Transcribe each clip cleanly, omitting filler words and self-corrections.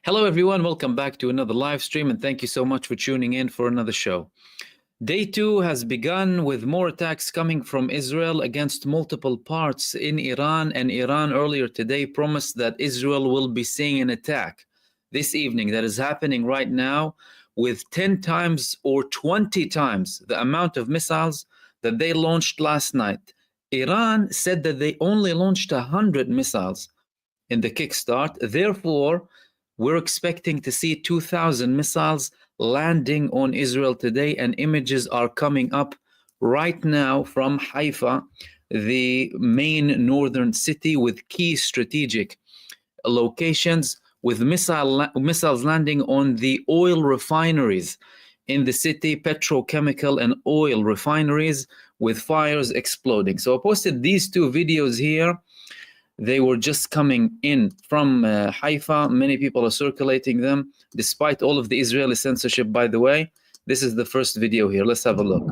Hello, everyone. Welcome back to another live stream, and thank you so much for tuning in for another show. Day 2 has begun with more attacks coming from Israel against multiple parts in Iran, and Iran earlier today promised that Israel will be seeing an attack this evening that is happening right now with 10 times or 20 times the amount of missiles that they launched last night. Iran said that they only launched 100 missiles in the kickstart. Therefore, we're expecting to see 2,000 missiles landing on Israel today, and images are coming up right now from HAIFA, the main northern city with key strategic locations, with missiles landing on the oil refineries in the city, petrochemical and oil refineries, with fires exploding. So I posted these two videos here. They were just coming in from HAIFA. Many people are circulating them, despite all of the Israeli censorship, by the way. This is the first video here. Let's have a look.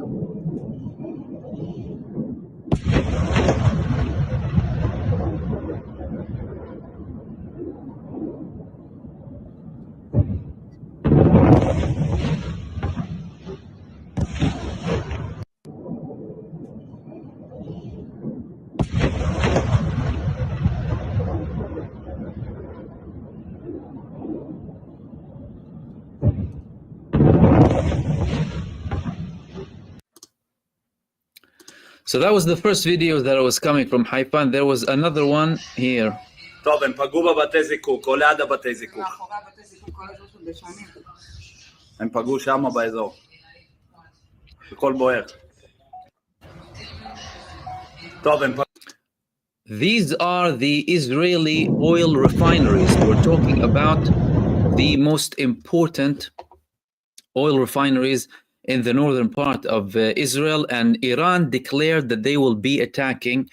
So that was the first video that was coming from HAIFA, and there was another one here. טוב, הם פגעו בבתי זיקוק, או ליד הבתי זיקוק. מאחורי הבתי זיקוק, כל האזור של דשנים. הם פגעו שם באזור. הכל בוער. טוב, הם פגעו. These are the Israeli oil refineries. We're talking about the most important oil refineries in the northern part of Israel, and Iran declared that they will be attacking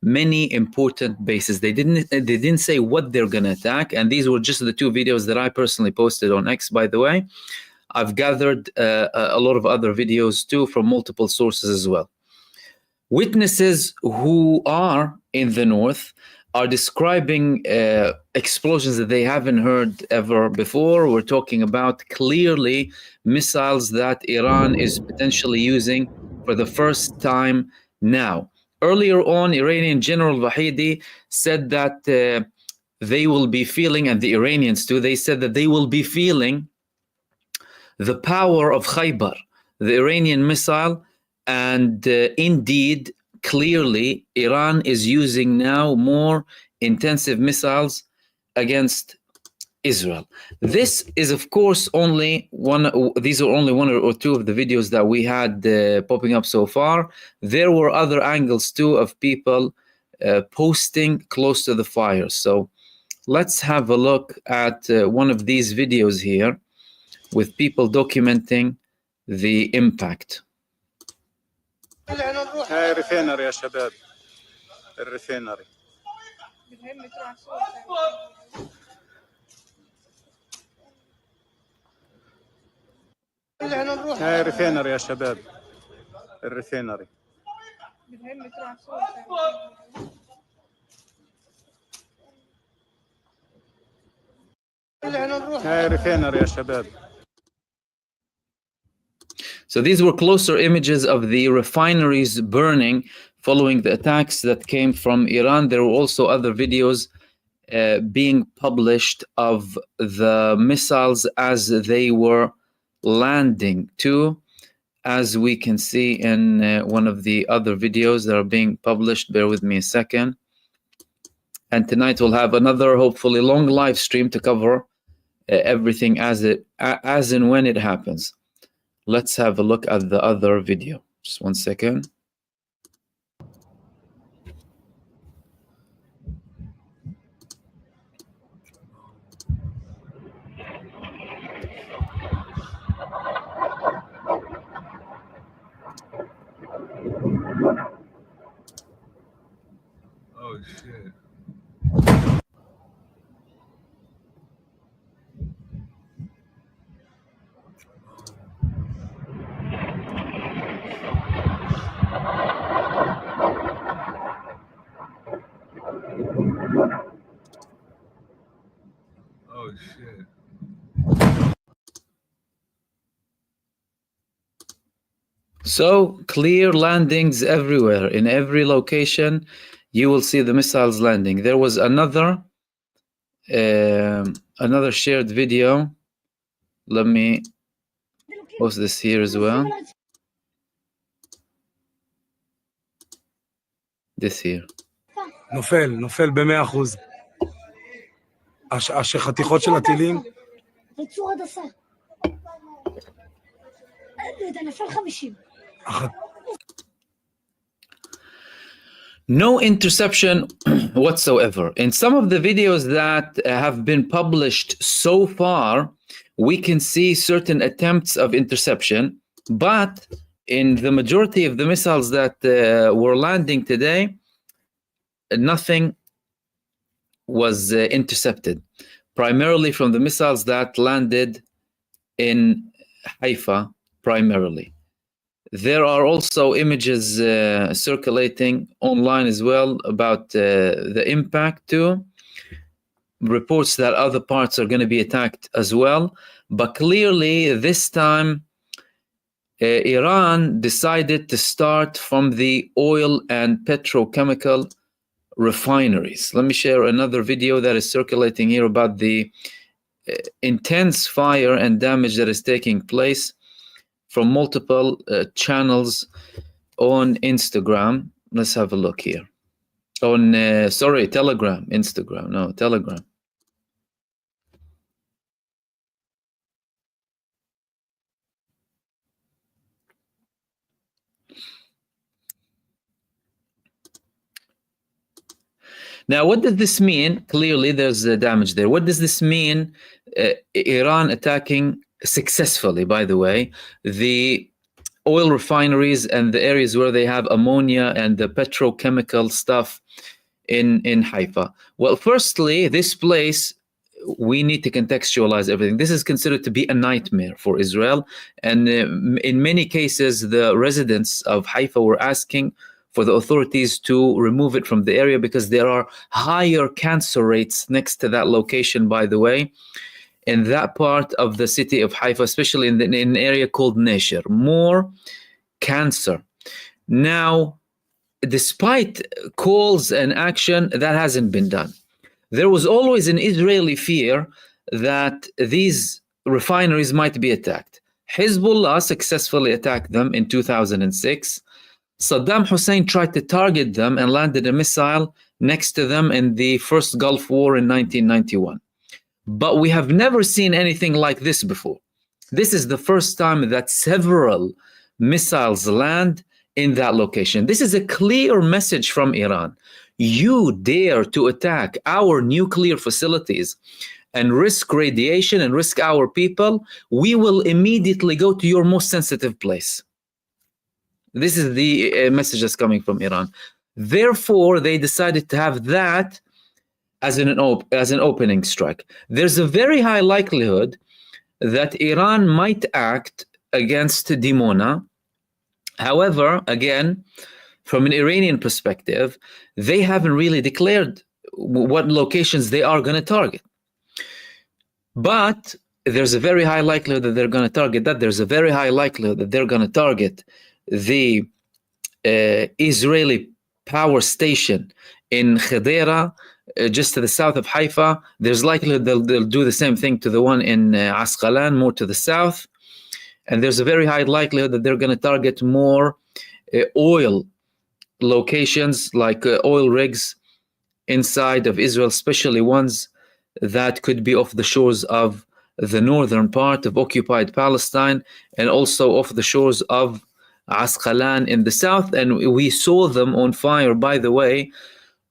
many important bases. They didn't say what they're going to attack, and these were just the two videos that I personally posted on X, by the way. I've gathered a lot of other videos too from multiple sources as well. Witnesses who are in the north are describing explosions that they haven't heard ever before. We're talking about clearly missiles that Iran is potentially using for the first time now. Earlier on, Iranian General Vahidi said that they will be feeling, and the Iranians too, they said that they will be feeling the power of Khaybar, the Iranian missile, and indeed, clearly, Iran is using now more intensive missiles against Israel. This is, of course, only one. These are only one or two of the videos that we had popping up so far. There were other angles too of people posting close to the fire. So let's have a look at one of these videos here with people documenting the impact. هاي ريفينري يا شباب الريفينري هاي ريفينري يا شباب الريفينري هاي ريفينري يا شباب. So these were closer images of the refineries burning following the attacks that came from Iran. There were also other videos being published of the missiles as they were landing too, as we can see in one of the other videos that are being published. Bear with me a second. And tonight we'll have another hopefully long live stream to cover everything as and when it happens. Let's have a look at the other video. Just one second. Oh shit. Oh shit. So clear landings everywhere. In every location, you will see the missiles landing. There was another shared video. Let me post this here as well. This here. נופל ב100%. השחתיכות של הטילים. בצור הדסה. אתה נפל 50. No interception whatsoever. In some of the videos that have been published so far, we can see certain attempts of interception, but in the majority of the missiles that were landing today, nothing was intercepted, primarily from the missiles that landed in HAIFA primarily. There are also images circulating online as well about the impact too. Reports that other parts are going to be attacked as well. But clearly this time, Iran decided to start from the oil and petrochemical refineries. Let me share another video that is circulating here about the intense fire and damage that is taking place from multiple channels on Instagram. Let's have a look here. On, Telegram. Instagram, no, Telegram. Now, what does this mean? Clearly, there's damage there. What does this mean? Iran attacking successfully, by the way, the oil refineries and the areas where they have ammonia and the petrochemical stuff in HAIFA. Well, firstly, this place, we need to contextualize everything. This is considered to be a nightmare for Israel. And in many cases, the residents of HAIFA were asking for the authorities to remove it from the area because there are higher cancer rates next to that location, by the way, in that part of the city of HAIFA, especially in an area called Nesher, more cancer. Now, despite calls and action, that hasn't been done. There was always an Israeli fear that these refineries might be attacked. Hezbollah successfully attacked them in 2006. Saddam Hussein tried to target them and landed a missile next to them in the first Gulf War in 1991. But we have never seen anything like this before. This is the first time that several missiles land in that location. This is a clear message from Iran. You dare to attack our nuclear facilities and risk radiation and risk our people, we will immediately go to your most sensitive place. This is the message that's coming from Iran. Therefore, they decided to have that as an opening strike. There's a very high likelihood that Iran might act against Dimona. However, again, from an Iranian perspective, they haven't really declared what locations they are going to target. But there's a very high likelihood that they're going to target that. There's a very high likelihood that they're going to target the Israeli power station in Khadera, just to the south of HAIFA. There's likelihood they'll do the same thing to the one in Asqalan, more to the south. And there's a very high likelihood that they're going to target more oil locations, like oil rigs inside of Israel, especially ones that could be off the shores of the northern part of occupied Palestine and also off the shores of Asqalan in the south. And we saw them on fire, by the way,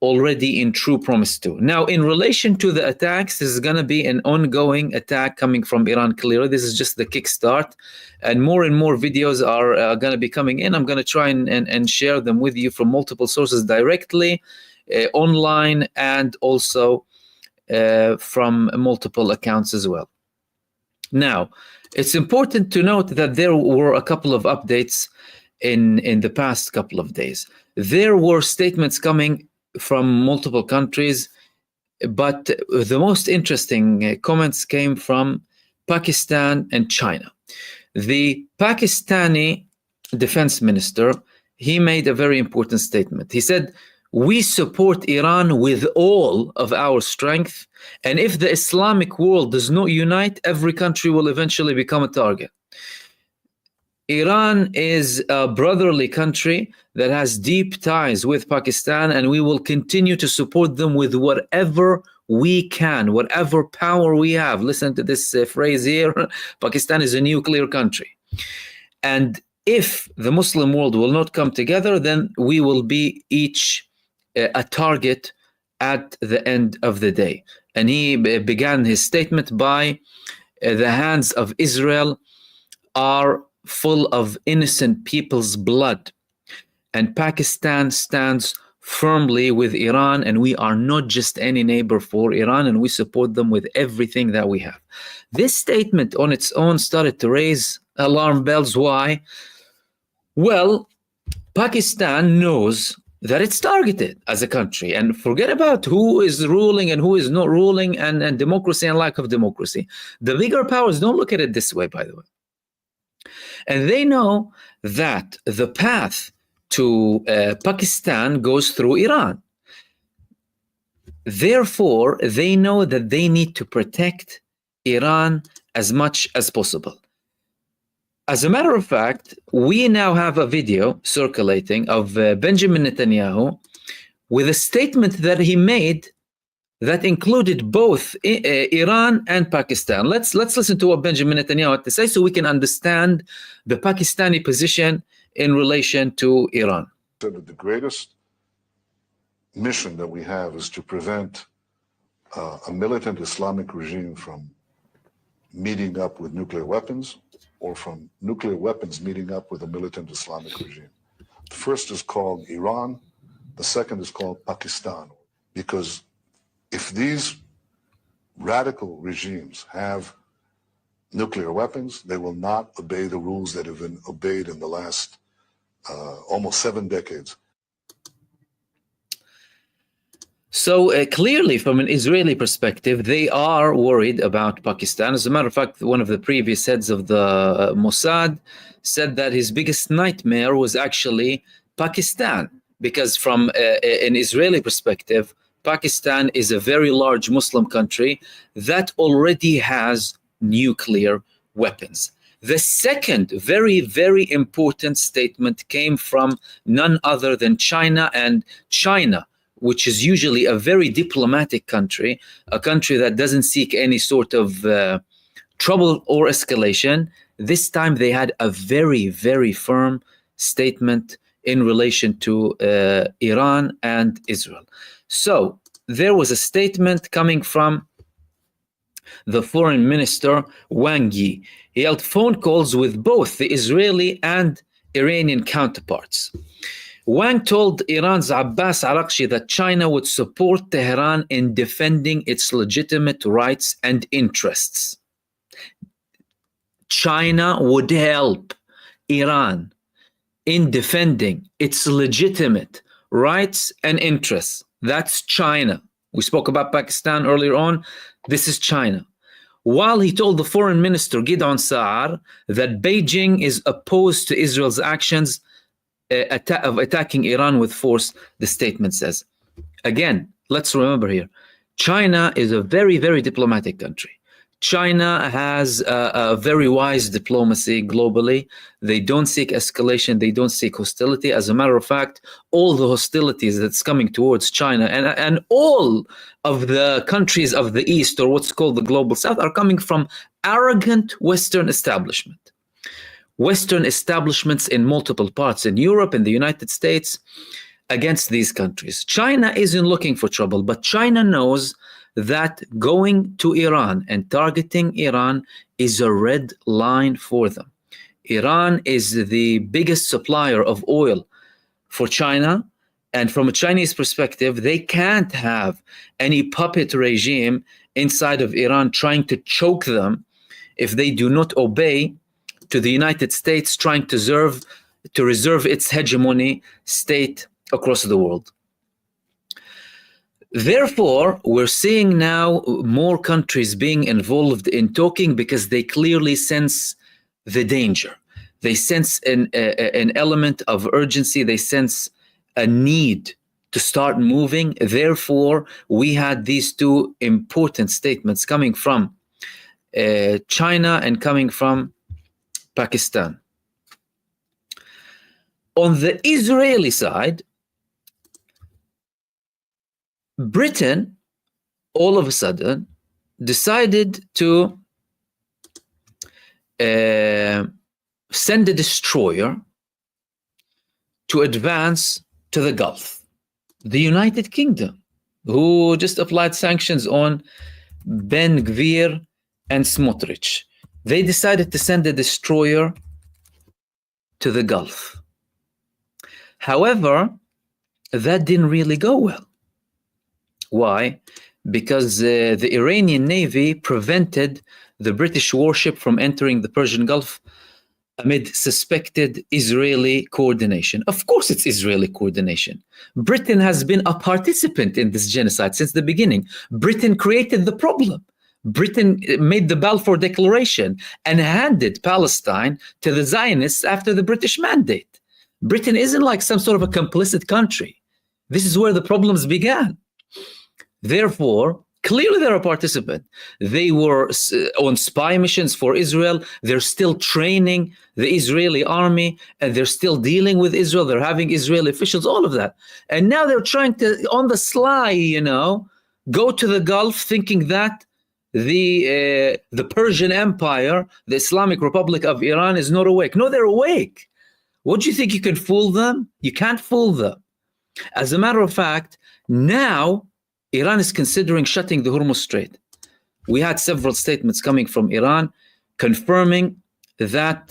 already in True Promise 2. Now, in relation to the attacks, this is going to be an ongoing attack coming from Iran, clearly. This is just the kickstart. And more videos are going to be coming in. I'm going to try and share them with you from multiple sources directly, online, and also from multiple accounts as well. Now, it's important to note that there were a couple of updates in the past couple of days. There were statements coming from multiple countries, but the most interesting comments came from Pakistan and China. The Pakistani defense minister, he made a very important statement. He said, "We support Iran with all of our strength, and if the Islamic world does not unite, every country will eventually become a target." Iran is a brotherly country that has deep ties with Pakistan, and we will continue to support them with whatever we can, whatever power we have. Listen to this phrase here. Pakistan is a nuclear country. And if the Muslim world will not come together, then we will be each a target at the end of the day. And he began his statement by, "The hands of Israel are full of innocent people's blood, and Pakistan stands firmly with Iran, and we are not just any neighbor for Iran, and we support them with everything that we have." This statement on its own started to raise alarm bells. Why? Well, Pakistan knows that it's targeted as a country, and forget about who is ruling and who is not ruling, and democracy and lack of democracy. The bigger powers don't look at it this way, by the way. And they know that the path to Pakistan goes through Iran. Therefore, they know that they need to protect Iran as much as possible. As a matter of fact, we now have a video circulating of Benjamin Netanyahu with a statement that he made that included both Iran and Pakistan. Let's listen to what Benjamin Netanyahu had to say so we can understand the Pakistani position in relation to Iran. That the greatest mission that we have is to prevent a militant Islamic regime from meeting up with nuclear weapons, or from nuclear weapons meeting up with a militant Islamic regime. The first is called Iran, the second is called Pakistan, because if these radical regimes have nuclear weapons, they will not obey the rules that have been obeyed in the last almost 7 decades. So clearly, from an Israeli perspective, they are worried about Pakistan. As a matter of fact, one of the previous heads of the Mossad said that his biggest nightmare was actually Pakistan, because from an Israeli perspective, Pakistan is a very large Muslim country that already has nuclear weapons. The second very, very important statement came from none other than China, and China, which is usually a very diplomatic country, a country that doesn't seek any sort of trouble or escalation. This time they had a very, very firm statement in relation to Iran and Israel. So there was a statement coming from the foreign minister, Wang Yi. He held phone calls with both the Israeli and Iranian counterparts. Wang told Iran's Abbas Araghchi that China would support Tehran in defending its legitimate rights and interests. China would help Iran in defending its legitimate rights and interests. That's China. We spoke about Pakistan earlier on. This is China. While he told the foreign minister, Gideon Sa'ar, that Beijing is opposed to Israel's actions of attacking Iran with force, the statement says. Again, let's remember here, China is a very, very diplomatic country. China has a very wise diplomacy globally. They don't seek escalation. They don't seek hostility. As a matter of fact, all the hostilities that's coming towards China and all of the countries of the East, or what's called the Global South, are coming from arrogant Western establishment. Western establishments in multiple parts in Europe, in the United States, against these countries. China isn't looking for trouble, but China knows that going to Iran and targeting Iran is a red line for them. Iran is the biggest supplier of oil for China, and from a Chinese perspective, they can't have any puppet regime inside of Iran trying to choke them if they do not obey to the United States trying to reserve its hegemony state across the world. Therefore, we're seeing now more countries being involved in talking because they clearly sense the danger. They sense an element of urgency. They sense a need to start moving. Therefore, we had these two important statements coming from China and coming from Pakistan. On the Israeli side, Britain all of a sudden decided to send a destroyer to advance to the Gulf. The United Kingdom, who just applied sanctions on Ben Gvir and Smotrich, they decided to send a destroyer to the Gulf. However, that didn't really go well. Why? Because the Iranian Navy prevented the British warship from entering the Persian Gulf amid suspected Israeli coordination. Of course, it's Israeli coordination. Britain has been a participant in this genocide since the beginning. Britain created the problem. Britain made the Balfour Declaration and handed Palestine to the Zionists after the British mandate. Britain isn't like some sort of a complicit country. This is where the problems began. Therefore, clearly they're a participant. They were on spy missions for Israel. They're still training the Israeli army, and they're still dealing with Israel. They're having Israeli officials, all of that. And now they're trying to, on the sly, go to the Gulf thinking that the Persian Empire, the Islamic Republic of Iran, is not awake. No, they're awake. What do you think? You can fool them? You can't fool them. As a matter of fact, now Iran is considering shutting the Hormuz Strait. We had several statements coming from Iran confirming that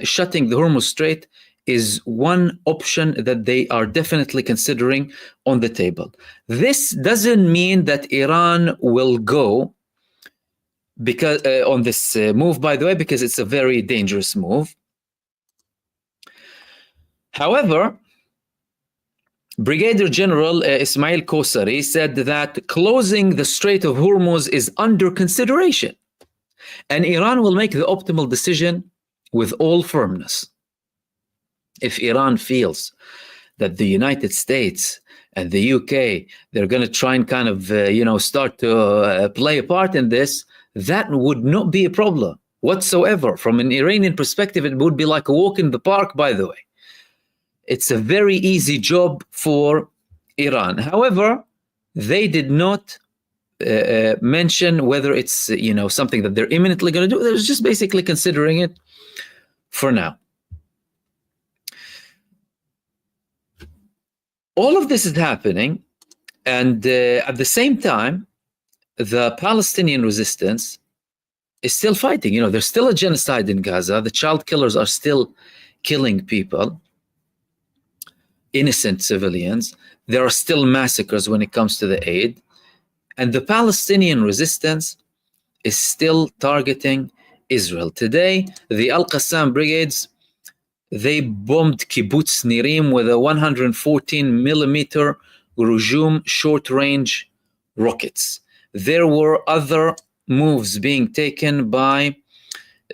shutting the Hormuz Strait is one option that they are definitely considering on the table. This doesn't mean that Iran will go because on this move, by the way, because it's a very dangerous move. However, Brigadier General Ismail Kosari said that closing the Strait of Hormuz is under consideration, and Iran will make the optimal decision with all firmness. If Iran feels that the United States and the UK, they're going to try and kind of, start to play a part in this, that would not be a problem whatsoever. From an Iranian perspective, it would be like a walk in the park, by the way. It's a very easy job for Iran. However, they did not mention whether it's something that they're imminently going to do. They're just basically considering it for now. All of this is happening, and at the same time, the Palestinian resistance is still fighting. There's still a genocide in Gaza. The child killers are still killing people. Innocent civilians. There are still massacres when it comes to the aid, and the Palestinian resistance is still targeting Israel. Today, the Al-Qassam brigades, they bombed Kibbutz Nirim with a 114 millimeter Rujum short-range rockets. There were other moves being taken by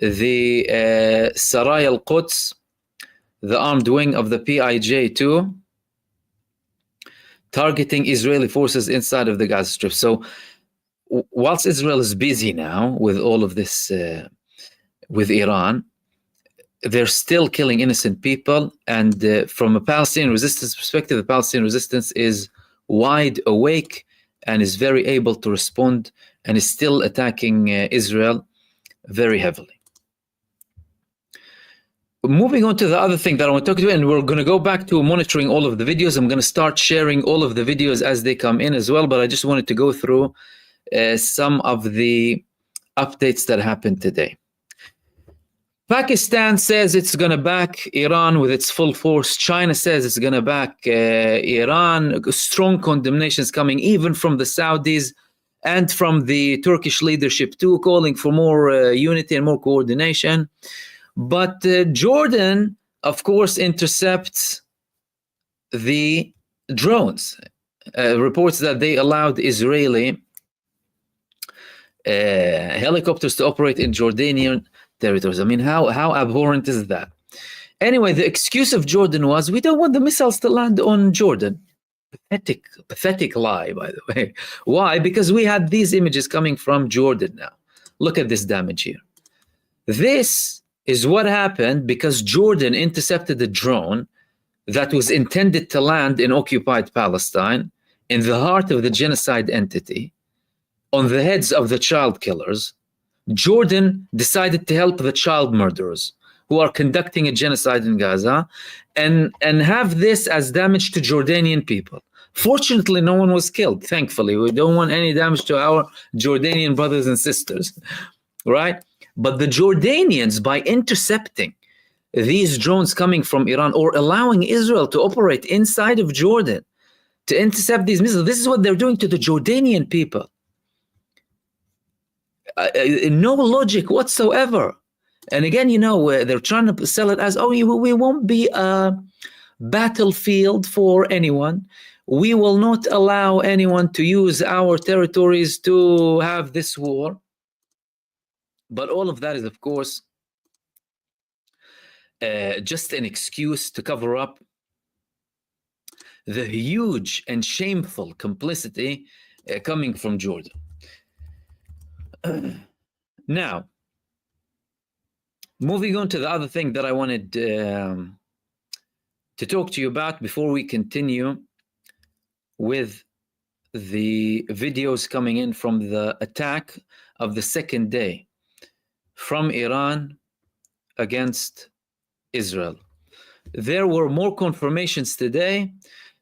the Saray al-Quds, the armed wing of the PIJ-2, targeting Israeli forces inside of the Gaza Strip. So whilst Israel is busy now with all of this, with Iran, they're still killing innocent people. And from a Palestinian resistance perspective, the Palestinian resistance is wide awake and is very able to respond and is still attacking Israel very heavily. Moving on to the other thing that I want to talk to, and we're going to go back to monitoring all of the videos. I'm going to start sharing all of the videos as they come in as well, but I just wanted to go through some of the updates that happened today. Pakistan says it's going to back Iran with its full force. China says it's going to back Iran. Strong condemnations coming even from the Saudis and from the Turkish leadership too, calling for more unity and more coordination. But Jordan, of course, intercepts the drones. Reports that they allowed Israeli helicopters to operate in Jordanian territories. I mean, how abhorrent is that? Anyway, the excuse of Jordan was, we don't want the missiles to land on Jordan. Pathetic lie, by the way. Why? Because we had these images coming from Jordan now. Look at this damage here. This is what happened because Jordan intercepted a drone that was intended to land in occupied Palestine, in the heart of the genocide entity, on the heads of the child killers. Jordan decided to help the child murderers who are conducting a genocide in Gaza and have this as damage to Jordanian people. Fortunately, no one was killed, thankfully. We don't want any damage to our Jordanian brothers and sisters, right? But the Jordanians, by intercepting these drones coming from Iran or allowing Israel to operate inside of Jordan to intercept these missiles, this is what they're doing to the Jordanian people. No logic whatsoever. And again, you know, they're trying to sell it as, oh, we won't be a battlefield for anyone. We will not allow anyone to use our territories to have this war. But all of that is, of course, just an excuse to cover up the huge and shameful complicity coming from Jordan. Now, moving on to the other thing that I wanted to talk to you about before we continue with the videos coming in from the attack of the second day from Iran against Israel. There were more confirmations today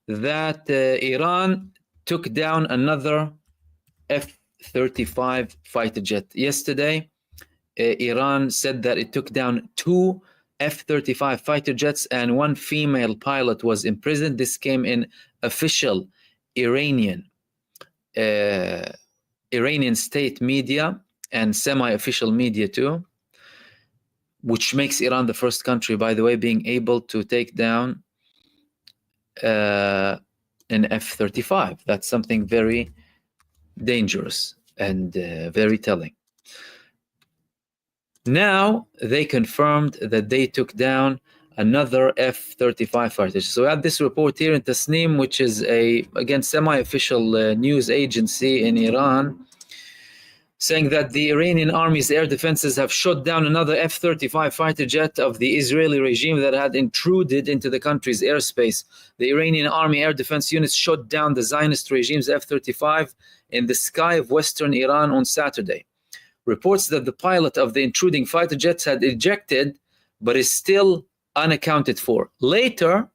that Iran took down another F35 fighter jet. Yesterday, Iran said that it took down 2 F35 fighter jets and 1 female pilot was imprisoned. This came in official Iranian state media and semi-official media too, which makes Iran the first country, by the way, being able to take down an F-35. That's something very dangerous and very telling. Now, they confirmed that they took down another F-35 fighter. So I had this report here in Tasnim, which is again, semi-official news agency in Iran, saying that the Iranian army's air defenses have shot down another F-35 fighter jet of the Israeli regime that had intruded into the country's airspace. The Iranian army air defense units shot down the Zionist regime's F-35 in the sky of western Iran on Saturday. Reports that the pilot of the intruding fighter jets had ejected, but is still unaccounted for. Later,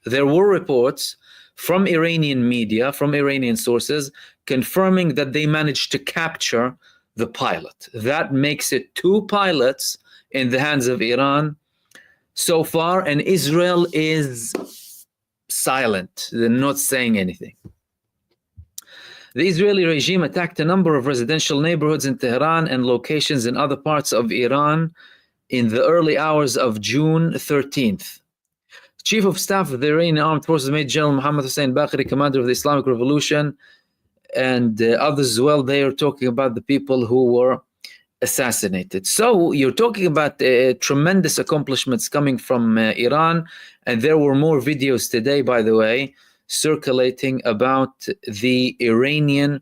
there were reports from Iranian media, from Iranian sources, confirming that they managed to capture the pilot. That makes it 2 pilots in the hands of Iran so far, and Israel is silent. They're not saying anything. The Israeli regime attacked a number of residential neighborhoods in Tehran and locations in other parts of Iran in the early hours of June 13th. Chief of Staff of the Iranian Armed Forces, Major General Mohammad Hossein Bagheri, commander of the Islamic Revolution, and others as well, they are talking about the people who were assassinated. So you're talking about tremendous accomplishments coming from Iran, and there were more videos today, by the way, circulating about the Iranian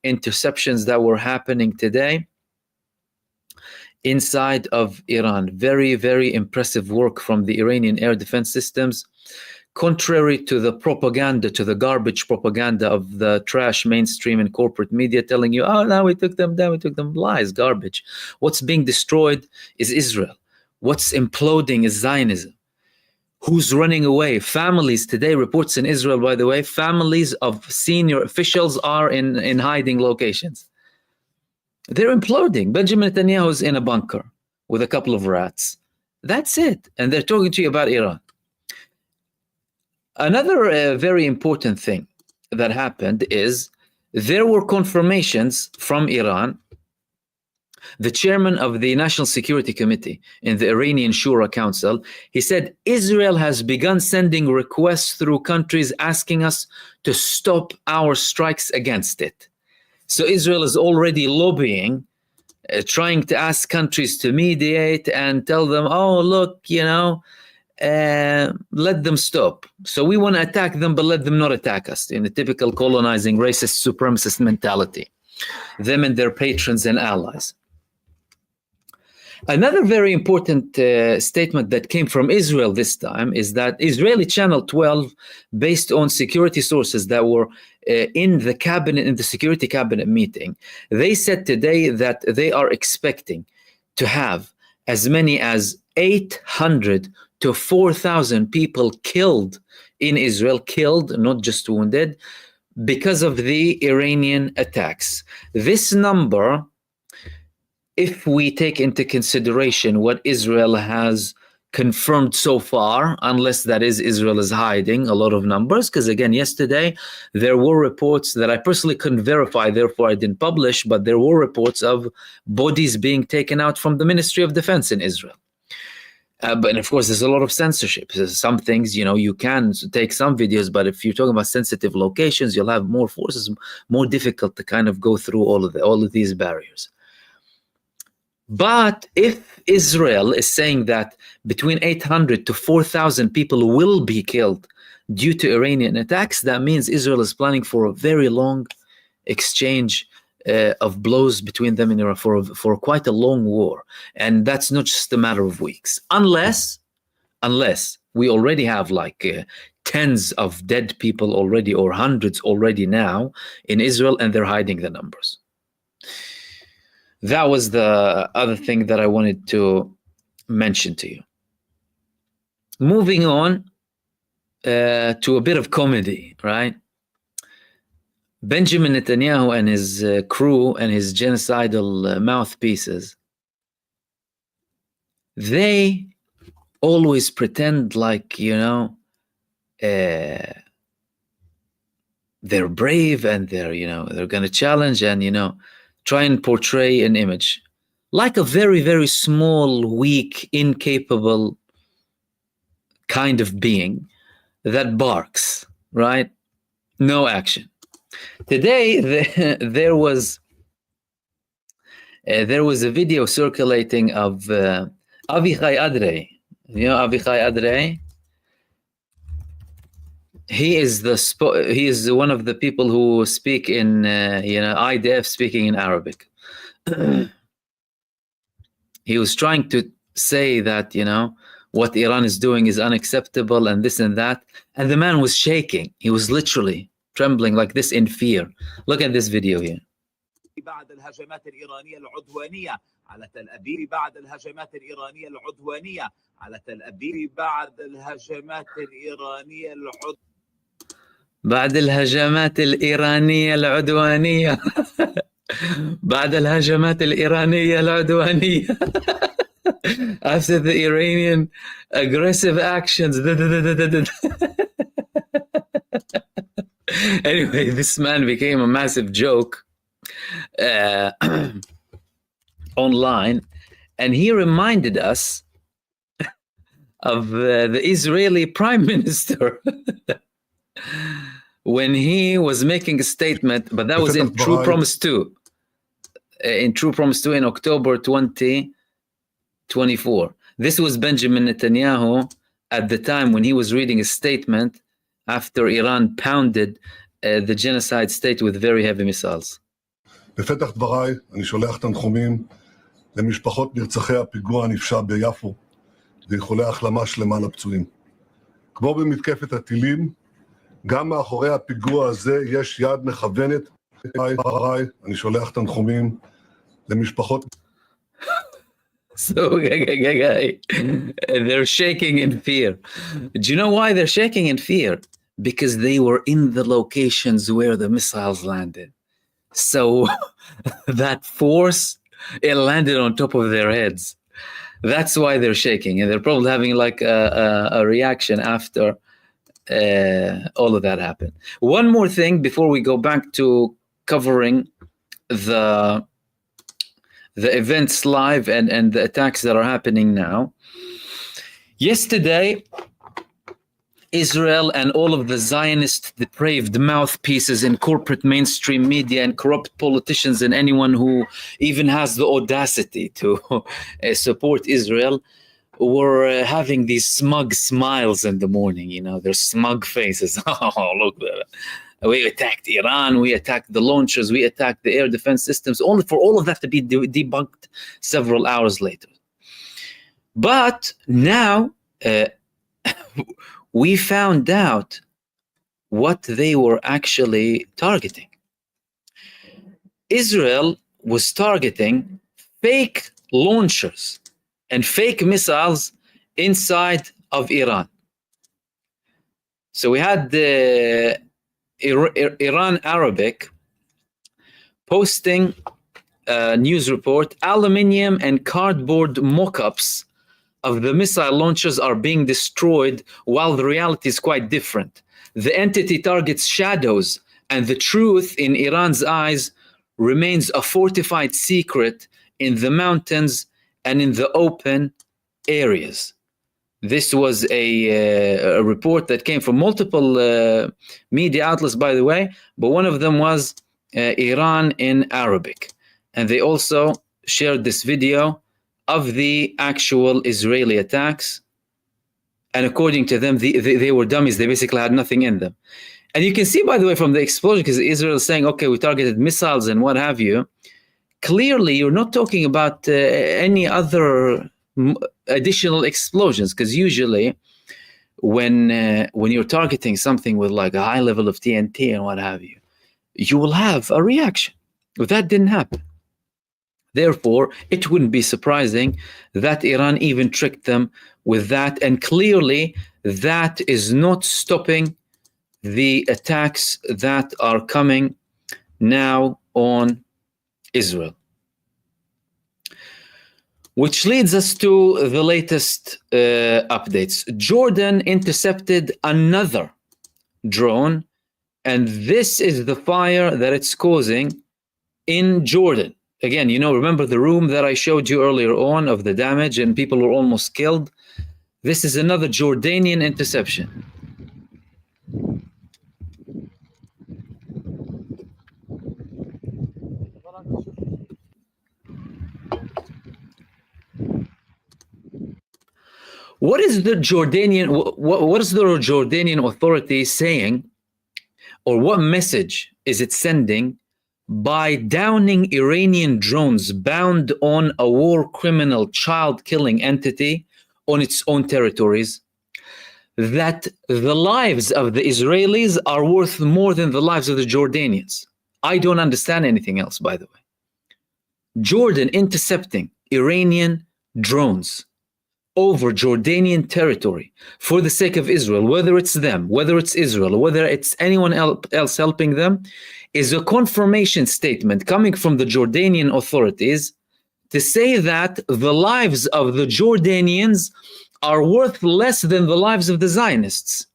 interceptions that were happening today inside of Iran. Very, very impressive work from the Iranian air defense systems. Contrary to the propaganda, to the garbage propaganda of the trash mainstream and corporate media telling you, oh, no, we took them down, we took them. Lies, garbage. What's being destroyed is Israel. What's imploding is Zionism. Who's running away? Families today, reports in Israel, by the way, families of senior officials are in hiding locations. They're imploding. Benjamin Netanyahu is in a bunker with a couple of rats. That's it. And they're talking to you about Iran. Another very important thing that happened is there were confirmations from Iran. The chairman of the National Security Committee in the Iranian Shura Council, he said, Israel has begun sending requests through countries asking us to stop our strikes against it. So Israel is already lobbying trying to ask countries to mediate and tell them, oh, look, let them stop. So we want to attack them, but let them not attack us, in a typical colonizing, racist, supremacist mentality, them and their patrons and allies. Another very important statement that came from Israel this time is that Israeli Channel 12, based on security sources that were in the security cabinet meeting, they said today that they are expecting to have as many as 800 to 4,000 people killed in Israel, killed, not just wounded, because of the Iranian attacks. This number, if we take into consideration what Israel has confirmed so far, unless that is Israel is hiding a lot of numbers, because again, yesterday there were reports that I personally couldn't verify, therefore I didn't publish, but there were reports of bodies being taken out from the Ministry of Defense in Israel. But of course, there's a lot of censorship. There's some things, you can take some videos, but if you're talking about sensitive locations, you'll have more forces, more difficult to kind of go through all of these barriers. But if Israel is saying that between 800 to 4,000 people will be killed due to Iranian attacks, that means Israel is planning for a very long exchange of blows between them and Iran for quite a long war. And that's not just a matter of weeks. Unless we already have tens of dead people already, or hundreds already now in Israel, and they're hiding the numbers. That was the other thing that I wanted to mention to you. Moving on to a bit of comedy, right? Benjamin Netanyahu and his crew and his genocidal mouthpieces, they always pretend like, they're brave and they're going to challenge and, try and portray an image like a very, very small, weak, incapable kind of being that barks, right? No action. Today, there was a video circulating of Avichai Adrei. You know Avichai Adrei? He is one of the people who speak in IDF, speaking in Arabic. He was trying to say that what Iran is doing is unacceptable and this and that, and the man was shaking. He was literally trembling like this in fear. Look at this video here. بعد الهجمات الإيرانية العدوانية على تل أبيب بعد الهجمات الإيرانية العدوانية على تل أبيب بعد الهجمات الإيرانية بعد الهجمات الإيرانية العدوانية بعد الهجمات الإيرانية العدوانية after the Iranian aggressive actions. Anyway, this man became a massive joke online, and he reminded us of the Israeli Prime Minister when he was making a statement, but that was in True Promise 2. In True Promise 2 in October 2024. This was Benjamin Netanyahu at the time when he was reading a statement after Iran pounded the genocide state with very heavy missiles. בפתח דבריי אני שולח תנחומים למשפחות נרצחי הפיגוע הנפשע ביפו ואיחולי החלמה שלמה לפצועים. כמו במתקפת הטילים, גם מאחורי הפיגוע הזה יש יד מכוונת. אני שולח תנחומים למשפחות. So they're shaking in fear. Do you know why they're shaking in fear? Because they were in the locations where the missiles landed. So that force, it landed on top of their heads. That's why they're shaking, and they're probably having like a reaction after all of that happened. One more thing before we go back to covering the events live and the attacks that are happening now. Yesterday, Israel and all of the Zionist depraved mouthpieces in corporate mainstream media and corrupt politicians and anyone who even has the audacity to support Israel were having these smug smiles in the morning, you know, their smug faces. Oh, look, we attacked Iran, we attacked the launchers, we attacked the air defense systems, only for all of that to be debunked several hours later. But now we found out what they were actually targeting. Israel was targeting fake launchers and fake missiles inside of Iran. So we had the Iran Arabic posting a news report, aluminium and cardboard mock-ups of the missile launchers are being destroyed, while the reality is quite different. The entity targets shadows, and the truth in Iran's eyes remains a fortified secret in the mountains and in the open areas. This was a report that came from multiple media outlets, by the way, but one of them was Iran in Arabic. And they also shared this video of the actual Israeli attacks. And according to them, they were dummies. They basically had nothing in them. And you can see, by the way, from the explosion, because Israel is saying, okay, we targeted missiles and what have you. Clearly, you're not talking about any other additional explosions, because usually when you're targeting something with like a high level of TNT and what have you, you will have a reaction. But that didn't happen. Therefore, it wouldn't be surprising that Iran even tricked them with that. And clearly, that is not stopping the attacks that are coming now on Israel. Which leads us to the latest updates. Jordan intercepted another drone, and this is the fire that it's causing in Jordan. Again, you know, remember the room that I showed you earlier on of the damage and people were almost killed? This is another Jordanian interception. What is the Jordanian authority saying, or what message is it sending by downing Iranian drones bound on a war criminal child-killing entity on its own territories? That the lives of the Israelis are worth more than the lives of the Jordanians. I don't understand anything else, by the way. Jordan intercepting Iranian drones over Jordanian territory for the sake of Israel, whether it's them, whether it's Israel, or whether it's anyone else helping them, is a confirmation statement coming from the Jordanian authorities to say that the lives of the Jordanians are worth less than the lives of the Zionists.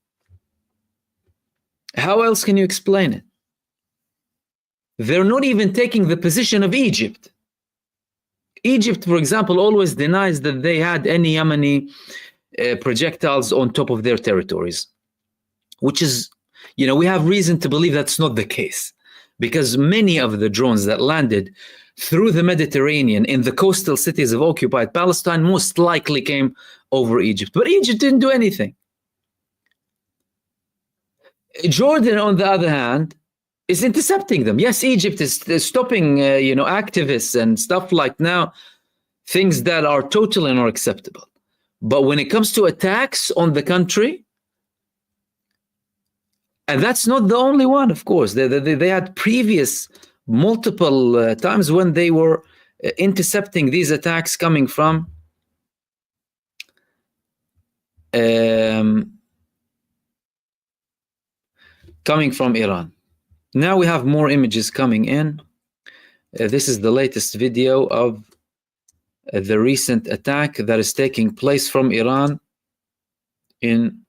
How else can you explain it? They're not even taking the position of Egypt. Egypt, for example, always denies that they had any Yemeni projectiles on top of their territories, which is, you know, we have reason to believe that's not the case, because many of the drones that landed through the Mediterranean in the coastal cities of occupied Palestine most likely came over Egypt. But Egypt didn't do anything. Jordan, on the other hand, is intercepting them. Yes, Egypt is stopping, activists and stuff like now, things that are totally unacceptable. But when it comes to attacks on the country, and that's not the only one, of course. They had previous multiple times when they were intercepting these attacks coming from Iran. Now we have more images coming in. This is the latest video of the recent attack that is taking place from Iran in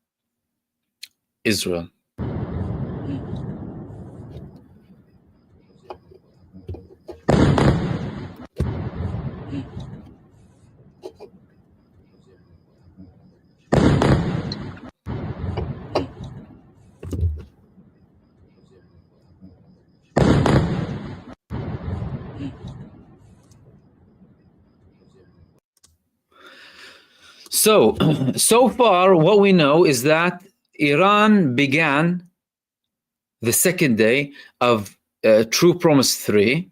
Israel. So far, what we know is that Iran began the second day of True Promise 3.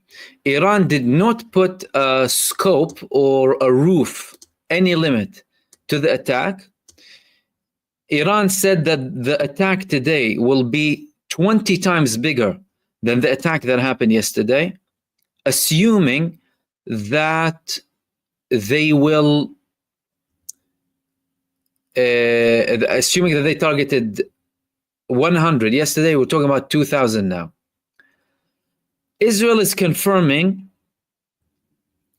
Iran did not put a scope or a roof, any limit to the attack. Iran said that the attack today will be 20 times bigger than the attack that happened yesterday, assuming that they will, assuming that they targeted 100 yesterday. We're talking about 2,000 now. Israel is confirming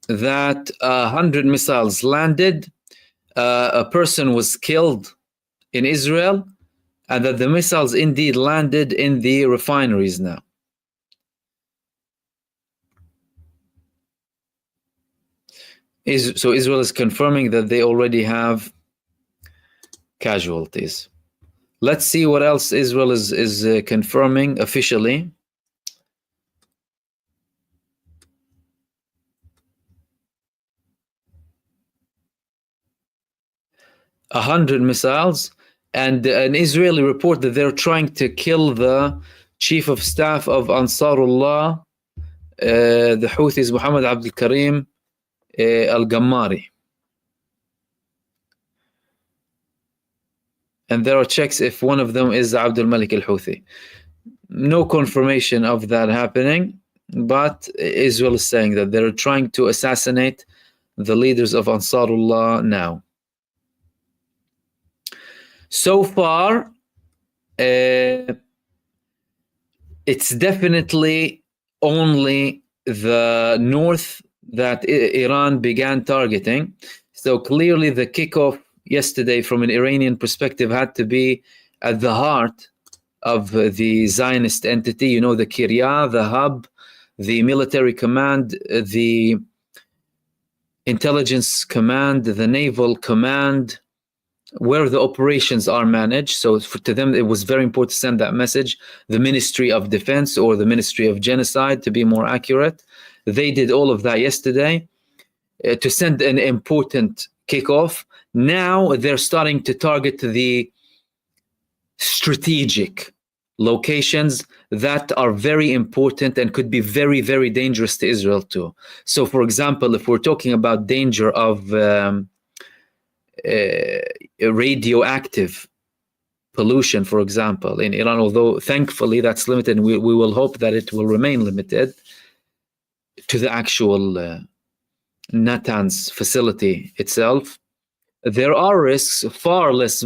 that 100 missiles landed, a person was killed in Israel, and that the missiles indeed landed in the refineries now. So Israel is confirming that they already have casualties. Let's see what else Israel is confirming officially. A 100 missiles, and an Israeli report that they're trying to kill the chief of staff of Ansarullah, the Houthis, Muhammad Abdul Karim al-Gammari. And there are checks if one of them is Abdul Malik al-Houthi. No confirmation of that happening, but Israel is saying that they're trying to assassinate the leaders of Ansarullah now. So far, it's definitely only the north that Iran began targeting. So clearly the kickoff yesterday from an Iranian perspective had to be at the heart of the Zionist entity, you know, the Kiryat, the hub, the military command, the intelligence command, the naval command, where the operations are managed. So to them, it was very important to send that message. The Ministry of Defense, or the Ministry of Genocide, to be more accurate. They did all of that yesterday to send an important kickoff. Now they're starting to target the strategic locations that are very important and could be very, very dangerous to Israel too. So, for example, if we're talking about danger of radioactive pollution, for example, in Iran, although thankfully that's limited, and we will hope that it will remain limited to the actual Natanz facility itself, there are risks far less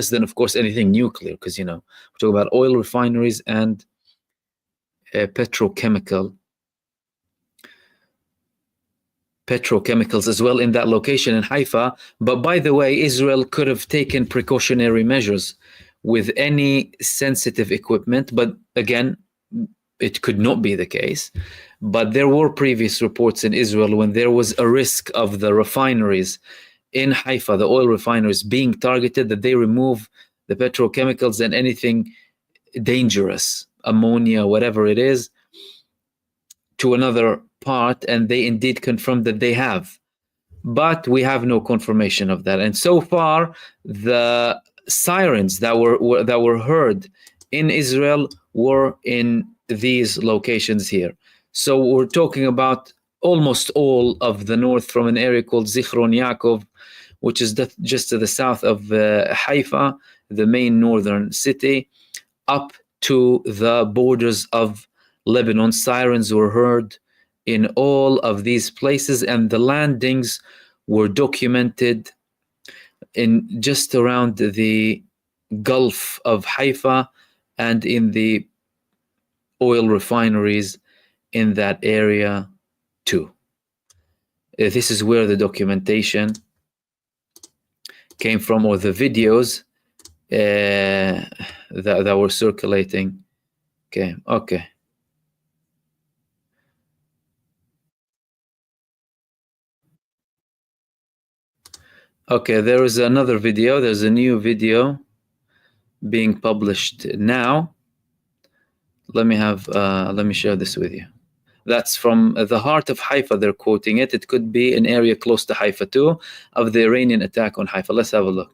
than, of course, anything nuclear, because, you know, we're talking about oil refineries and petrochemicals as well in that location in Haifa. But by the way, Israel could have taken precautionary measures with any sensitive equipment, but again, it could not be the case. But there were previous reports in Israel when there was a risk of the refineries in Haifa, the oil refineries, being targeted, that they remove the petrochemicals and anything dangerous, ammonia, whatever it is, to another part, and they indeed confirmed that they have. But we have no confirmation of that. And so far, the sirens that were heard in Israel were in these locations here. So we're talking about almost all of the north, from an area called Zichron Yaakov, which is just to the south of Haifa, the main northern city, up to the borders of Lebanon. Sirens were heard in all of these places, and the landings were documented in just around the Gulf of Haifa and in the oil refineries in that area too. This is where the documentation came from, or the videos that were circulating. Okay. Okay, there is another video. There's a new video being published now. Let me share this with you. That's from the heart of Haifa, they're quoting it. It could be an area close to Haifa too, of the Iranian attack on Haifa. Let's have a look.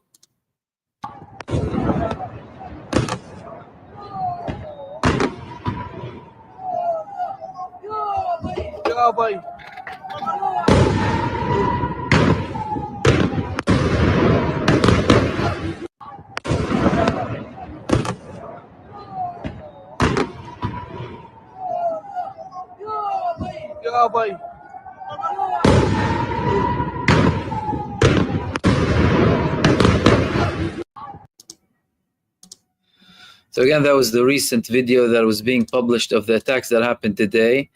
So again, that was the recent video that was being published of the attacks that happened today.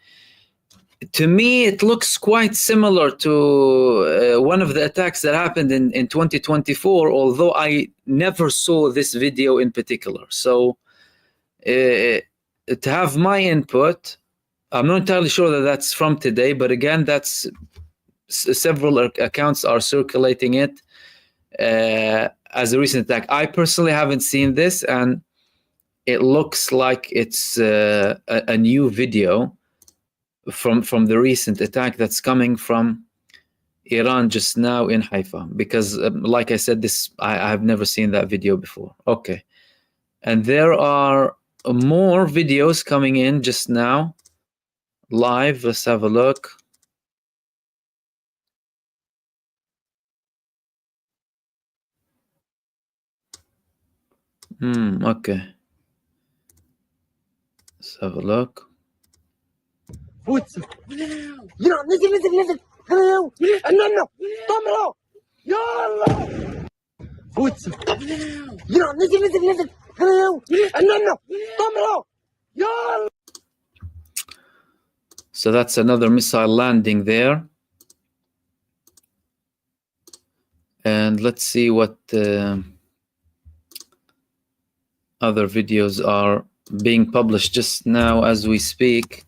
To me, it looks quite similar to one of the attacks that happened in 2024, although I never saw this video in particular. So to have my input, I'm not entirely sure that that's from today, but again, that's several accounts are circulating it as a recent attack. I personally haven't seen this, and it looks like it's a new video from the recent attack that's coming from Iran just now in Haifa, because like I said, I have never seen that video before. Okay, and there are more videos coming in just now live. Let's have a look. Okay, let's have a look. نزل هلا انه طمرو يلا فوتس نزل هلا انه طمرو يلا. So that's another missile landing there, and let's see what other videos are being published just now as we speak.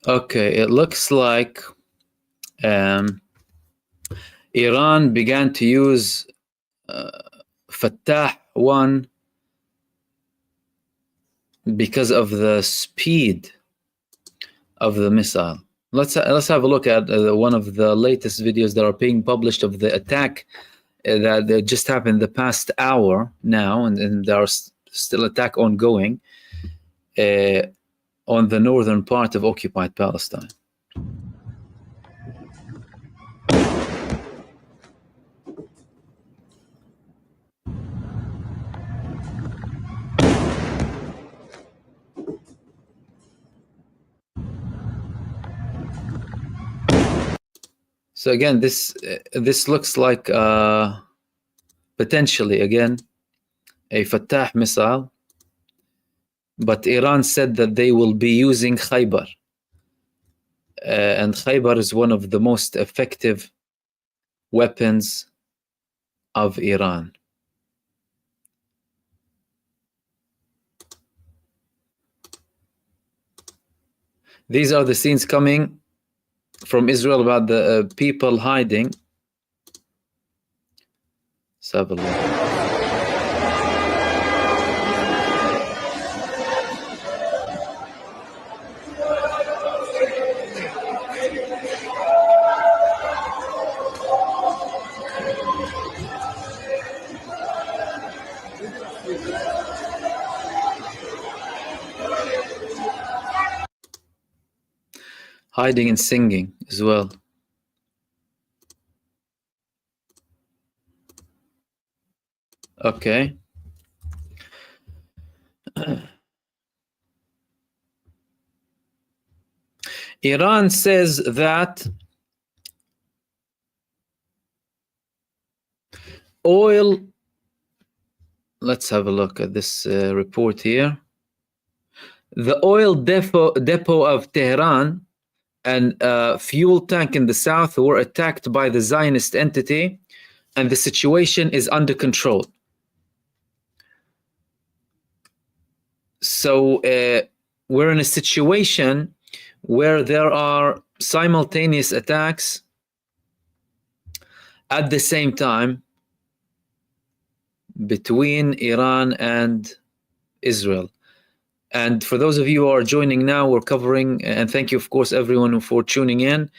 Okay, it looks like Iran began to use Fatah 1 because of the speed of the missile. Let's have a look at one of the latest videos that are being published of the attack that just happened the past hour now, and there are still attack ongoing on the northern part of occupied Palestine. So again, this looks like potentially again a Fatah missile, but Iran said that they will be using Khaybar, and Khaybar is one of the most effective weapons of Iran. These are the scenes coming from Israel about the people hiding. Let's have a look. Hiding and singing as well. Okay. Iran says that oil, let's have a look at this report here. The oil depot of Tehran and a fuel tank in the south were attacked by the Zionist entity, and the situation is under control. So we're in a situation where there are simultaneous attacks at the same time between Iran and Israel. And for those of you who are joining now, we're covering, and thank you, of course, everyone for tuning in.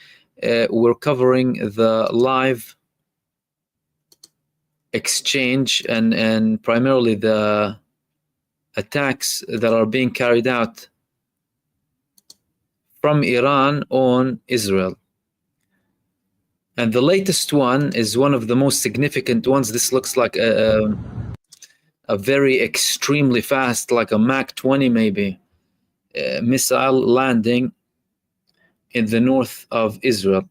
We're covering the live exchange and primarily the attacks that are being carried out from Iran on Israel. And the latest one is one of the most significant ones. This looks like a very extremely fast, like a Mach 20 maybe, missile landing in the north of Israel.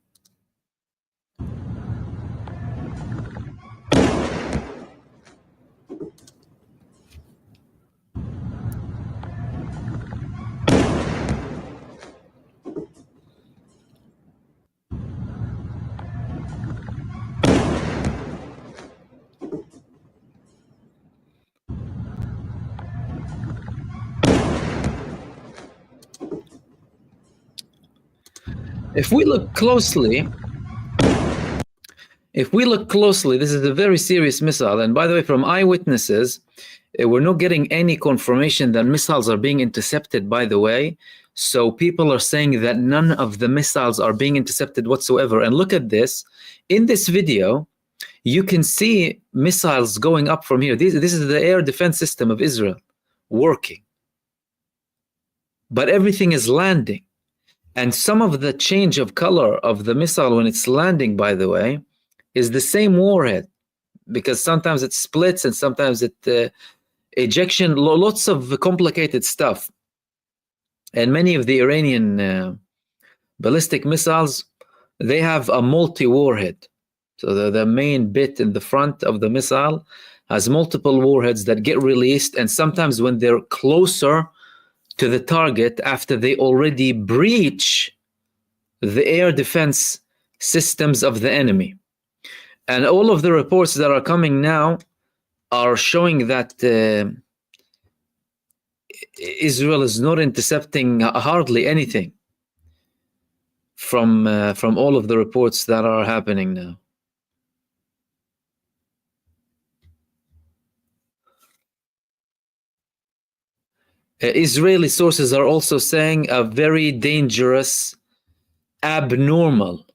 If we look closely, this is a very serious missile. And by the way, from eyewitnesses, we're not getting any confirmation that missiles are being intercepted, by the way. So people are saying that none of the missiles are being intercepted whatsoever. And look at this. In this video, you can see missiles going up from here. This is the air defense system of Israel working. But everything is landing. And some of the change of color of the missile when it's landing, by the way, is the same warhead, because sometimes it splits and sometimes it ejection, lots of complicated stuff. And many of the Iranian ballistic missiles, they have a multi-warhead. So the main bit in the front of the missile has multiple warheads that get released, and sometimes when they're closer to the target after they already breach the air defense systems of the enemy. And all of the reports that are coming now are showing that Israel is not intercepting hardly anything from all of the reports that are happening now. Israeli sources are also saying a very dangerous, abnormal,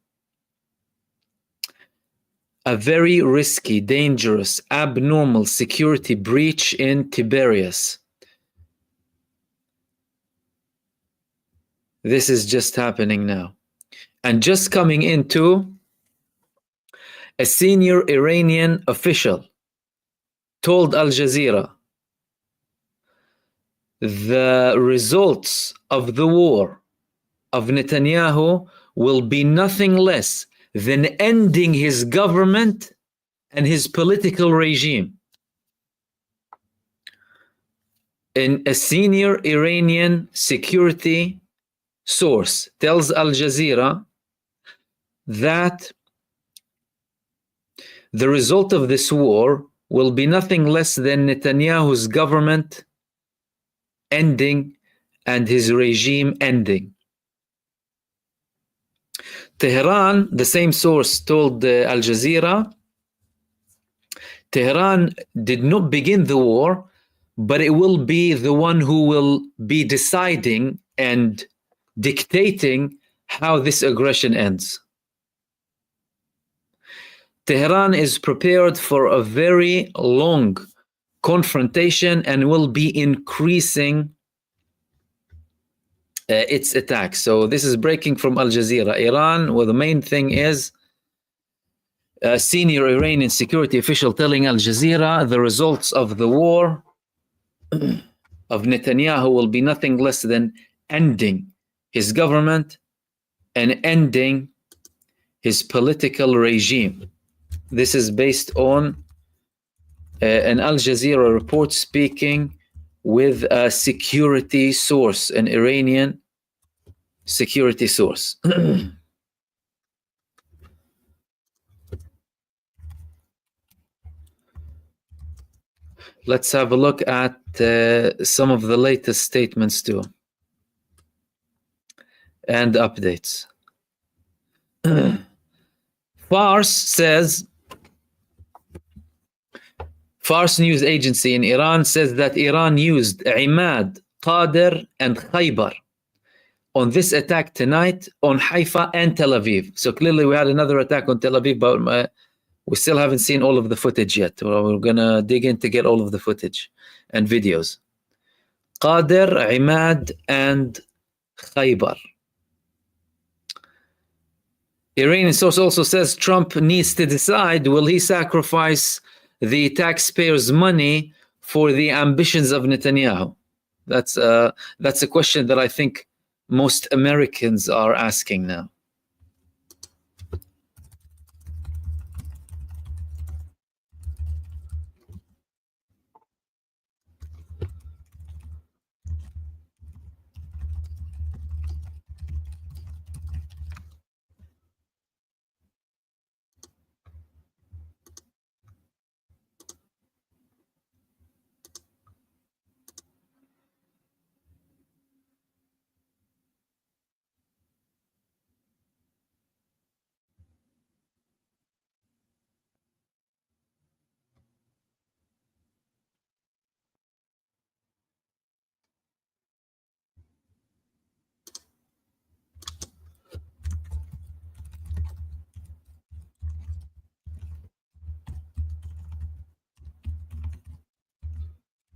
a very risky, dangerous, abnormal security breach in Tiberias. This is just happening now. And just coming into a senior Iranian official told Al Jazeera the results of the war of Netanyahu will be nothing less than ending his government and his political regime. And a senior Iranian security source tells Al Jazeera that the result of this war will be nothing less than Netanyahu's government ending and his regime ending. Tehran, the same source told Al Jazeera, Tehran did not begin the war, but it will be the one who will be deciding and dictating how this aggression ends. Tehran is prepared for a very long confrontation and will be increasing its attacks. So this is breaking from Al Jazeera. Iran, well, the main thing is a senior Iranian security official telling Al Jazeera the results of the war of Netanyahu will be nothing less than ending his government and ending his political regime. This is based on an Al Jazeera report speaking with a security source, an Iranian security source. Let's have a look at some of the latest statements too, and updates. Fars says, Fars news agency in Iran says that Iran used Imad, Qadir, and Khaybar on this attack tonight on Haifa and Tel Aviv. So clearly we had another attack on Tel Aviv, but we still haven't seen all of the footage yet. We're going to dig in to get all of the footage and videos. Qadir, Imad, and Khaybar. Iranian source also says Trump needs to decide, will he sacrifice the taxpayers' money for the ambitions of Netanyahu? That's a question that I think most Americans are asking now.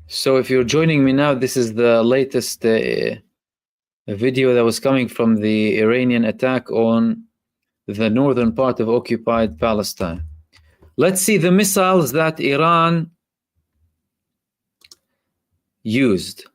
So if you're joining me now, this is the latest video that was coming from the Iranian attack on the northern part of occupied Palestine. Let's see the missiles that Iran used.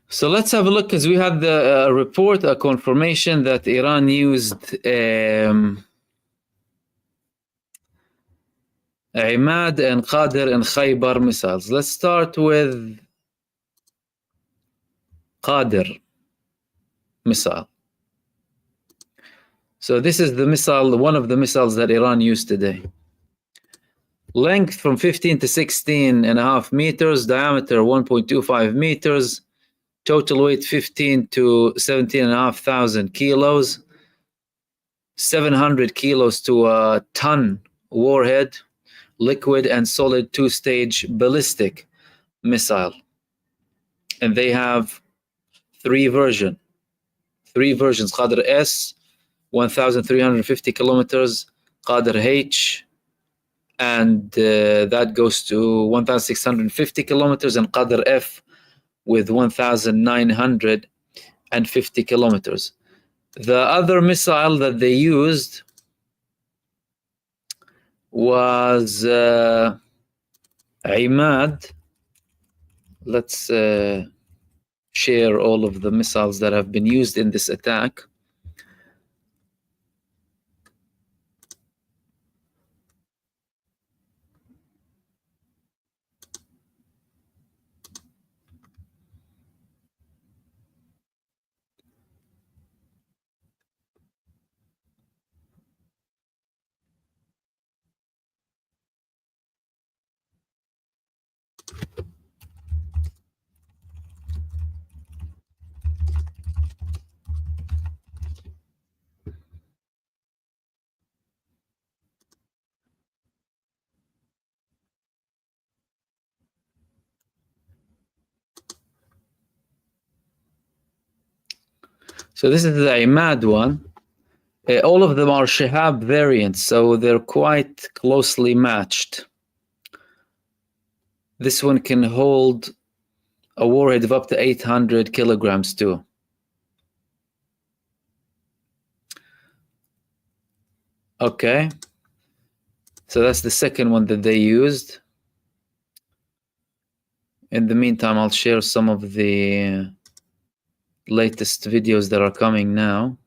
So let's have a look, because we had the report, a confirmation that Iran used Imad and Qadir and Khaybar missiles. Let's start with Qadir missile. So this is the missile, one of the missiles that Iran used today. Length from 15 to 16.5 meters, diameter 1.25 meters, total weight 15 to 17,500 kilos, 700 kilos to a ton warhead, liquid and solid two-stage ballistic missile. And they have three versions. Qadir S, 1,350 kilometers, Qadir H, and that goes to 1,650 kilometers, and Qadir F with 1,950 kilometers. The other missile that they used was Imad. Let's share all of the missiles that have been used in this attack. So this is the Imad one. All of them are Shihab variants, so they're quite closely matched. This one can hold a warhead of up to 800 kilograms too. Okay. So that's the second one that they used. In the meantime, I'll share some of the latest videos that are coming now.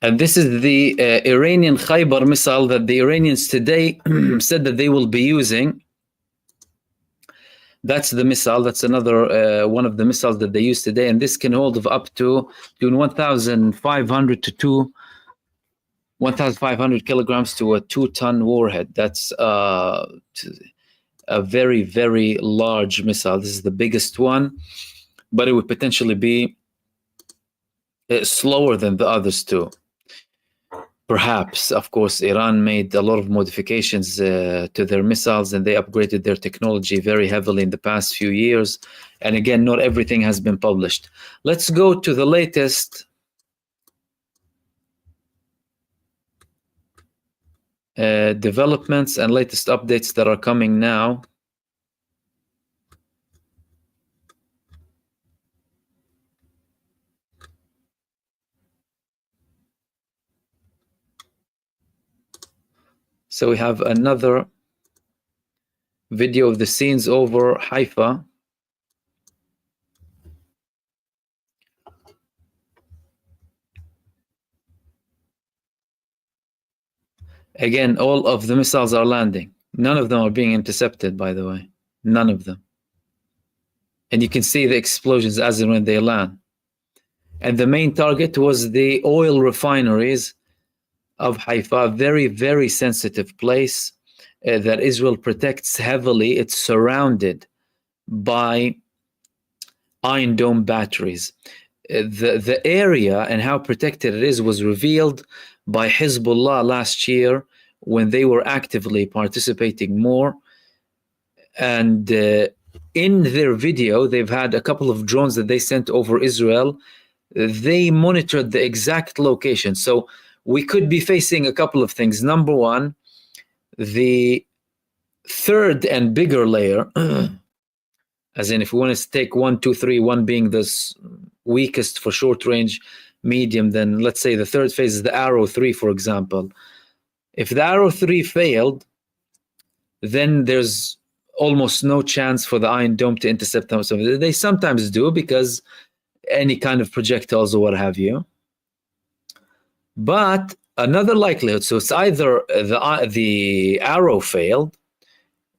And this is the Iranian HAIFA missile that the Iranians today said that they will be using. That's the missile. That's another one of the missiles that they use today. And this can hold of up to between 1,500 to 1,500 kilograms to a 2-ton warhead. That's a very, very large missile. This is the biggest one, but it would potentially be slower than the others too. Perhaps, of course, Iran made a lot of modifications to their missiles, and they upgraded their technology very heavily in the past few years. And again, not everything has been published. Let's go to the latest developments and latest updates that are coming now. So we have another video of the scenes over HAIFA. Again, all of the missiles are landing. None of them are being intercepted, by the way. None of them. And you can see the explosions as and when they land. And the main target was the oil refineries of HAIFA, a very, very sensitive place that Israel protects heavily. It's surrounded by Iron Dome batteries. The area and how protected it is was revealed by Hezbollah last year when they were actively participating more. And in their video, they've had a couple of drones that they sent over Israel. They monitored the exact location. So we could be facing a couple of things. Number one, the third and bigger layer, as in if we want to take 1, 2, 3, 1 being the weakest for short range, medium, then let's say the third phase is the Arrow 3, for example. If the Arrow 3 failed, then there's almost no chance for the Iron Dome to intercept them. So they sometimes do, because any kind of projectiles or what have you. But another likelihood, so it's either the Arrow failed,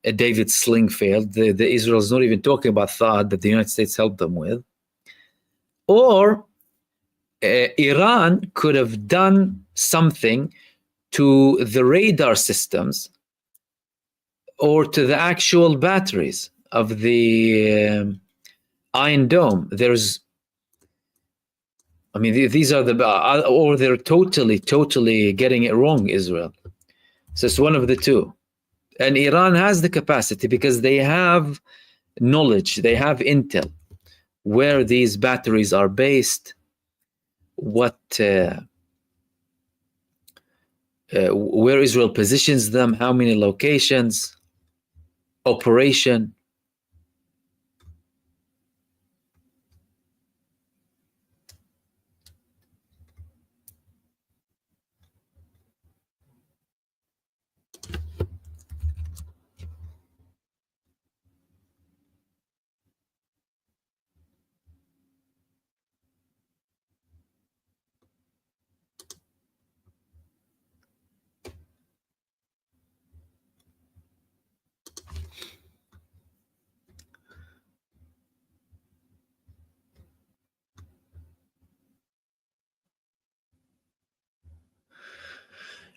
David's sling failed, the Israel's not even talking about THAAD that the United States helped them with, or Iran could have done something to the radar systems or to the actual batteries of the Iron Dome. These are or they're totally getting it wrong, Israel. So it's one of the two. And Iran has the capacity because they have knowledge, they have intel, where these batteries are based, where Israel positions them, how many locations, operation.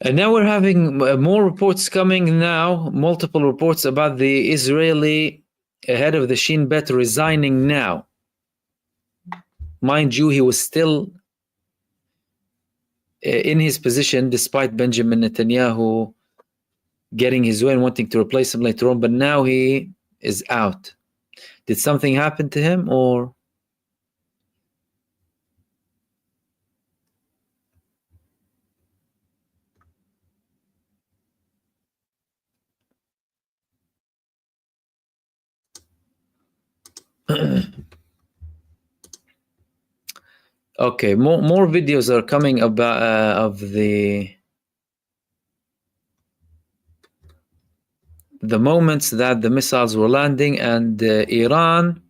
And now we're having more reports coming now, multiple reports about the Israeli head of the Shin Bet resigning now. Mind you, he was still in his position despite Benjamin Netanyahu getting his way and wanting to replace him later on, but now he is out. Did something happen to him, or? Okay, more videos are coming about of the moments that the missiles were landing, and Iran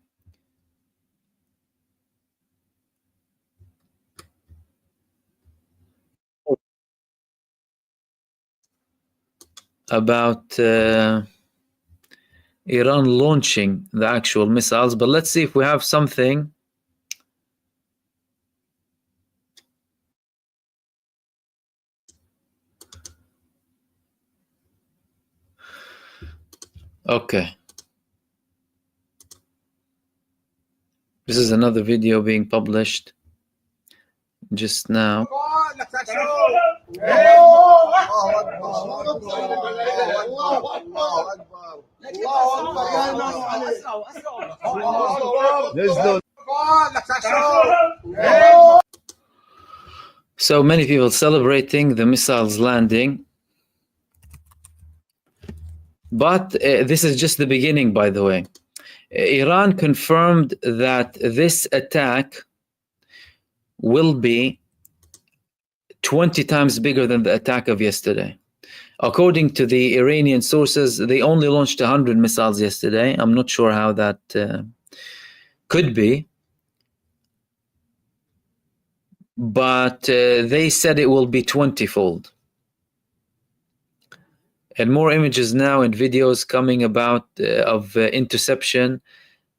about Iran launching the actual missiles. But let's see if we have something. Okay. This is another video being published just now. So many people celebrating the missiles landing. But this is just the beginning, by the way. Iran confirmed that this attack will be 20 times bigger than the attack of yesterday. According to the Iranian sources, they only launched 100 missiles yesterday. I'm not sure how that could be. But they said it will be 20-fold. And more images now and videos coming about of interception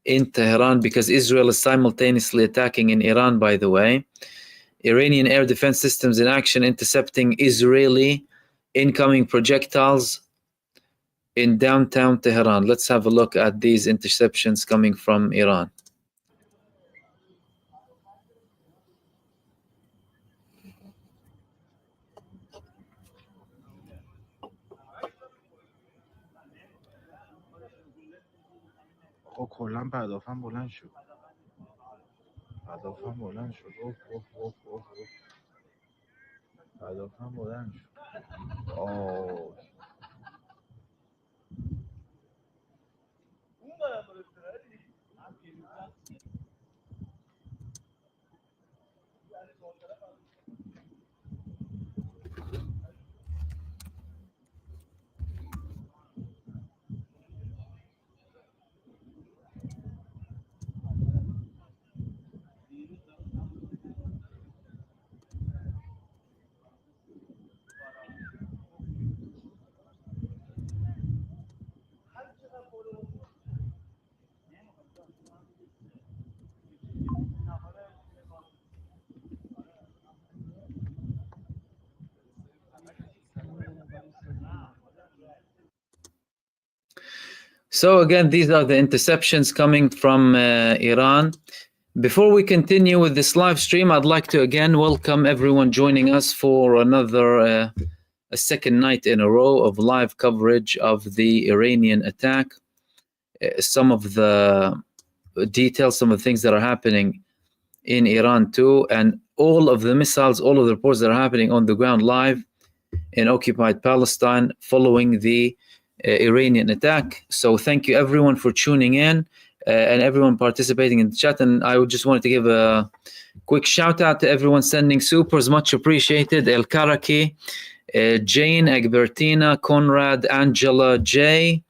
in Tehran, because Israel is simultaneously attacking in Iran, by the way. Iranian air defense systems in action intercepting Israeli incoming projectiles in downtown Tehran. Let's have a look at these interceptions coming from Iran. کلا پدافند بلند شد. پدافند بلند شد. پدافند بلند شد. So again, these are the interceptions coming from Iran. Before we continue with this live stream, I'd like to again welcome everyone joining us for another a second night in a row of live coverage of the Iranian attack. Some of the details, some of the things that are happening in Iran too, and all of the missiles, all of the reports that are happening on the ground live in occupied Palestine following the Iranian attack. So thank you everyone for tuning in and everyone participating in the chat. And I just wanted to give a quick shout out to everyone sending supers, much appreciated. El Karaki, Jane, Egbertina, Conrad, Angela, J,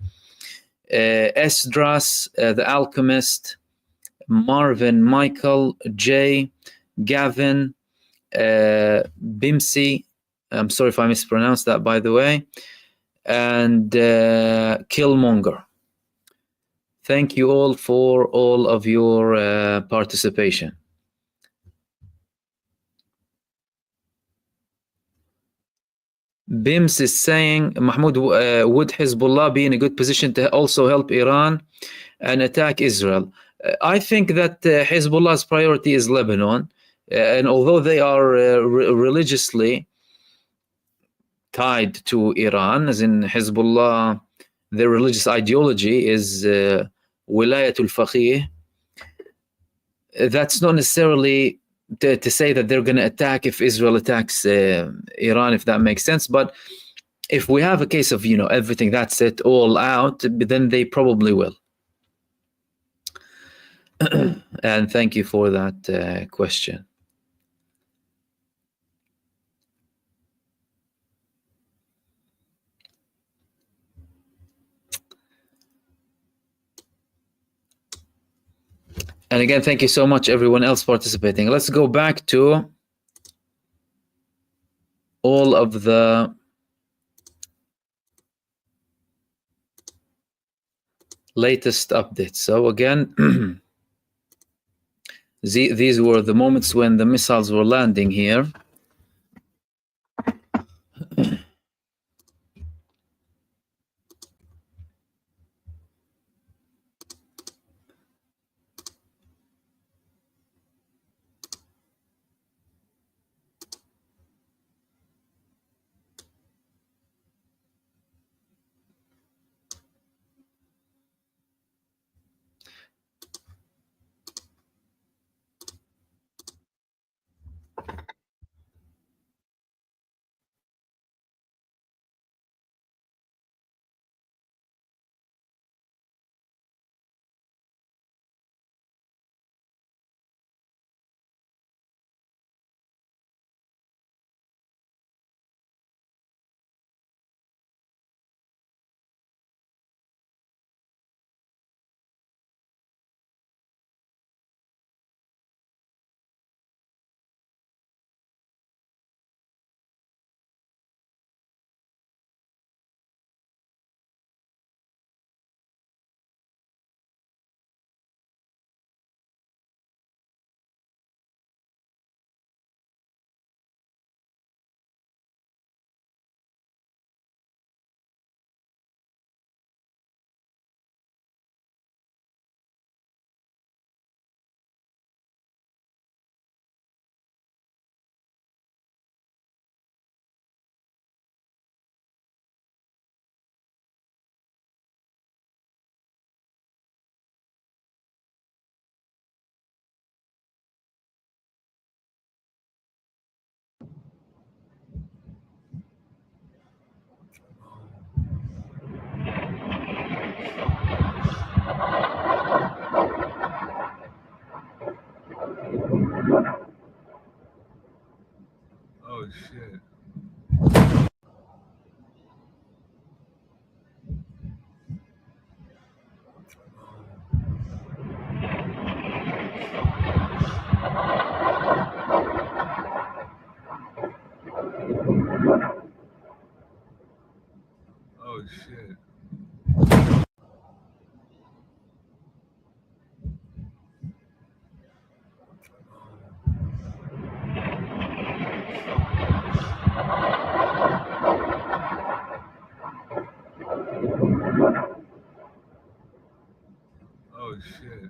Esdras, The Alchemist, Marvin, Michael, Jay, Gavin, Bimsi, I'm sorry if I mispronounced that, by the way, and Killmonger. Thank you all for all of your participation. Bims is saying, Mahmoud, would Hezbollah be in a good position to also help Iran and attack Israel? I think that Hezbollah's priority is Lebanon, and although they are religiously tied to Iran, as in Hezbollah, their religious ideology is Wilayatul Faqih. That's not necessarily to say that they're going to attack if Israel attacks Iran, if that makes sense. But if we have a case of, everything, that's it, all out, then they probably will. And thank you for that question. And again, thank you so much, everyone else participating. Let's go back to all of the latest updates. So again, these were the moments when the missiles were landing here. Oh, shit. Oh, shit. Oh, shit.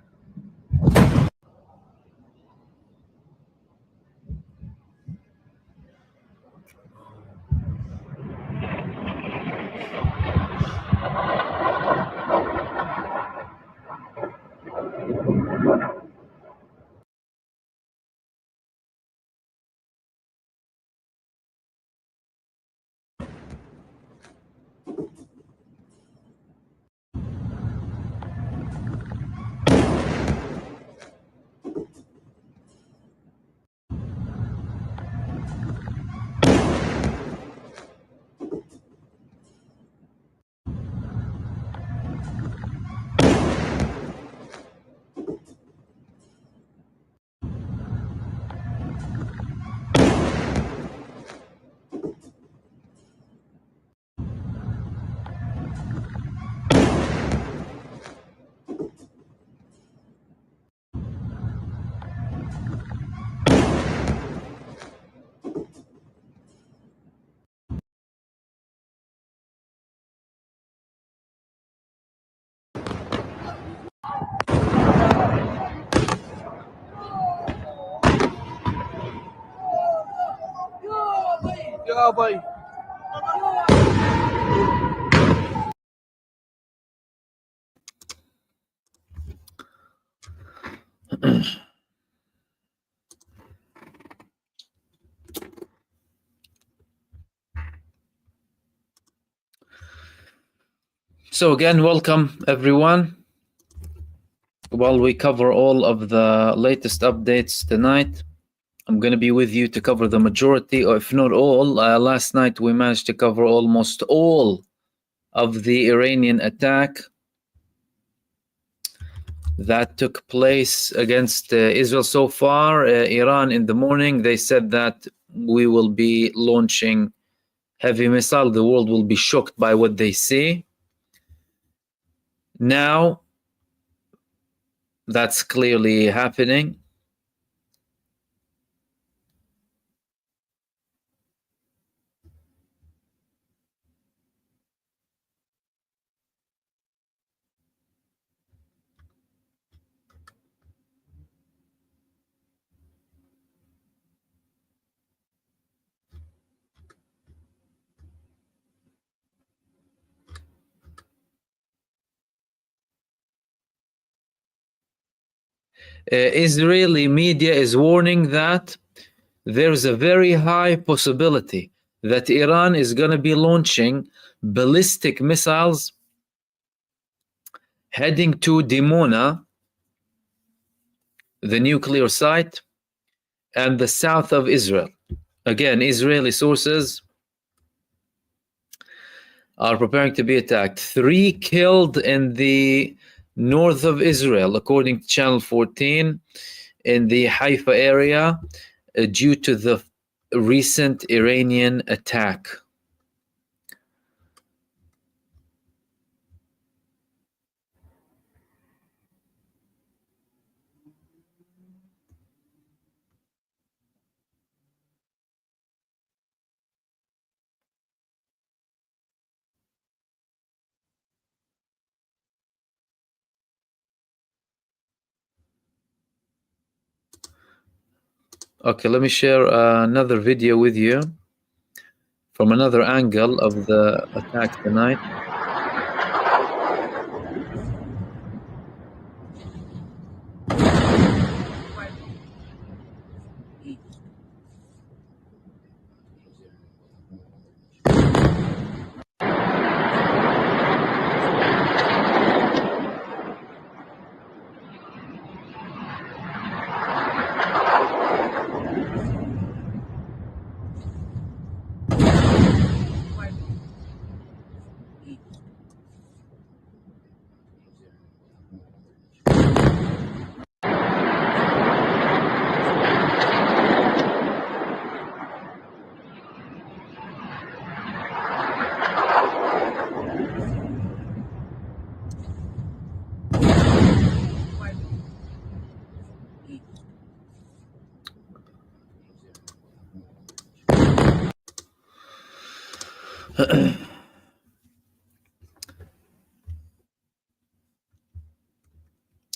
يابا. So again, welcome everyone. While we cover all of the latest updates tonight, I'm going to be with you to cover the majority, or if not all. Last night we managed to cover almost all of the Iranian attack that took place against Israel so far. Iran in the morning, they said that we will be launching heavy missile. The world will be shocked by what they see. Now, that's clearly happening. Israeli media is warning that there's a very high possibility that Iran is going to be launching ballistic missiles heading to Dimona, the nuclear site, and the south of Israel. Again, Israeli sources are preparing to be attacked. 3 killed in the north of Israel, according to Channel 14, in the HAIFA area, due to the recent Iranian attack. Okay, let me share another video with you from another angle of the attack tonight.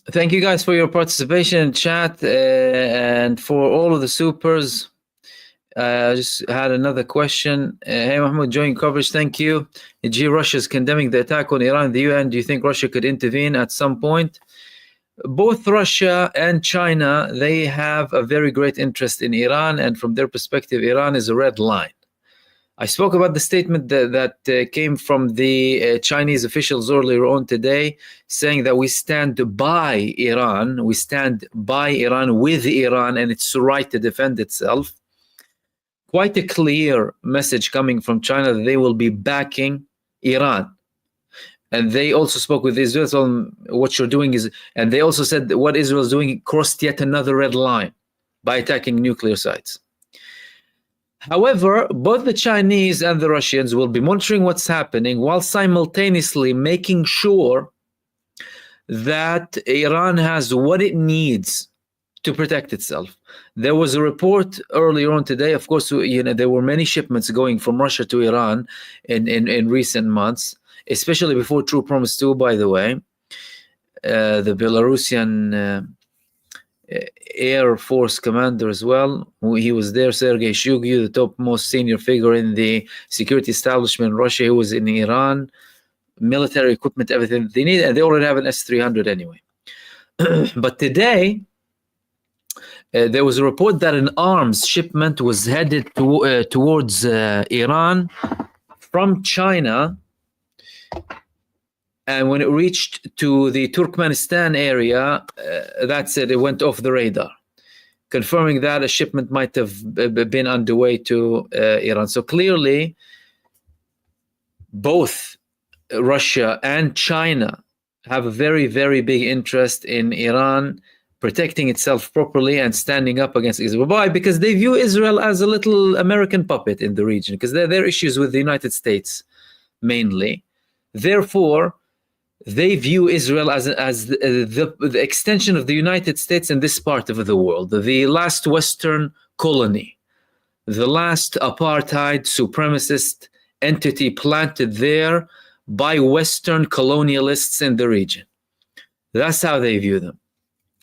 Thank you guys for your participation in chat and for all of the supers. Just had another question. Hey Mahmoud, joining coverage. Thank you. Russia is condemning the attack on Iran. The UN, do you think Russia could intervene at some point? Both Russia and China, they have a very great interest in Iran, and from their perspective, Iran is a red line. I spoke about the statement that came from the Chinese officials earlier on today, saying that we stand by Iran, with Iran and its right to defend itself. Quite a clear message coming from China that they will be backing Iran. And they also spoke with Israel on what you're doing is, and they also said that what Israel is doing crossed yet another red line by attacking nuclear sites. However, both the Chinese and the Russians will be monitoring what's happening while simultaneously making sure that Iran has what it needs to protect itself. There was a report earlier on today. Of course, there were many shipments going from Russia to Iran in recent months, especially before True Promise 2, by the way. The Belarusian Air Force commander as well. He was there, Sergei Shugyu, the topmost senior figure in the security establishment in Russia. He was in Iran. Military equipment, everything they need, and they already have an S-300 anyway. But today, there was a report that an arms shipment was headed towards Iran from China, and when it reached to the Turkmenistan area, that's it, it went off the radar, confirming that a shipment might have been underway to Iran. So clearly, both Russia and China have a very, very big interest in Iran protecting itself properly and standing up against Israel. Why? Because they view Israel as a little American puppet in the region, because there are issues with the United States mainly. Therefore, they view Israel as the extension of the United States in this part of the world, the last Western colony, the last apartheid supremacist entity planted there by Western colonialists in the region. That's how they view them,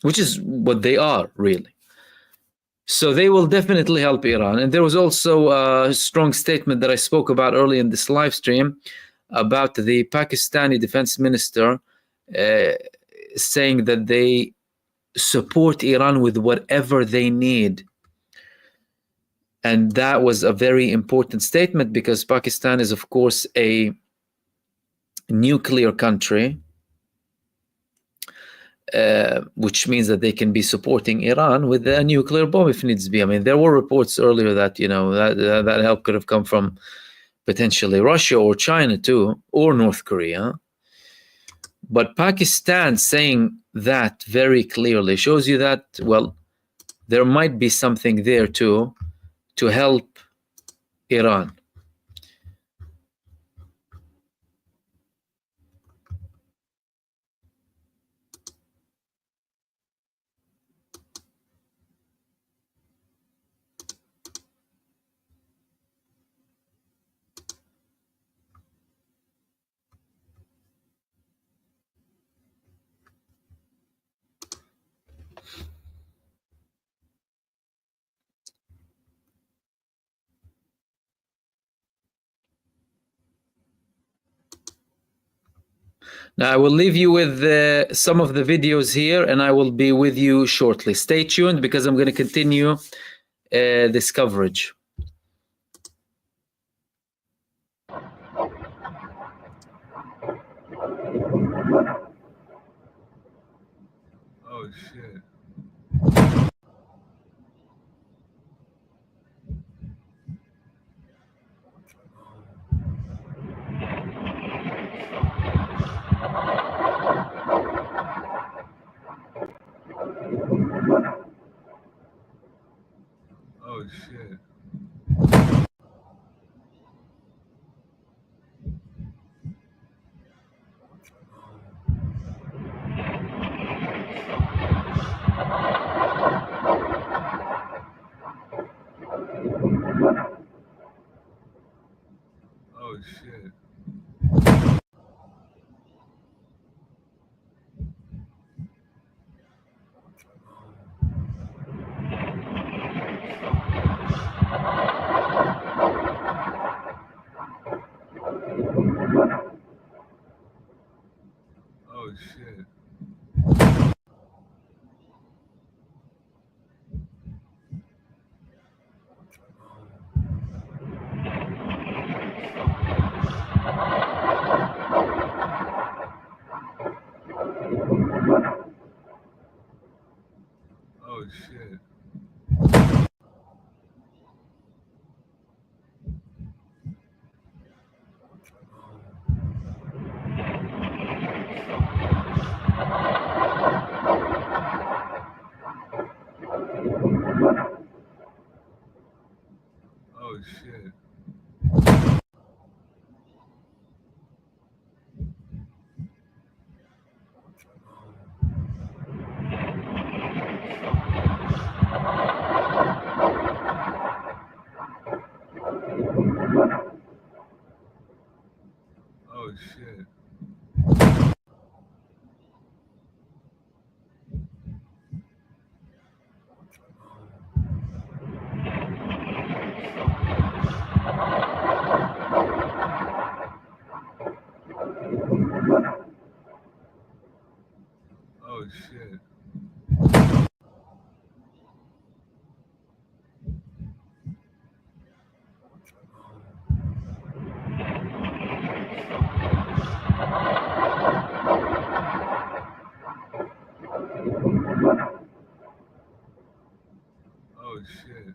which is what they are, really. So they will definitely help Iran. And there was also a strong statement that I spoke about early in this live stream about the Pakistani defense minister saying that they support Iran with whatever they need. And that was a very important statement because Pakistan is, of course, a nuclear country, which means that they can be supporting Iran with a nuclear bomb if needs be. I mean, there were reports earlier that, you know, that help could have come from potentially Russia or China too, or North Korea. But Pakistan saying that very clearly shows you that, well, there might be something there too to help Iran. Now, I will leave you with some of the videos here, and I will be with you shortly. Stay tuned because I'm going to continue this coverage. Oh shit. Oh shit. Oh shit. Oh shit. Oh shit. Oh shit. Oh shit. Oh shit. Oh shit.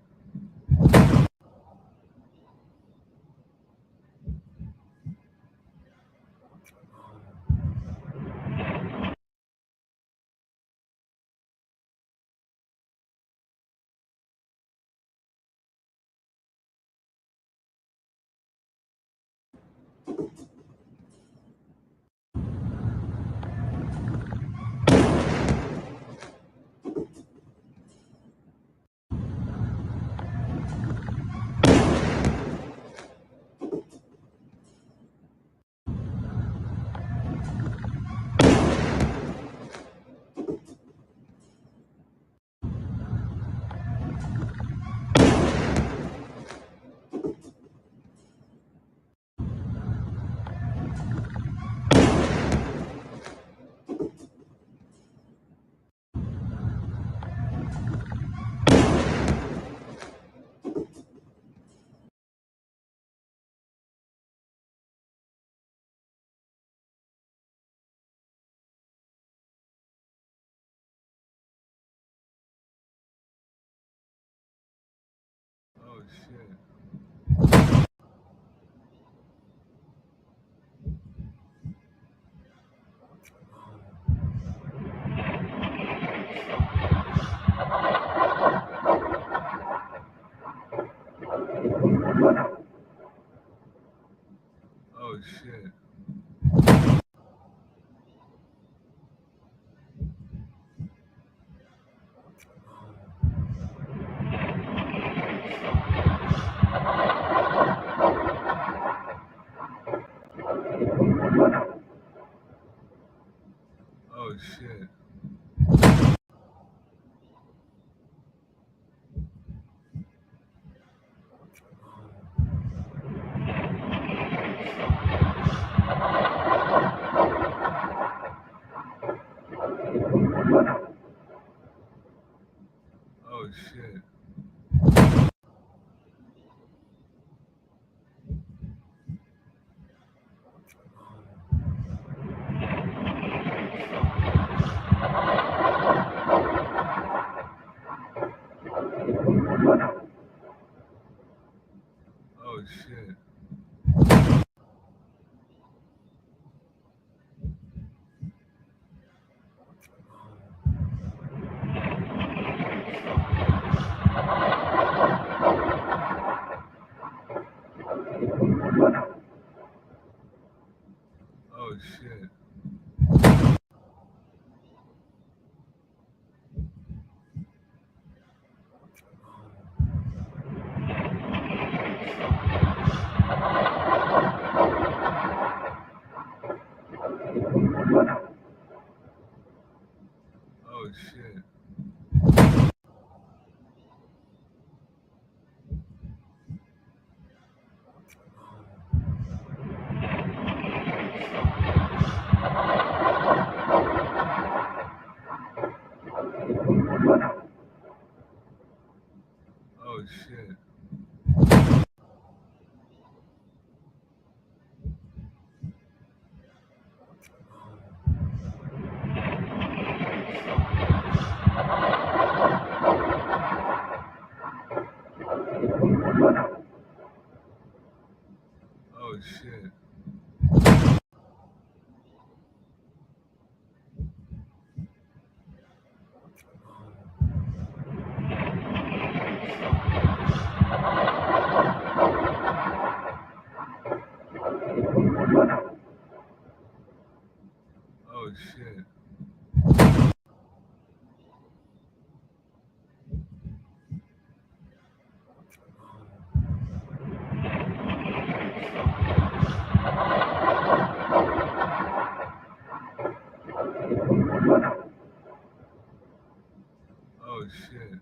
Oh shit. Oh shit. Oh shit. Oh shit. Oh shit. Oh shit. Oh shit. Oh shit. Oh shit. Oh shit. Oh shit.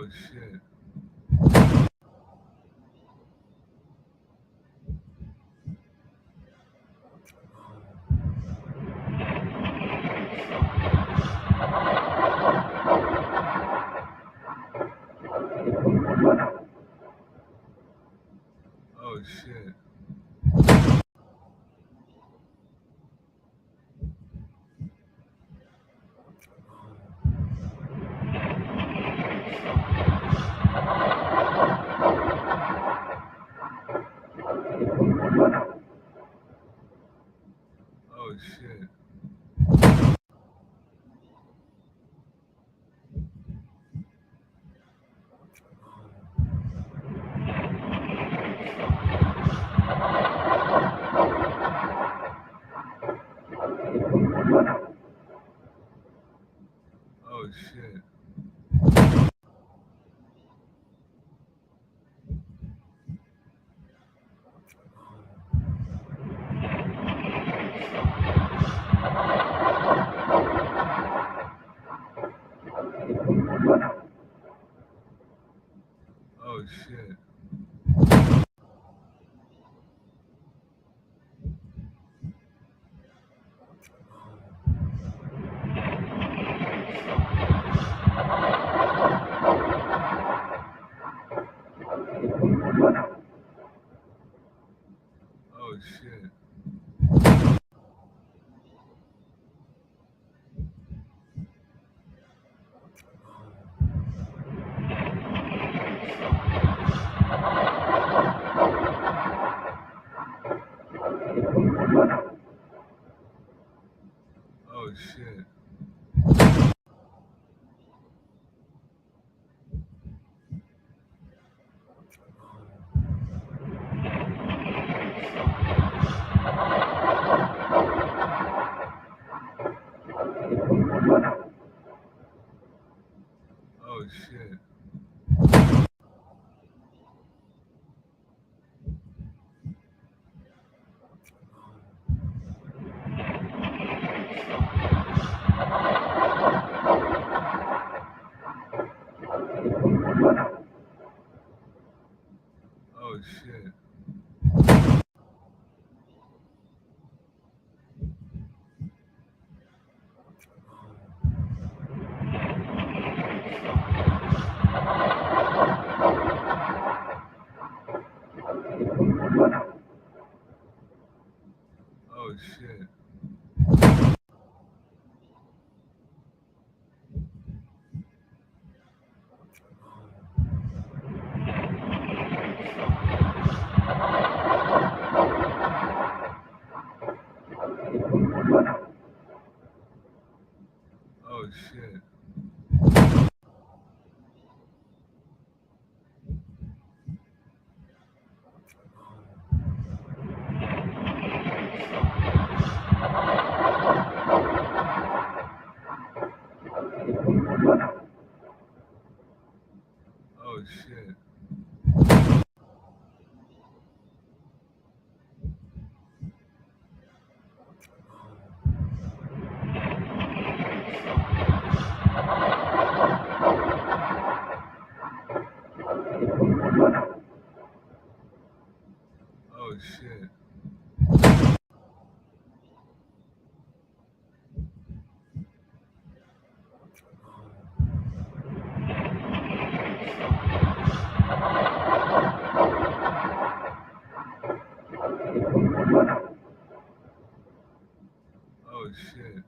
Oh shit. Oh shit. Oh shit. Oh shit. Oh shit. Oh shit. Oh shit. Oh shit. Oh shit. Oh shit. Oh shit. Oh shit. Oh shit. Oh shit.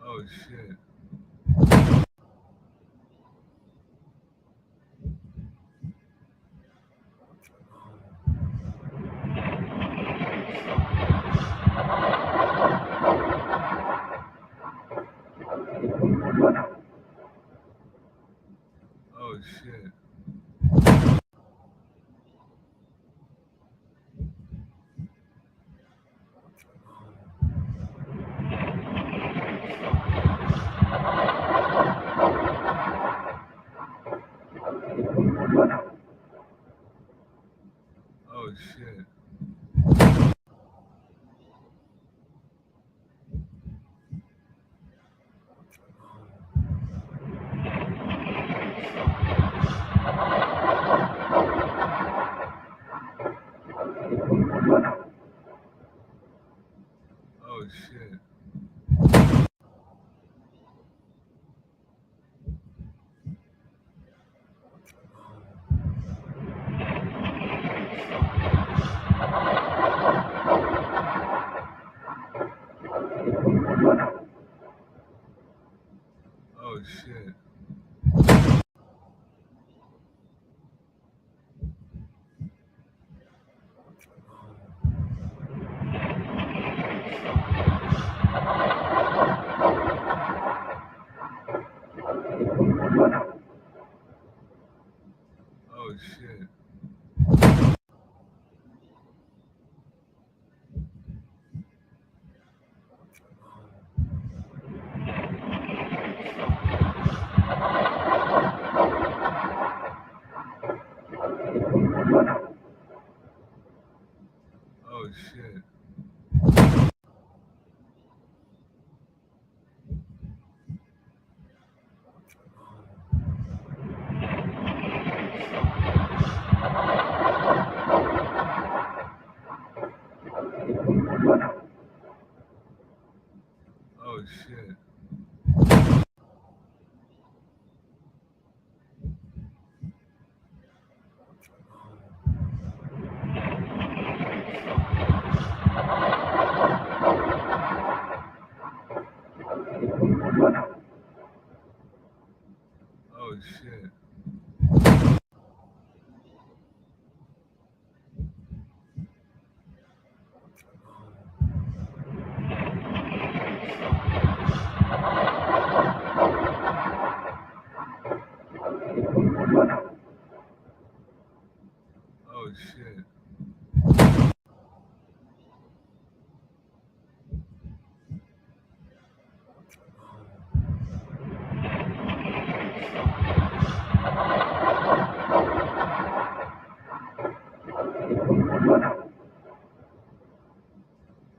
Oh shit. Oh shit. Oh shit. Oh shit. Oh shit. Oh shit. Oh shit.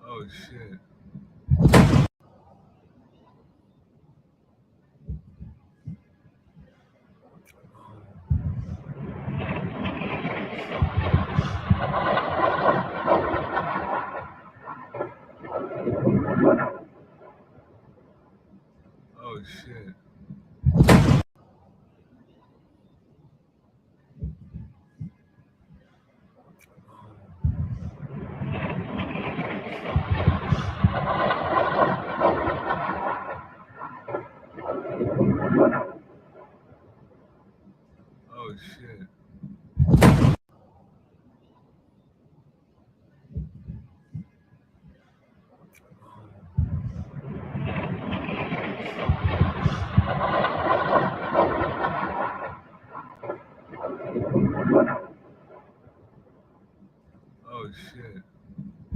Oh shit. Oh shit. Oh shit. Oh shit.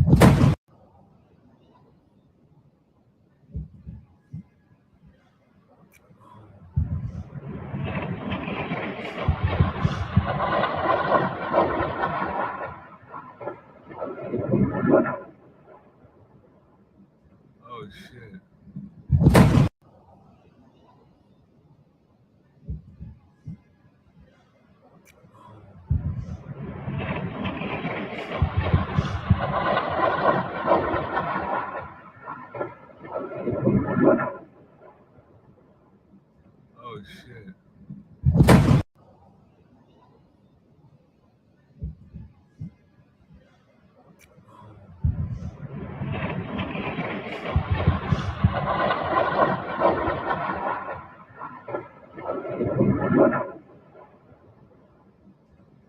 Oh shit. Oh shit.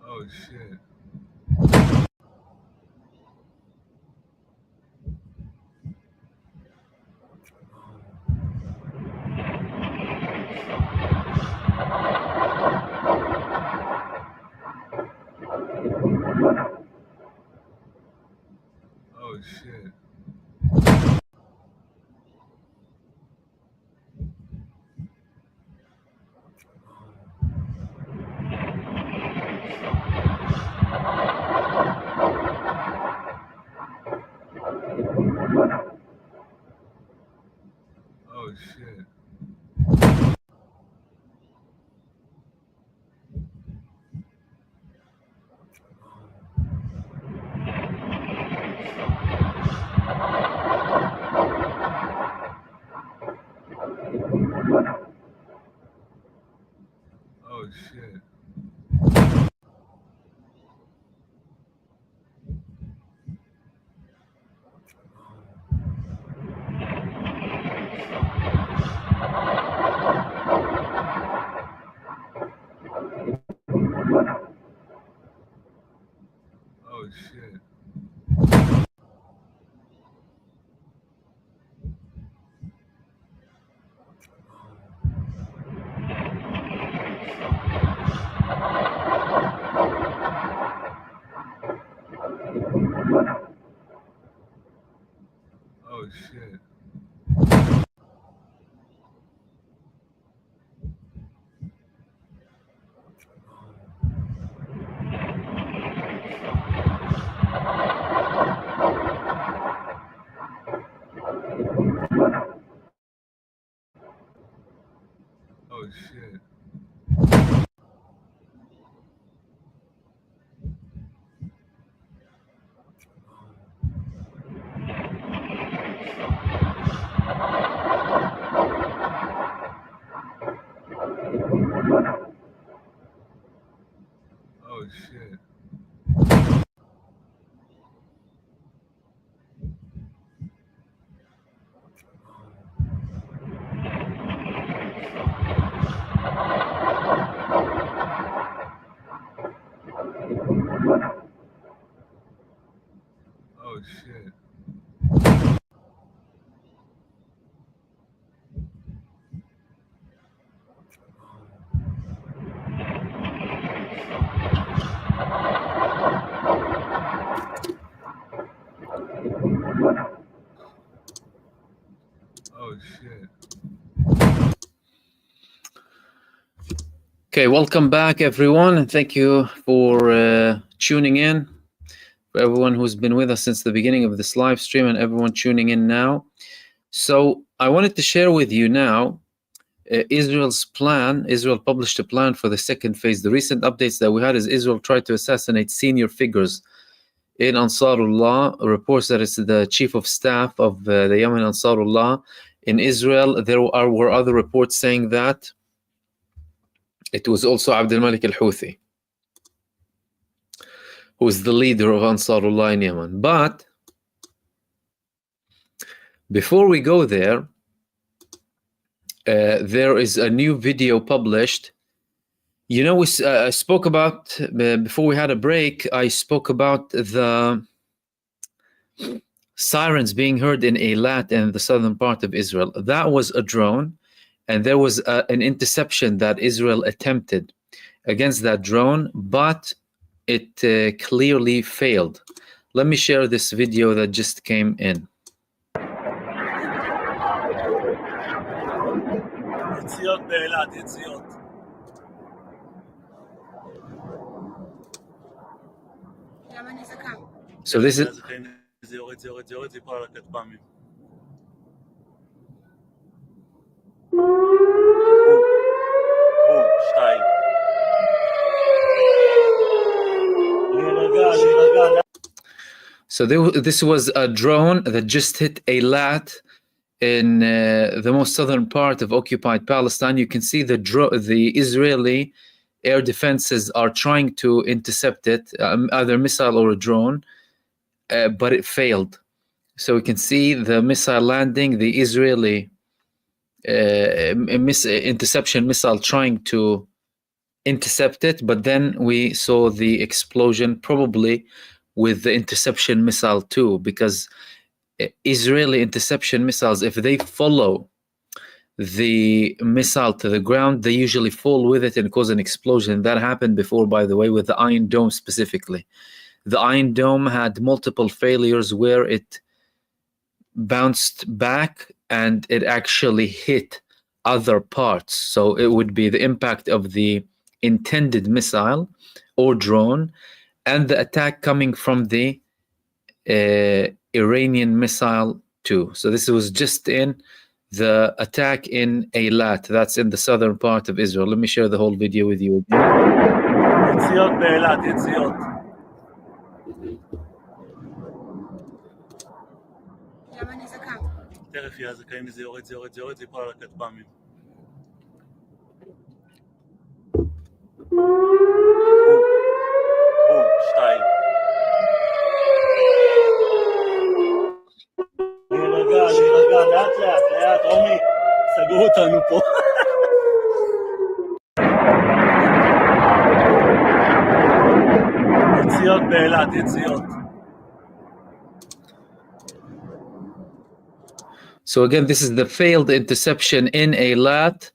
Oh shit. Oh shit. Oh shit. Oh shit. Oh shit. Oh shit. Oh shit. Okay, welcome back, everyone, and thank you for tuning in. For everyone who's been with us since the beginning of this live stream and everyone tuning in now. So I wanted to share with you now Israel's plan. Israel published a plan for the second phase. The recent updates that we had is Israel tried to assassinate senior figures in Ansarullah. Reports that it's the chief of staff of the Yemen Ansarullah in Israel. There were other reports saying that it was also Abdul Malik al-Houthi, who is the leader of Ansarullah in Yemen. But before we go there, there is a new video published. You know, we spoke about, before we had a break, I spoke about the sirens being heard in Eilat in the southern part of Israel. That was a drone, and there was an interception that Israel attempted against that drone, but it clearly failed. Let me share this video that just came in. יציאות באילת, יציאות. So this is זה יורד, זה יורד, זה יורד, זה ייפול על הכטב"מים. שתיים. להירגע. So this was a drone that just hit Eilat in the most southern part of occupied Palestine. You can see the Israeli air defenses are trying to intercept it, either missile or a drone, but it failed. So we can see the missile landing, the Israeli interception missile trying to intercept it, but then we saw the explosion, probably with the interception missile too, because Israeli interception missiles, if they follow the missile to the ground, they usually fall with it and cause an explosion. That happened before, by the way, with the Iron Dome specifically. The Iron Dome had multiple failures where it bounced back and it actually hit other parts. So it would be the impact of the intended missile or drone and the attack coming from the Iranian missile too. So this was just in the attack in Eilat. That's in the southern part of Israel. Let me share the whole video with you again. יציאות באילת, יציאות. תכף יהיה הזכאים, זה יורד, זה יורד, זה יורד, זה ייפול על הכטב"מים. שתיים. להירגע, לאט, רומי, סגרו אותנו פה. יציאות באילת, יציאות. So again, this is the failed interception in Eilat,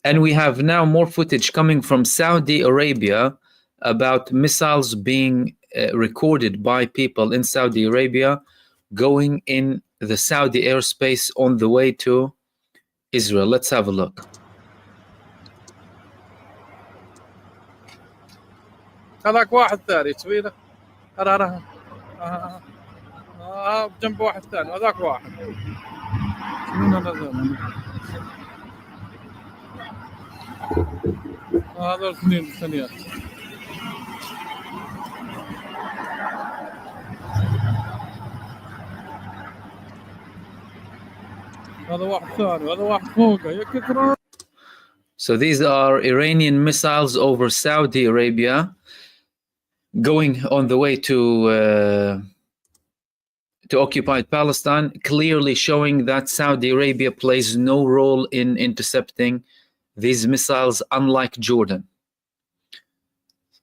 and we have now more footage coming from Saudi Arabia about missiles being recorded by people in Saudi Arabia going in the Saudi airspace on the way to Israel. Let's have a look. هذاك واحد ثاني تسويله هذا جنب واحد ثاني هذاك واحد هذول اثنين ثانيات هذا واحد ثاني هذا واحد فوقه يا كثر. So these are Iranian missiles over Saudi Arabia going on the way to occupied Palestine, clearly showing that Saudi Arabia plays no role in intercepting these missiles, unlike Jordan.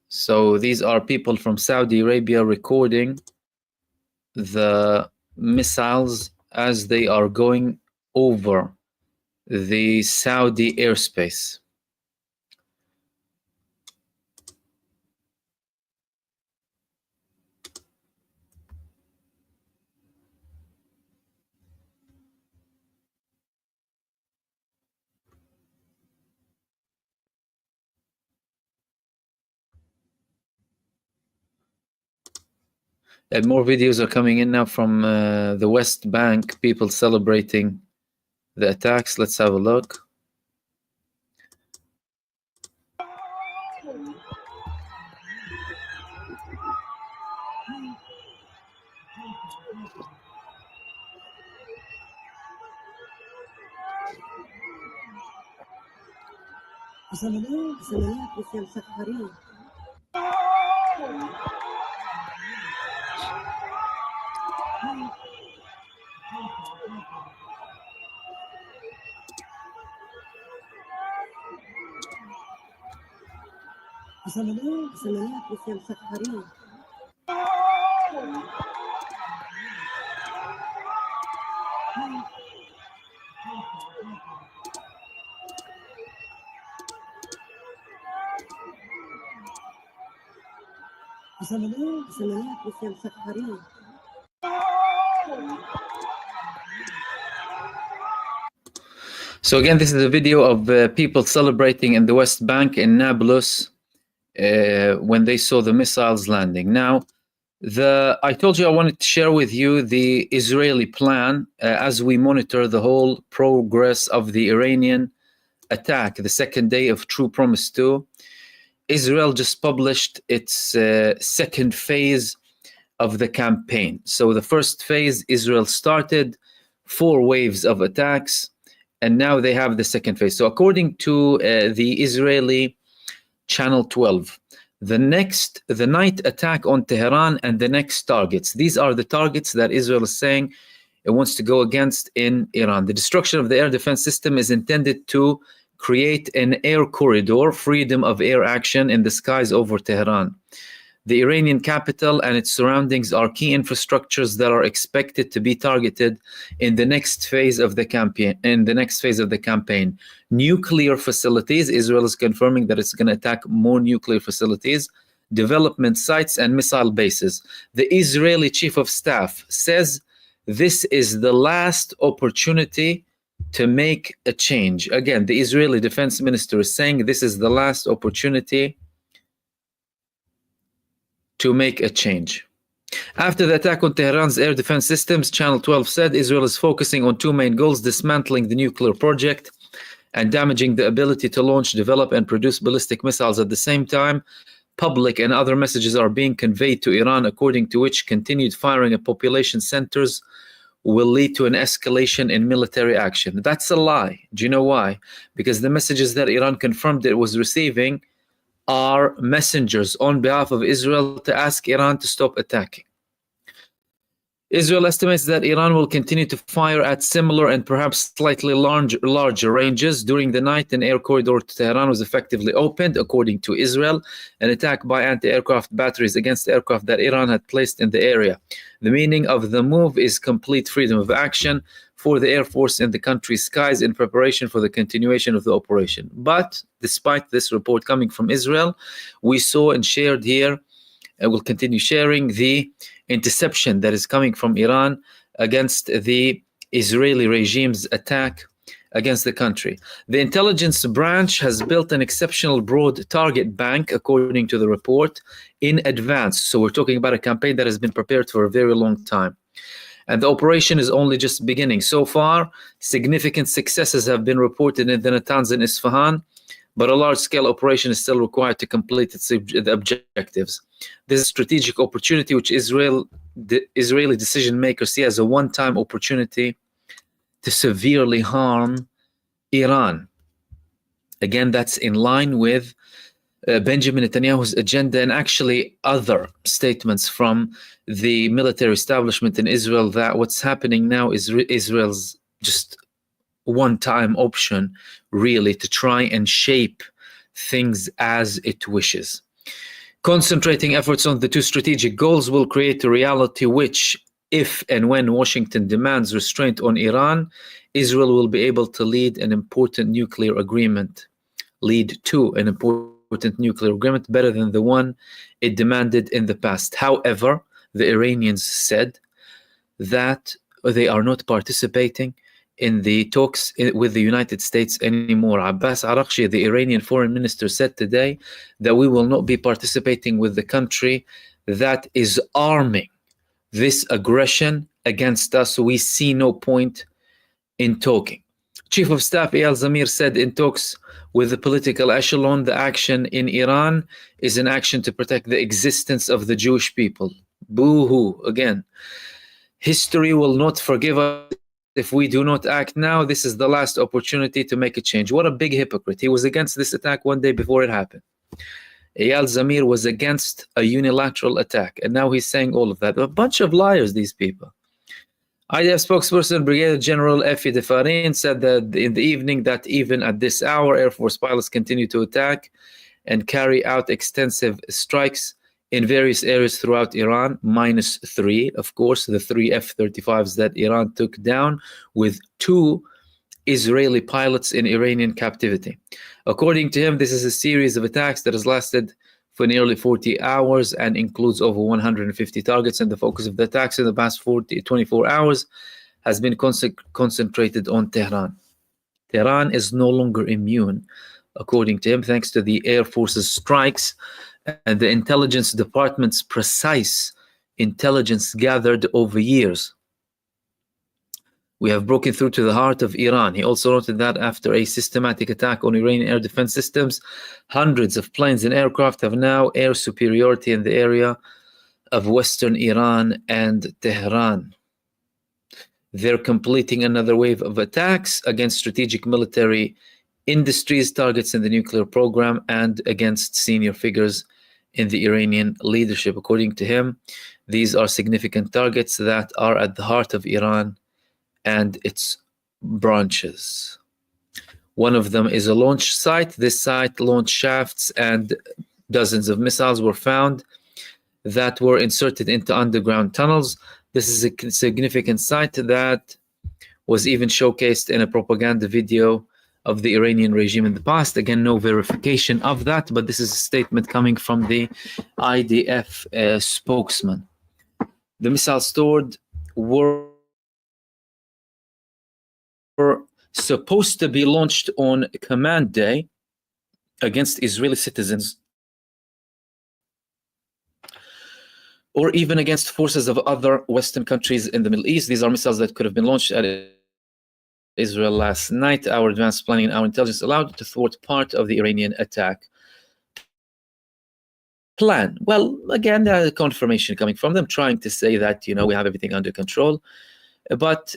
So these are people from Saudi Arabia recording the missiles as they are going over the Saudi airspace. And more videos are coming in now from the West Bank, people celebrating the attacks. Let's have a look. So again, this is a video of people celebrating in the West Bank in Nablus when they saw the missiles landing. Now, I told you I wanted to share with you the Israeli plan as we monitor the whole progress of the Iranian attack, the second day of True Promise 2. Israel just published its second phase of the campaign. So the first phase, Israel started 4 waves of attacks, and now they have the second phase. So according to the Israeli Channel 12, the night attack on Tehran and the next targets. These are the targets that Israel is saying it wants to go against in Iran. The destruction of the air defense system is intended to create an air corridor, freedom of air action in the skies over Tehran. The Iranian capital and its surroundings are key infrastructures that are expected to be targeted in the next phase of the campaign. Nuclear facilities, Israel is confirming that it's going to attack more nuclear facilities, development sites, and missile bases. The Israeli chief of staff says this is the last opportunity to make a change. Again, the Israeli defense minister is saying this is the last opportunity to make a change. After the attack on Tehran's air defense systems, Channel 12 said Israel is focusing on 2 main goals: dismantling the nuclear project and damaging the ability to launch, develop, and produce ballistic missiles. At the same time, public and other messages are being conveyed to Iran, according to which continued firing at population centers will lead to an escalation in military action. That's a lie. Do you know why? Because the messages that Iran confirmed it was receiving are messengers on behalf of Israel to ask Iran to stop attacking. Israel estimates that Iran will continue to fire at similar and perhaps slightly larger ranges. During the night, an air corridor to Tehran was effectively opened, according to Israel. An attack by anti-aircraft batteries against aircraft that Iran had placed in the area. The meaning of the move is complete freedom of action for the Air Force in the country's skies in preparation for the continuation of the operation. But despite this report coming from Israel, we saw and shared here, and will continue sharing, the interception that is coming from Iran against the Israeli regime's attack against the country. The intelligence branch has built an exceptional broad target bank, according to the report, in advance. So we're talking about a campaign that has been prepared for a very long time. And the operation is only just beginning. So far, significant successes have been reported in the Natanz and Isfahan, but a large-scale operation is still required to complete its objectives. This is a strategic opportunity which Israeli decision-makers see as a one-time opportunity to severely harm Iran. Again, that's in line with Benjamin Netanyahu's agenda and actually other statements from the military establishment in Israel that what's happening now is Israel's just one-time option, really, to try and shape things as it wishes. Concentrating efforts on the two strategic goals will create a reality which, if and when Washington demands restraint on Iran, Israel will be able to lead to an important nuclear agreement better than the one it demanded in the past. However, the Iranians said that they are not participating in the talks with the United States anymore. Abbas Araghchi, the Iranian foreign minister, said today that we will not be participating with the country that is arming this aggression against us. We see no point in talking. Chief of Staff Eyal Zamir said in talks with the political echelon, the action in Iran is an action to protect the existence of the Jewish people. Boo-hoo, again. History will not forgive us if we do not act now. This is the last opportunity to make a change. What a big hypocrite. He was against this attack one day before it happened. Eyal Zamir was against a unilateral attack, and now he's saying all of that. A bunch of liars, these people. IDF spokesperson Brigadier General F35 said that in the evening that even at this hour, Air Force pilots continue to attack and carry out extensive strikes in various areas throughout Iran, -3, of course, the 3 F35s that Iran took down with 2 Israeli pilots in Iranian captivity. According to him, this is a series of attacks that has lasted for nearly 40 hours and includes over 150 targets, and the focus of the attacks in the past 24 hours has been concentrated on Tehran. Tehran is no longer immune, according to him, thanks to the Air Force's strikes and the intelligence department's precise intelligence gathered over years. We have broken through to the heart of Iran. He also noted that after a systematic attack on Iranian air defense systems, hundreds of planes and aircraft have now air superiority in the area of western Iran and Tehran. They're completing another wave of attacks against strategic military industries, targets in the nuclear program, and against senior figures in the Iranian leadership. According to him, these are significant targets that are at the heart of Iran and its branches. One of them is a launch site. This site launched shafts and dozens of missiles were found that were inserted into underground tunnels. This is a significant site that was even showcased in a propaganda video of the Iranian regime in the past. Again, no verification of that, but this is a statement coming from the IDF spokesman. The missiles stored were supposed to be launched on Command Day against Israeli citizens or even against forces of other Western countries in the Middle East. These are missiles that could have been launched at Israel last night. Our advanced planning and our intelligence allowed to thwart part of the Iranian attack plan. Well, again, there's confirmation coming from them trying to say that, we have everything under control, but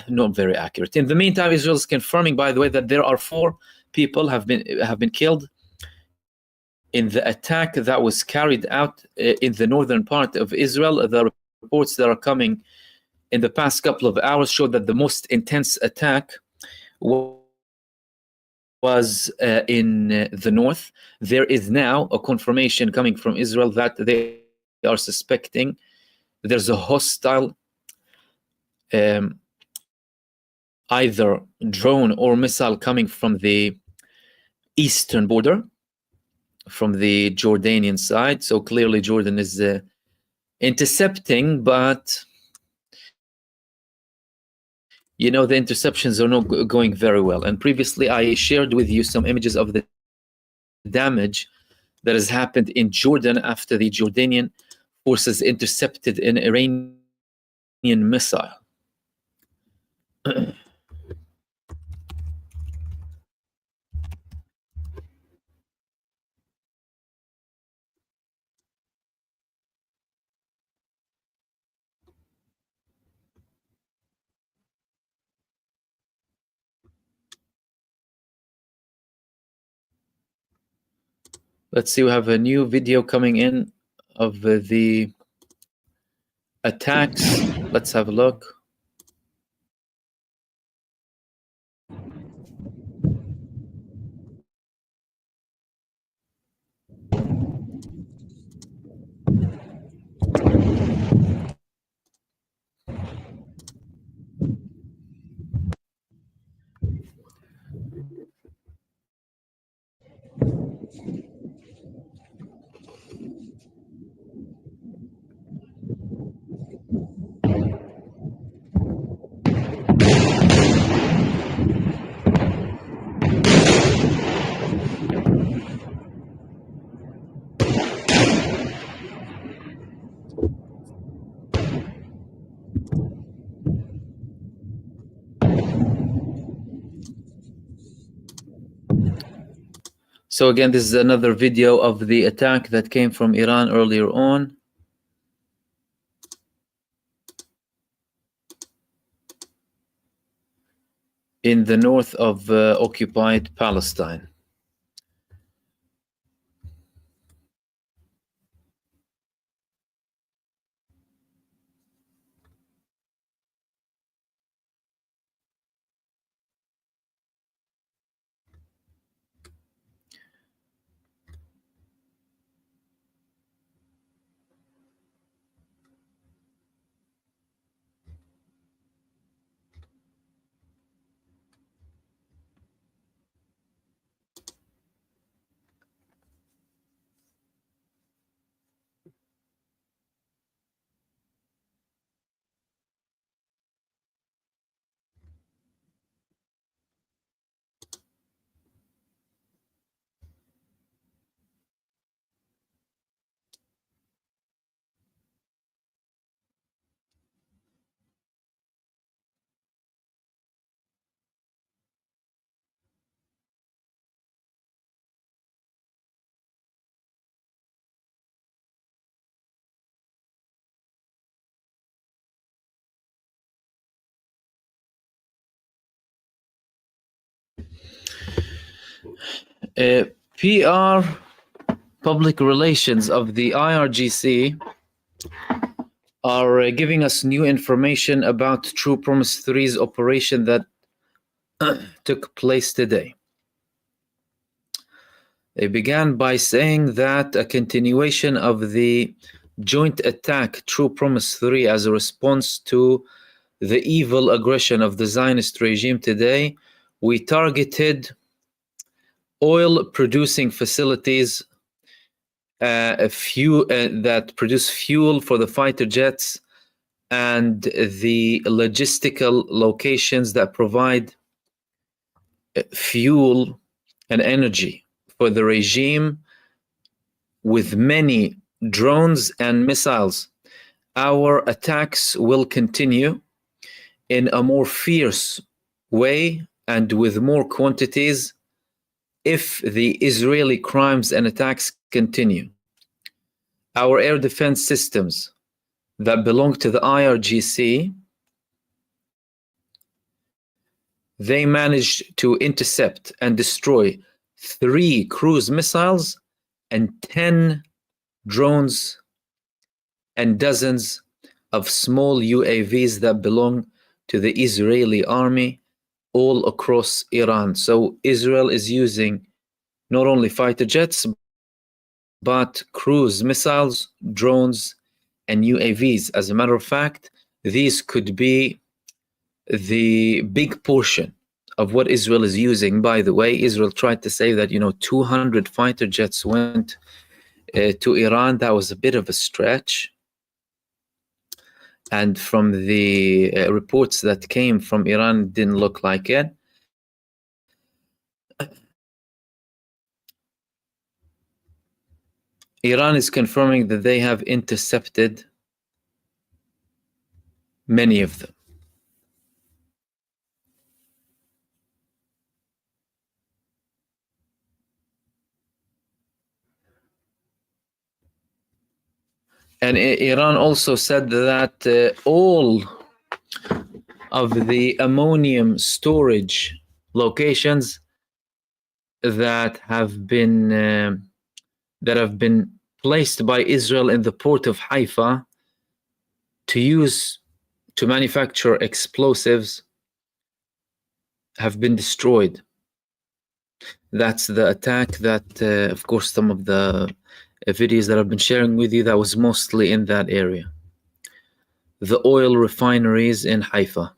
not very accurate. In the meantime, Israel is confirming, by the way, that there are 4 people have been killed in the attack that was carried out in the northern part of Israel. The reports that are coming in the past couple of hours show that the most intense attack was in the north. There is now a confirmation coming from Israel that they are suspecting there's a hostile either drone or missile coming from the eastern border, from the Jordanian side. So clearly Jordan is intercepting, but the interceptions are not going very well. And previously I shared with you some images of the damage that has happened in Jordan after the Jordanian forces intercepted an Iranian missile. Let's see, we have a new video coming in of the attacks. Let's have a look. So again, this is another video of the attack that came from Iran earlier on. In the north of occupied Palestine. PR public relations of the IRGC are giving us new information about True Promise 3's operation that took place today. They began by saying that a continuation of the joint attack True Promise 3 as a response to the evil aggression of the Zionist regime today, we targeted oil producing facilities that produce fuel for the fighter jets and the logistical locations that provide fuel and energy for the regime with many drones and missiles. Our attacks will continue in a more fierce way and with more quantities if the Israeli crimes and attacks continue. Our air defense systems that belong to the IRGC, they managed to intercept and destroy 3 cruise missiles and 10 drones and dozens of small UAVs that belong to the Israeli army all across Iran. So Israel is using not only fighter jets, but cruise missiles, drones, and UAVs. As a matter of fact, these could be the big portion of what Israel is using. By the way, Israel tried to say that, 200 fighter jets went to Iran. That was a bit of a stretch. And from the reports that came from Iran, it didn't look like it. Iran is confirming that they have intercepted many of them. And Iran also said that all of the ammonium storage locations that have been that have been placed by Israel in the port of Haifa to manufacture explosives have been destroyed. That's the attack that, of course, some of the videos that I've been sharing with you, that was mostly in that area. The oil refineries in Haifa.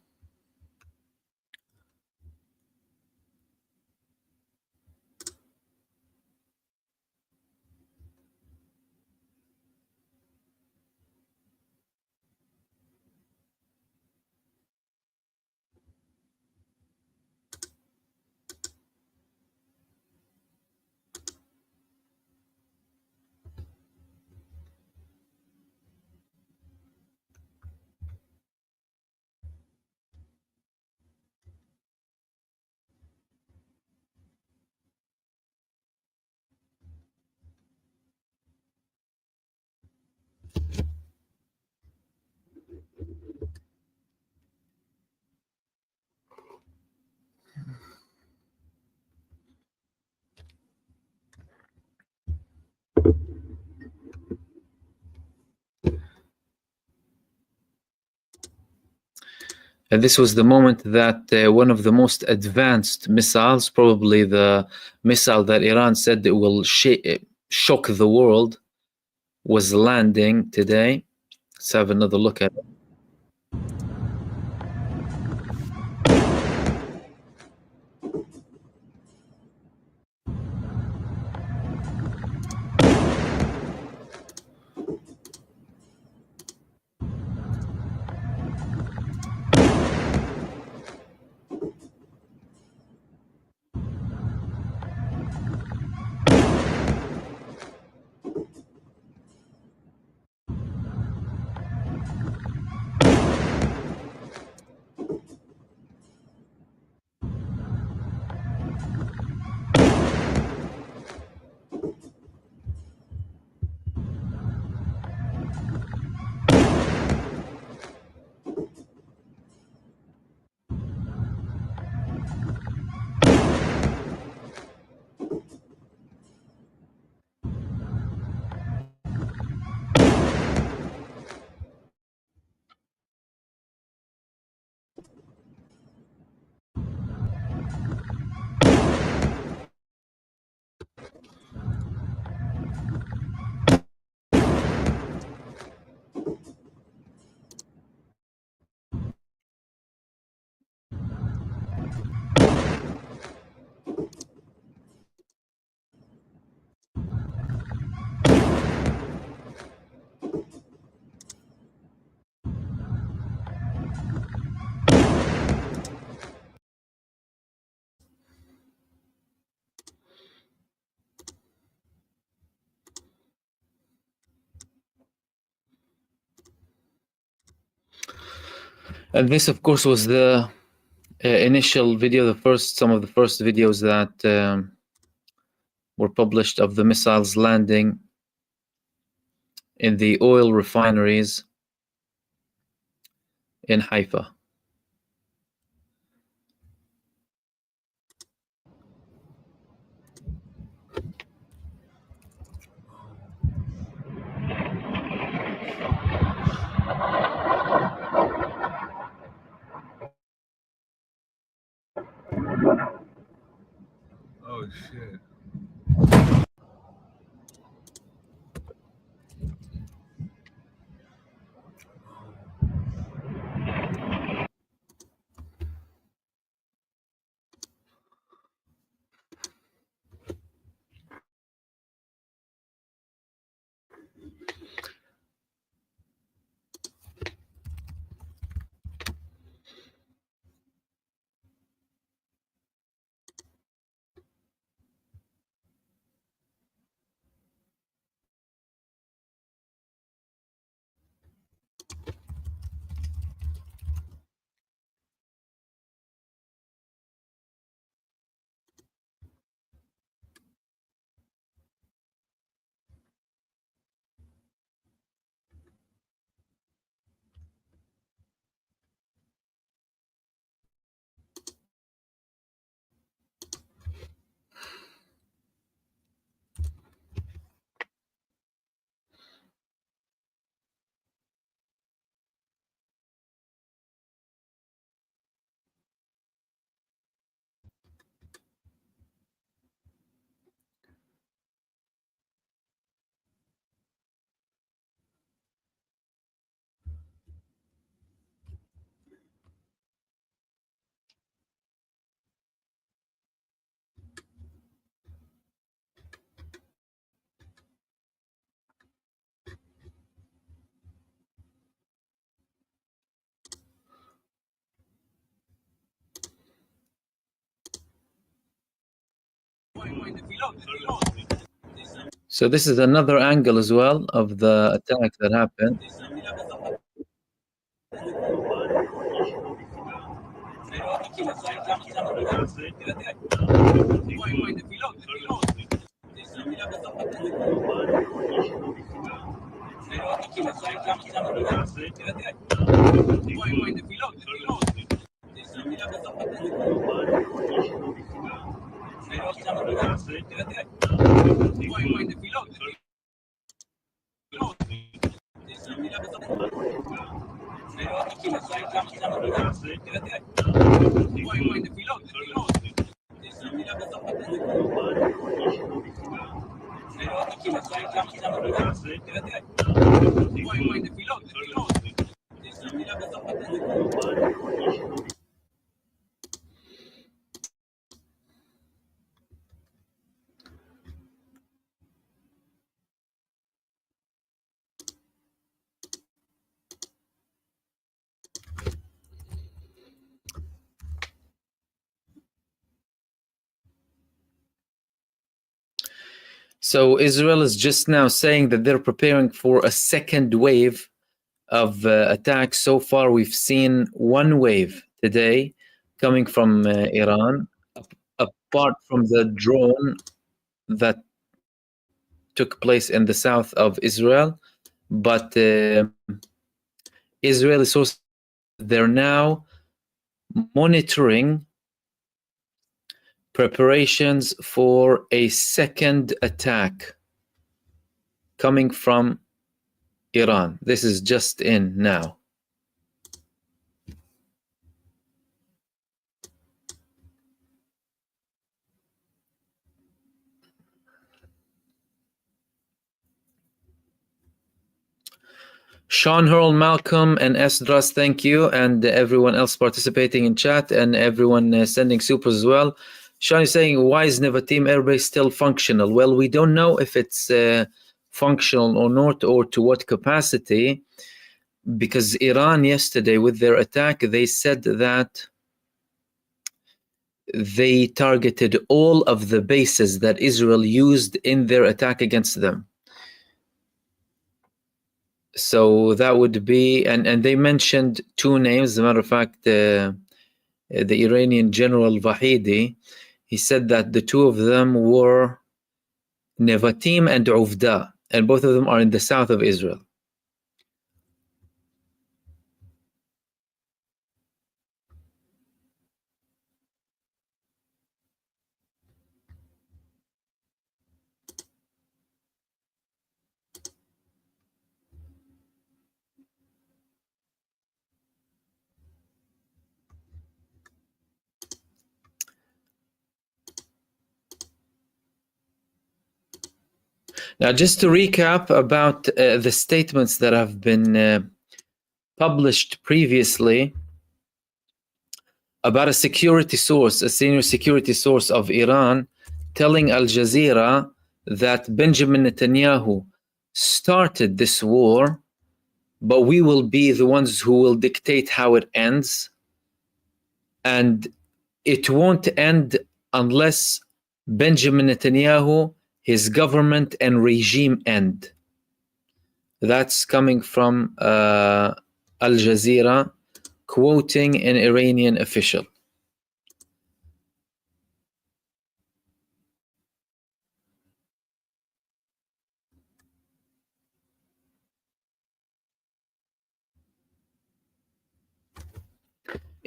And this was the moment that one of the most advanced missiles, probably the missile that Iran said it will shock the world, was landing today. Let's have another look at it. And this, of course, was the initial video, some of the first videos that were published of the missiles landing in the oil refineries in Haifa. Oh shit. So this is another angle as well of the attack that happened. So Israel is just now saying that they're preparing for a second wave of attacks. So far, we've seen one wave today coming from Iran, apart from the drone that took place in the south of Israel. But Israeli sources, they're now monitoring preparations for a second attack coming from Iran. This is just in now. Sean, Hurl, Malcolm, and Esdras, thank you, and everyone else participating in chat, and everyone sending supers as well. Sean is saying, why is Nevatim Air Base still functional? Well, we don't know if it's functional or not, or to what capacity, because Iran yesterday, with their attack, they said that they targeted all of the bases that Israel used in their attack against them. So that would be, and they mentioned two names. As a matter of fact, the Iranian general Vahidi, he said that the two of them were Nevatim and Uvda, and both of them are in the south of Israel. Now, just to recap about the statements that have been published previously about a security source, a senior security source of Iran, telling Al Jazeera that Benjamin Netanyahu started this war, but we will be the ones who will dictate how it ends. And it won't end unless Benjamin Netanyahu, his government and regime end. That's coming from Al Jazeera, quoting an Iranian official.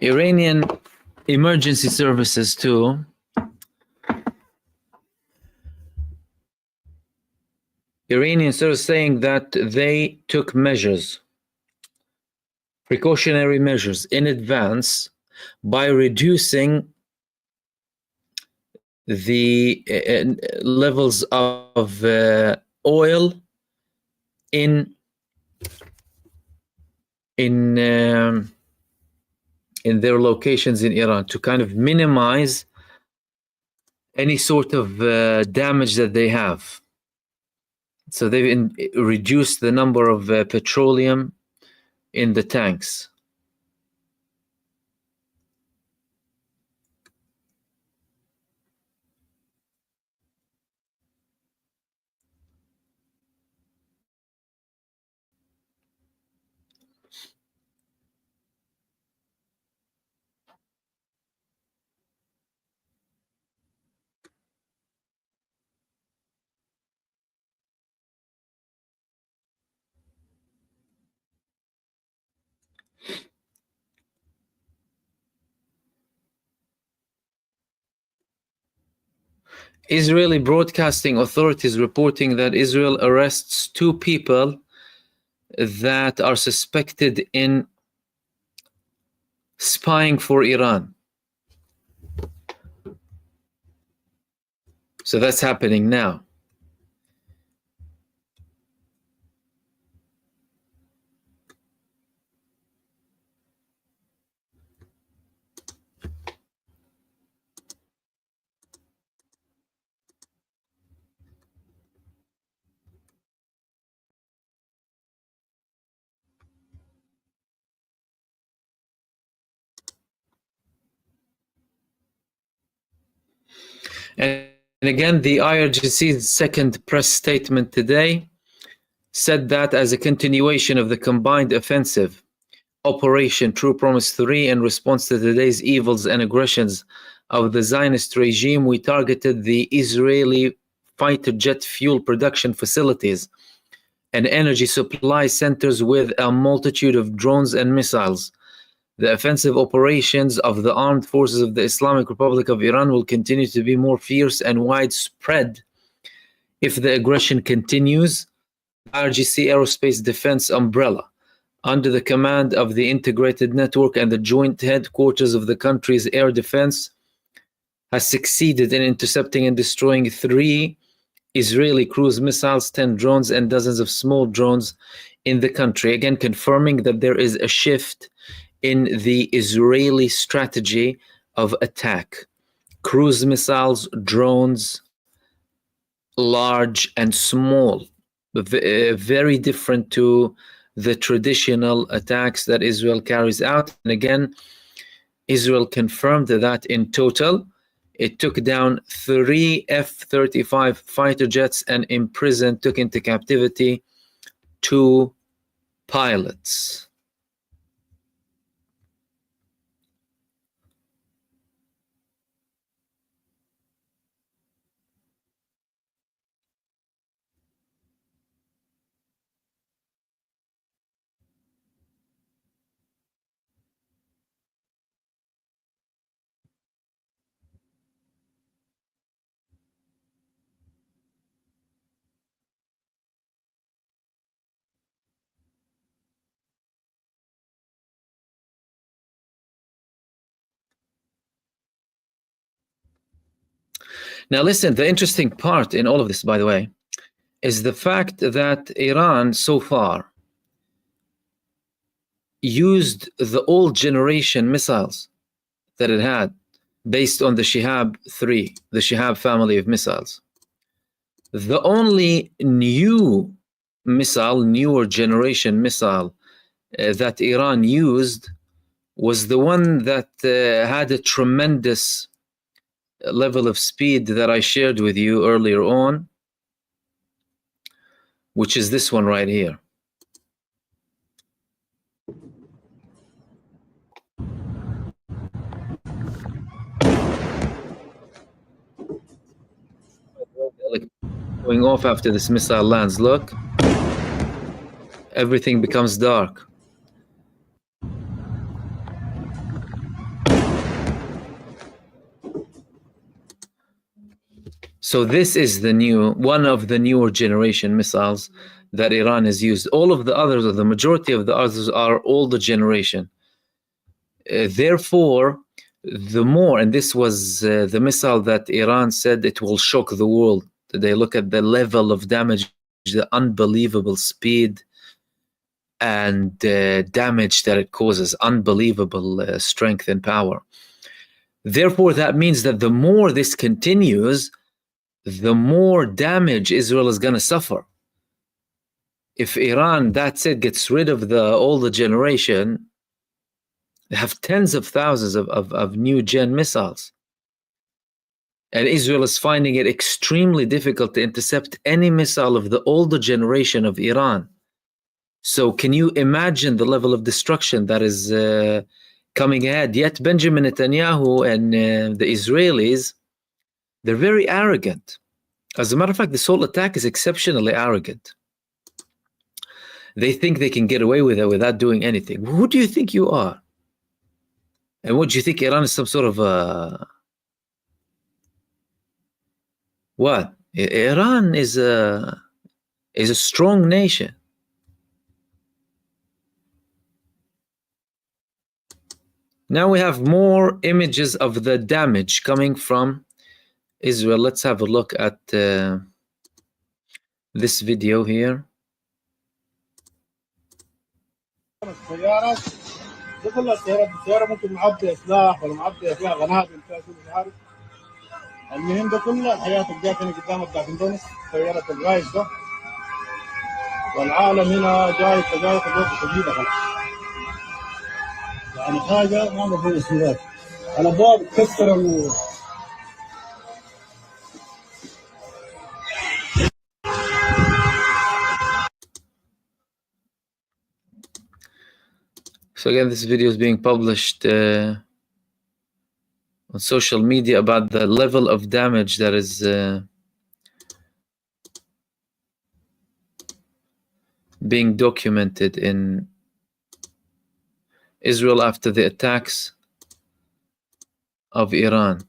Iranian emergency services too Iranian service saying that they took measures, precautionary measures in advance by reducing the levels of oil in their locations in Iran to kind of minimize any sort of damage that they have. So they've reduced the number of petroleum in the tanks. Israeli broadcasting authorities reporting that Israel arrests 2 people that are suspected in spying for Iran. So that's happening now. And again, the IRGC's second press statement today said that as a continuation of the combined offensive Operation True Promise 3 in response to today's evils and aggressions of the Zionist regime, we targeted the Israeli fighter jet fuel production facilities and energy supply centers with a multitude of drones and missiles. The offensive operations of the armed forces of the Islamic Republic of Iran will continue to be more fierce and widespread if the aggression continues. RGC Aerospace Defense umbrella, under the command of the Integrated Network and the joint headquarters of the country's air defense, has succeeded in intercepting and destroying 3 Israeli cruise missiles, 10 drones, and dozens of small drones in the country. Again, confirming that there is a shift in the Israeli strategy of attack. Cruise missiles, drones, large and small, very different to the traditional attacks that Israel carries out. And again, Israel confirmed that in total, it took down 3 F35 fighter jets and took into captivity 2 pilots. Now listen, the interesting part in all of this, by the way, is the fact that Iran so far used the old generation missiles that it had based on the Shihab 3, the Shihab family of missiles. The only newer generation missile that Iran used was the one that had a tremendous level of speed that I shared with you earlier on, which is this one right here. Going off after this missile lands. Look, everything becomes dark. So this is one of the newer generation missiles that Iran has used. All of the others, or the majority of the others, are older generation. Therefore, the more, and this was the missile that Iran said it will shock the world. They look at the level of damage, the unbelievable speed and damage that it causes, unbelievable strength and power. Therefore, that means that the more this continues, the more damage Israel is going to suffer. If Iran, that's it, gets rid of the older generation, they have tens of thousands of new gen missiles. And Israel is finding it extremely difficult to intercept any missile of the older generation of Iran. So can you imagine the level of destruction that is coming ahead? Yet Benjamin Netanyahu and the Israelis, they're very arrogant. As a matter of fact, this whole attack is exceptionally arrogant. They think they can get away with it without doing anything. Who do you think you are? And what do you think, Iran is some sort of What? Iran is a strong nation. Now we have more images of the damage coming from Israel. Let's have a look at this video here. السيارات دي كلها السيارة ممكن معبي سلاح ولا معبي فيها غنادم فيها شو مش عارف. المهم ده كله الحياة الجات هنا قدامك بتاعت اندونيس سيارة الرايس ده والعالم هنا جاي تجارب شديدة خلاص. يعني حاجة ما مفهوم اسمها الأبواب تكسر So again, this video is being published on social media about the level of damage that is being documented in Israel after the attacks of Iran.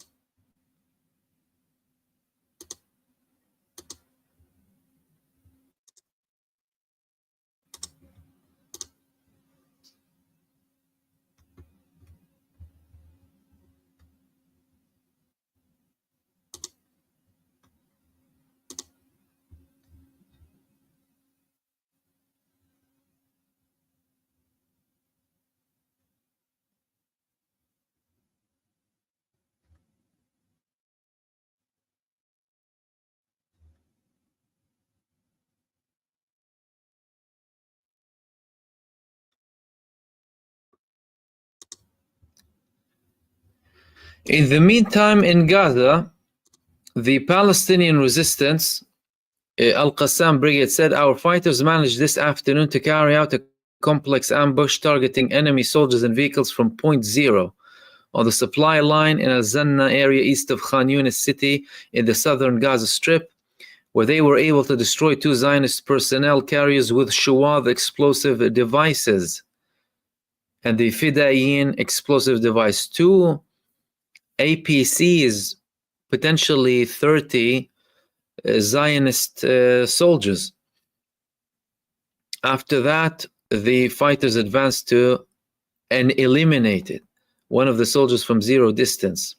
In the meantime, in Gaza, the Palestinian resistance, Al-Qassam Brigade said, our fighters managed this afternoon to carry out a complex ambush targeting enemy soldiers and vehicles from Point Zero on the supply line in Al-Zanna area east of Khan Yunis city in the southern Gaza Strip, where they were able to destroy 2 Zionist personnel carriers with Shuwad explosive devices and the Fidayin explosive device. 2 APCs, potentially 30 Zionist soldiers. After that, the fighters advanced to and eliminated one of the soldiers from zero distance.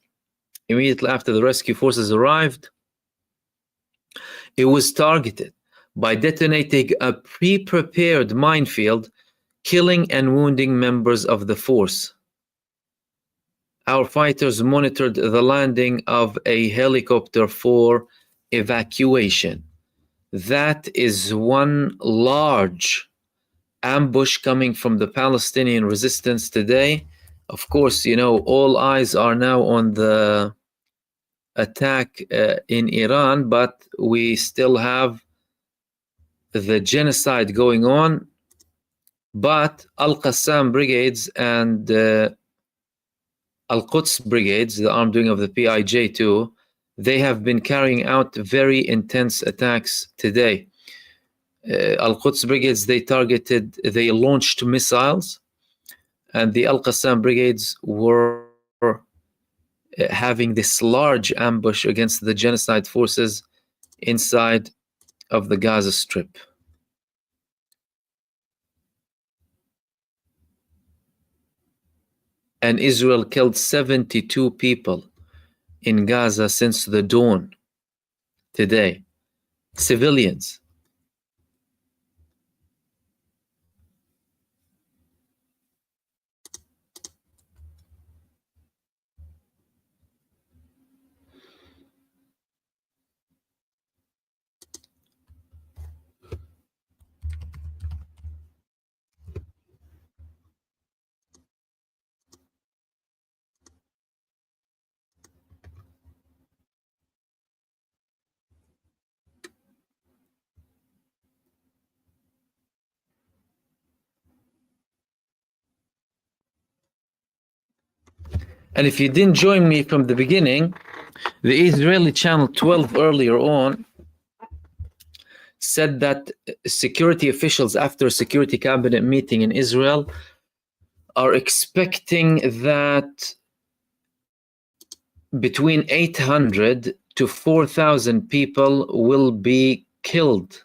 Immediately after the rescue forces arrived, it was targeted by detonating a pre-prepared minefield, killing and wounding members of the force. Our fighters monitored the landing of a helicopter for evacuation. That is one large ambush coming from the Palestinian resistance today. Of course, you know, all eyes are now on the attack in Iran, but we still have the genocide going on. But Al-Qassam brigades and Al-Quds brigades, the armed wing of the PIJ2, they have been carrying out very intense attacks today. Al-Quds brigades, they launched missiles, and the Al-Qassam brigades were having this large ambush against the genocide forces inside of the Gaza Strip. And Israel killed 72 people in Gaza since the dawn today. Civilians. And if you didn't join me from the beginning, the Israeli channel 12 earlier on said that security officials after a security cabinet meeting in Israel are expecting that between 800 to 4,000 people will be killed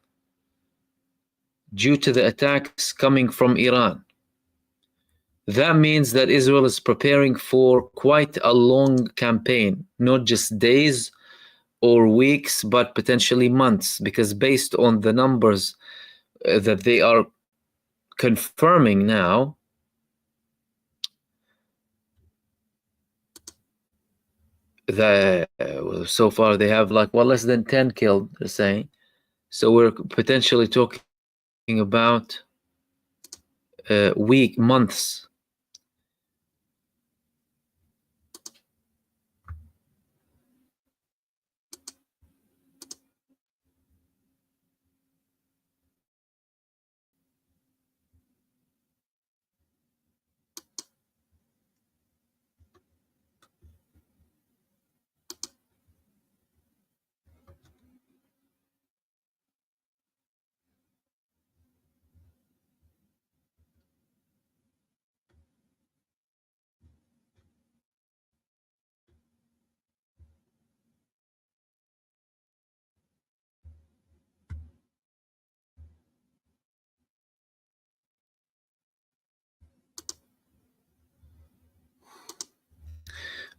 due to the attacks coming from Iran. That means that Israel is preparing for quite a long campaign, not just days or weeks, but potentially months, because based on the numbers that they are confirming now, so far they have less than 10 killed, they're saying. So we're potentially talking about months.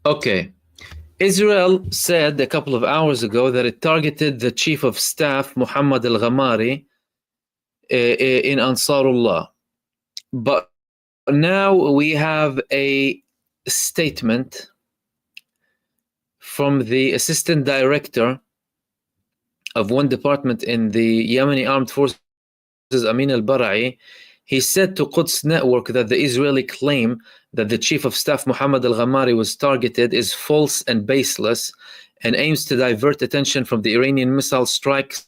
Okay. Israel said a couple of hours ago that it targeted the chief of staff, Muhammad al-Ghamari, in Ansarullah. But now we have a statement from the assistant director of one department in the Yemeni Armed Forces, Amin al-Bara'i. He said to Quds Network that the Israeli claim that the chief of staff Muhammad al-Ghamari was targeted is false and baseless and aims to divert attention from the Iranian missile strikes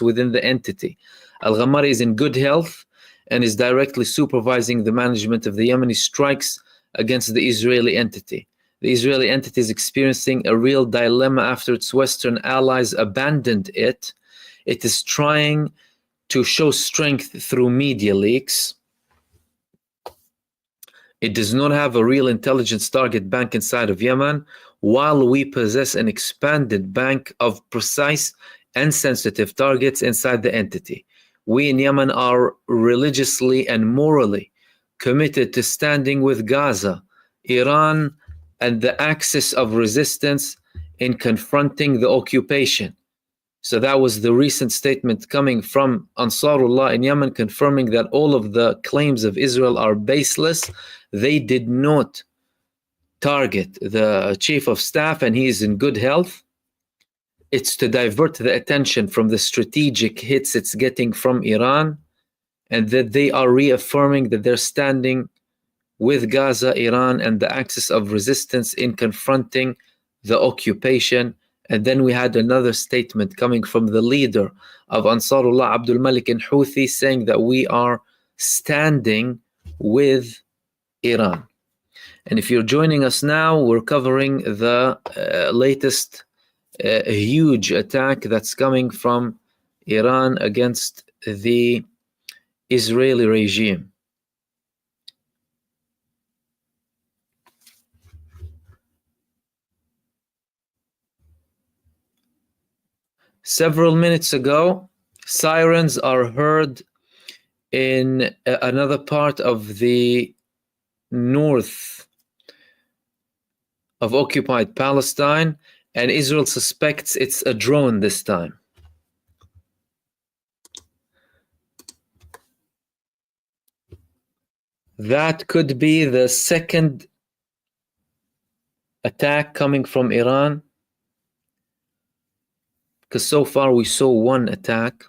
within the entity. Al-Ghamari is in good health and is directly supervising the management of the Yemeni strikes against the Israeli entity. The Israeli entity is experiencing a real dilemma after its Western allies abandoned it. It is trying to show strength through media leaks. It does not have a real intelligence target bank inside of Yemen, while we possess an expanded bank of precise and sensitive targets inside the entity. We in Yemen are religiously and morally committed to standing with Gaza, Iran, and the axis of resistance in confronting the occupation. So that was the recent statement coming from Ansarullah in Yemen, confirming that all of the claims of Israel are baseless. They did not target the chief of staff and he is in good health. It's to divert the attention from the strategic hits it's getting from Iran, and that they are reaffirming that they're standing with Gaza, Iran, and the axis of resistance in confronting the occupation. And then we had another statement coming from the leader of Ansarullah, Abdul Malik and Houthi, saying that we are standing with Iran. And if you're joining us now, we're covering the latest huge attack that's coming from Iran against the Israeli regime. Several minutes ago, sirens are heard in another part of the north of occupied Palestine, and Israel suspects it's a drone this time. That could be the second attack coming from Iran, because so far we saw one attack.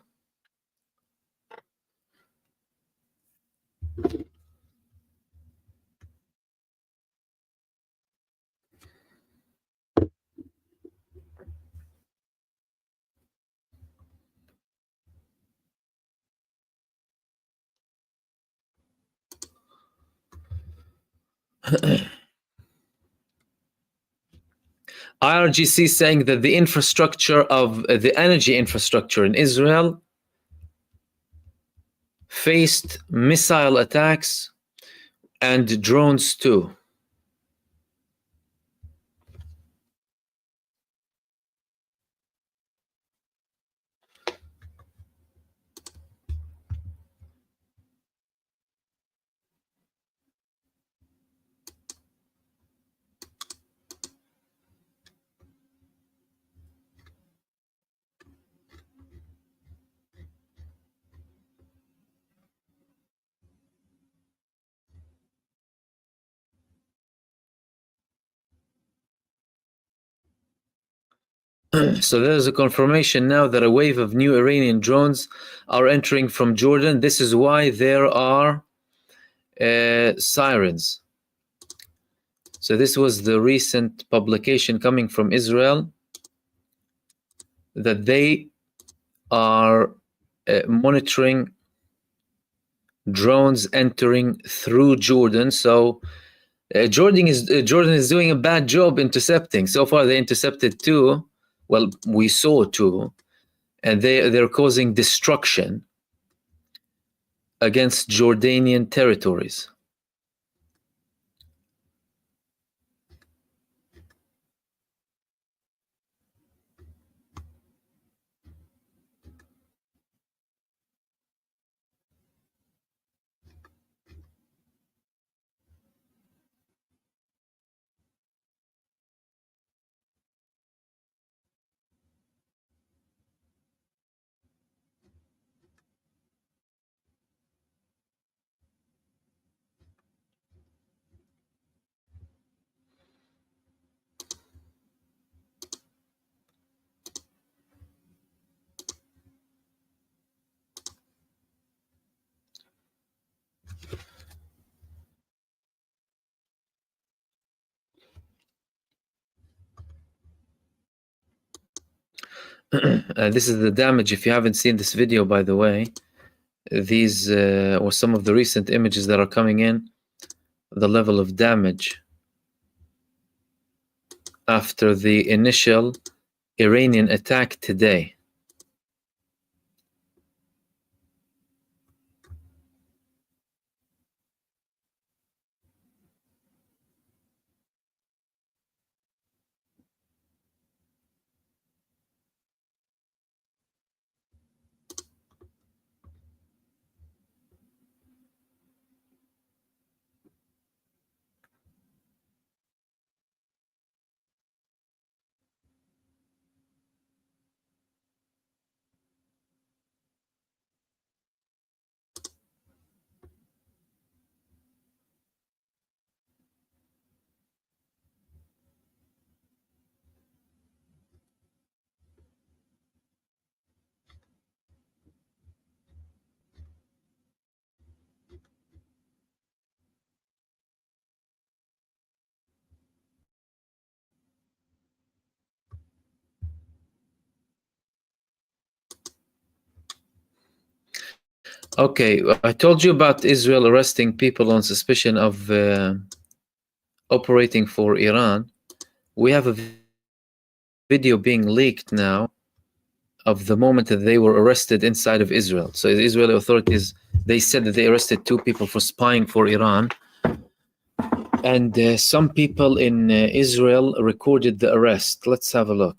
IRGC saying that the infrastructure of the energy infrastructure in Israel faced missile attacks and drones too. So there's a confirmation now that a wave of new Iranian drones are entering from Jordan. This is why there are sirens. So this was the recent publication coming from Israel that they are monitoring drones entering through Jordan. So Jordan is doing a bad job intercepting. So far they intercepted 2. Well, we saw 2, and they're causing destruction against Jordanian territories. This is the damage. If you haven't seen this video, by the way, these or some of the recent images that are coming in, the level of damage after the initial Iranian attack today. Okay, I told you about Israel arresting people on suspicion of operating for Iran. We have a video being leaked now of the moment that they were arrested inside of Israel. So the Israeli authorities, they said that they arrested 2 people for spying for Iran. And some people in Israel recorded the arrest. Let's have a look.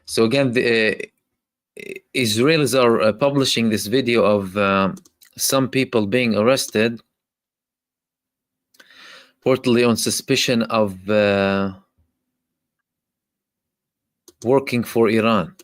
So again, the Israelis are publishing this video of some people being arrested, reportedly on suspicion of working for Iran.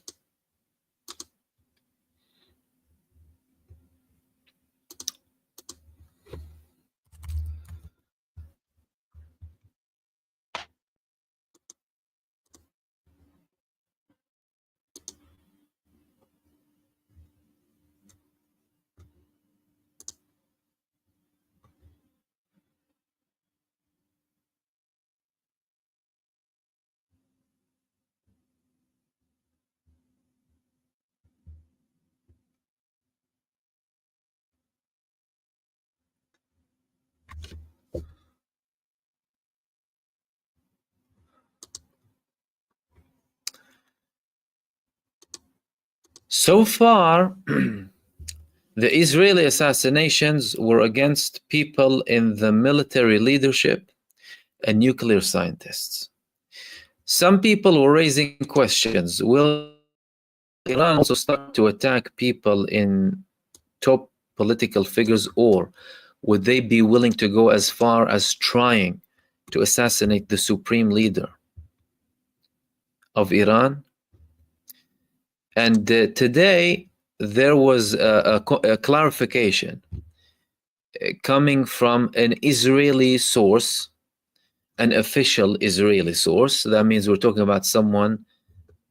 So far, the Israeli assassinations were against people in the military leadership and nuclear scientists. Some people were raising questions. Will Iran also start to attack people in top political figures, or would they be willing to go as far as trying to assassinate the supreme leader of Iran? And today there was a clarification coming from an Israeli source, an official Israeli source. That means we're talking about someone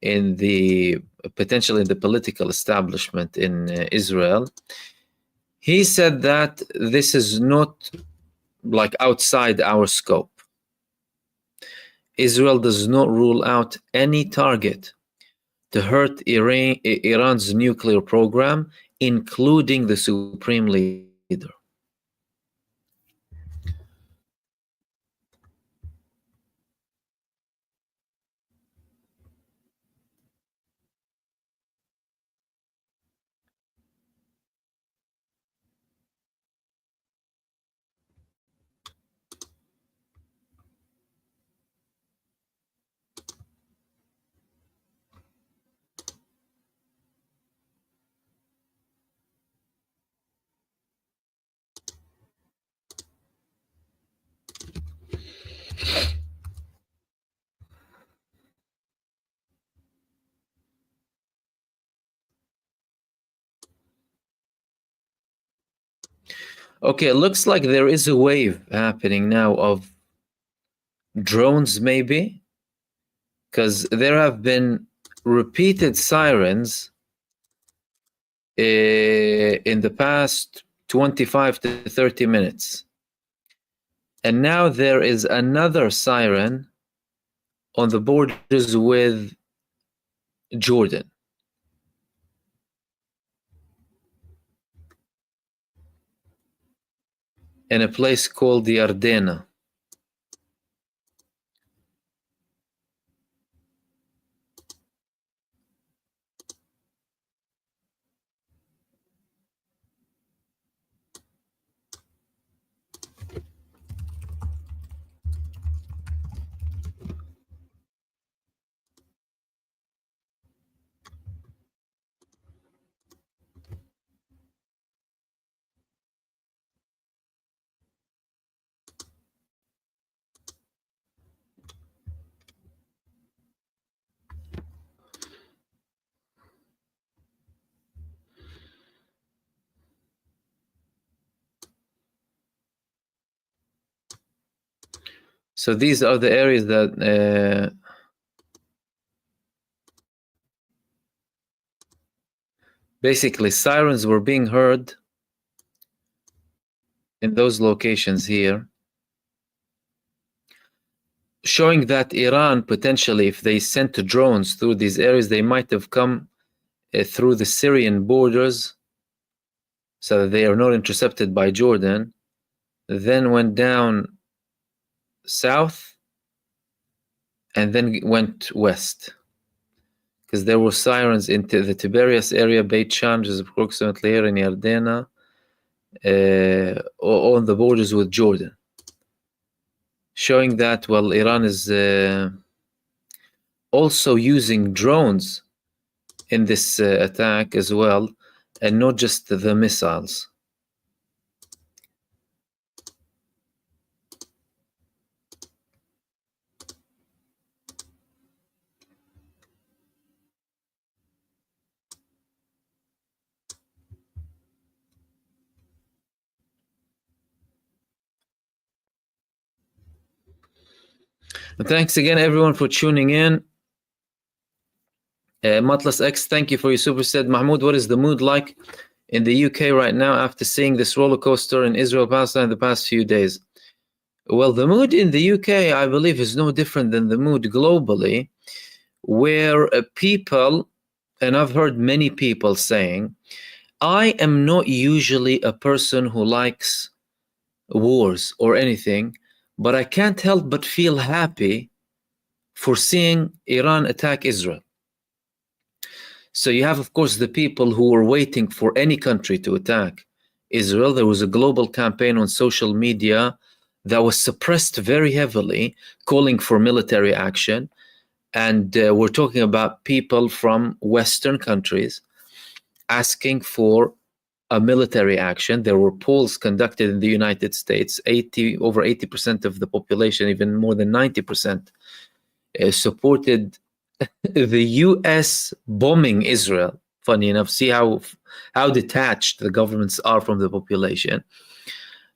in the potentially in the political establishment in Israel. He said that this is not like outside our scope. Israel does not rule out any target to hurt Iran's nuclear program, including the supreme leader. Okay, it looks like there is a wave happening now of drones, maybe, because there have been repeated sirens in the past 25 to 30 minutes. And now there is another siren on the borders with Jordan. In a place called the Ardena. So these are the areas that basically sirens were being heard in those locations here, showing that Iran potentially, if they sent drones through these areas, they might have come through the Syrian borders so that they are not intercepted by Jordan, then went down south and then went west, because there were sirens into the Tiberias area, Beit Sham, which is approximately here in Yardena, on the borders with Jordan, showing that, well, Iran is also using drones in this attack as well, and not just the missiles. And thanks again, everyone, for tuning in. Matlas X, thank you for your super set. Mahmoud, what is the mood like in the UK right now after seeing this roller coaster in Israel, Palestine the past few days? Well, the mood in the UK, I believe, is no different than the mood globally, where people, and I've heard many people saying, I am not usually a person who likes wars or anything, but I can't help but feel happy for seeing Iran attack Israel. So you have, of course, the people who were waiting for any country to attack Israel. There was a global campaign on social media that was suppressed very heavily, calling for military action. And we're talking about people from Western countries asking for a military action. There were polls conducted in the United States. Over 80% of the population, even more than 90%, supported the US bombing Israel. Funny enough, see how detached the governments are from the population.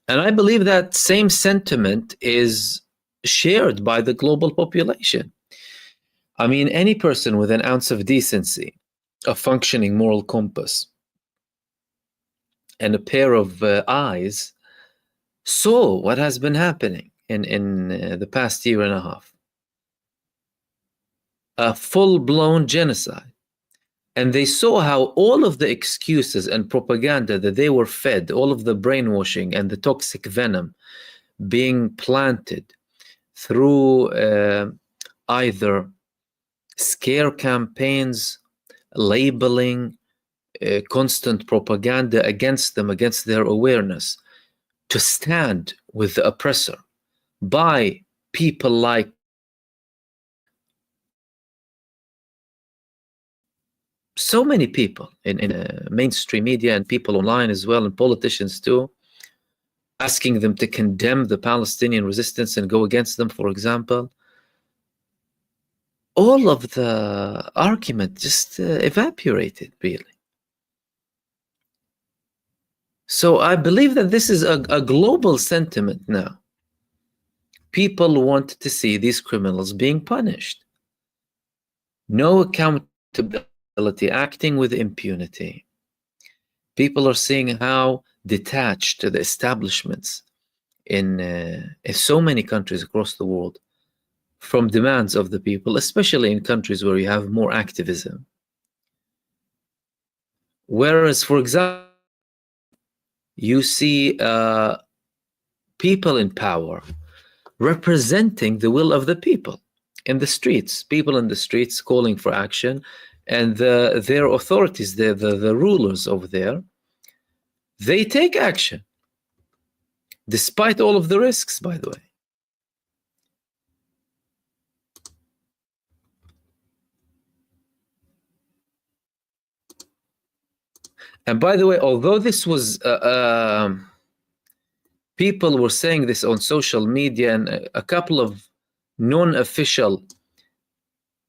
And I believe that same sentiment is shared by the global population. I mean, any person with an ounce of decency, a functioning moral compass, and a pair of eyes saw what has been happening in the past year and a half. A full-blown genocide. And they saw how all of the excuses and propaganda that they were fed, all of the brainwashing and the toxic venom being planted through either scare campaigns, labeling, constant propaganda against them, against their awareness, to stand with the oppressor by people like so many people in mainstream media and people online as well, and politicians too, asking them to condemn the Palestinian resistance and go against them, for example. All of the argument just evaporated, really. So I believe that this is a global sentiment now. People want to see these criminals being punished. No accountability, acting with impunity. People are seeing how detached the establishments in so many countries across the world from demands of the people, especially in countries where you have more activism. Whereas, for example, you see people in power representing the will of the people in the streets, people in the streets calling for action, and their authorities, the rulers over there, they take action, despite all of the risks, by the way. And by the way, although this was, people were saying this on social media, and a couple of non-official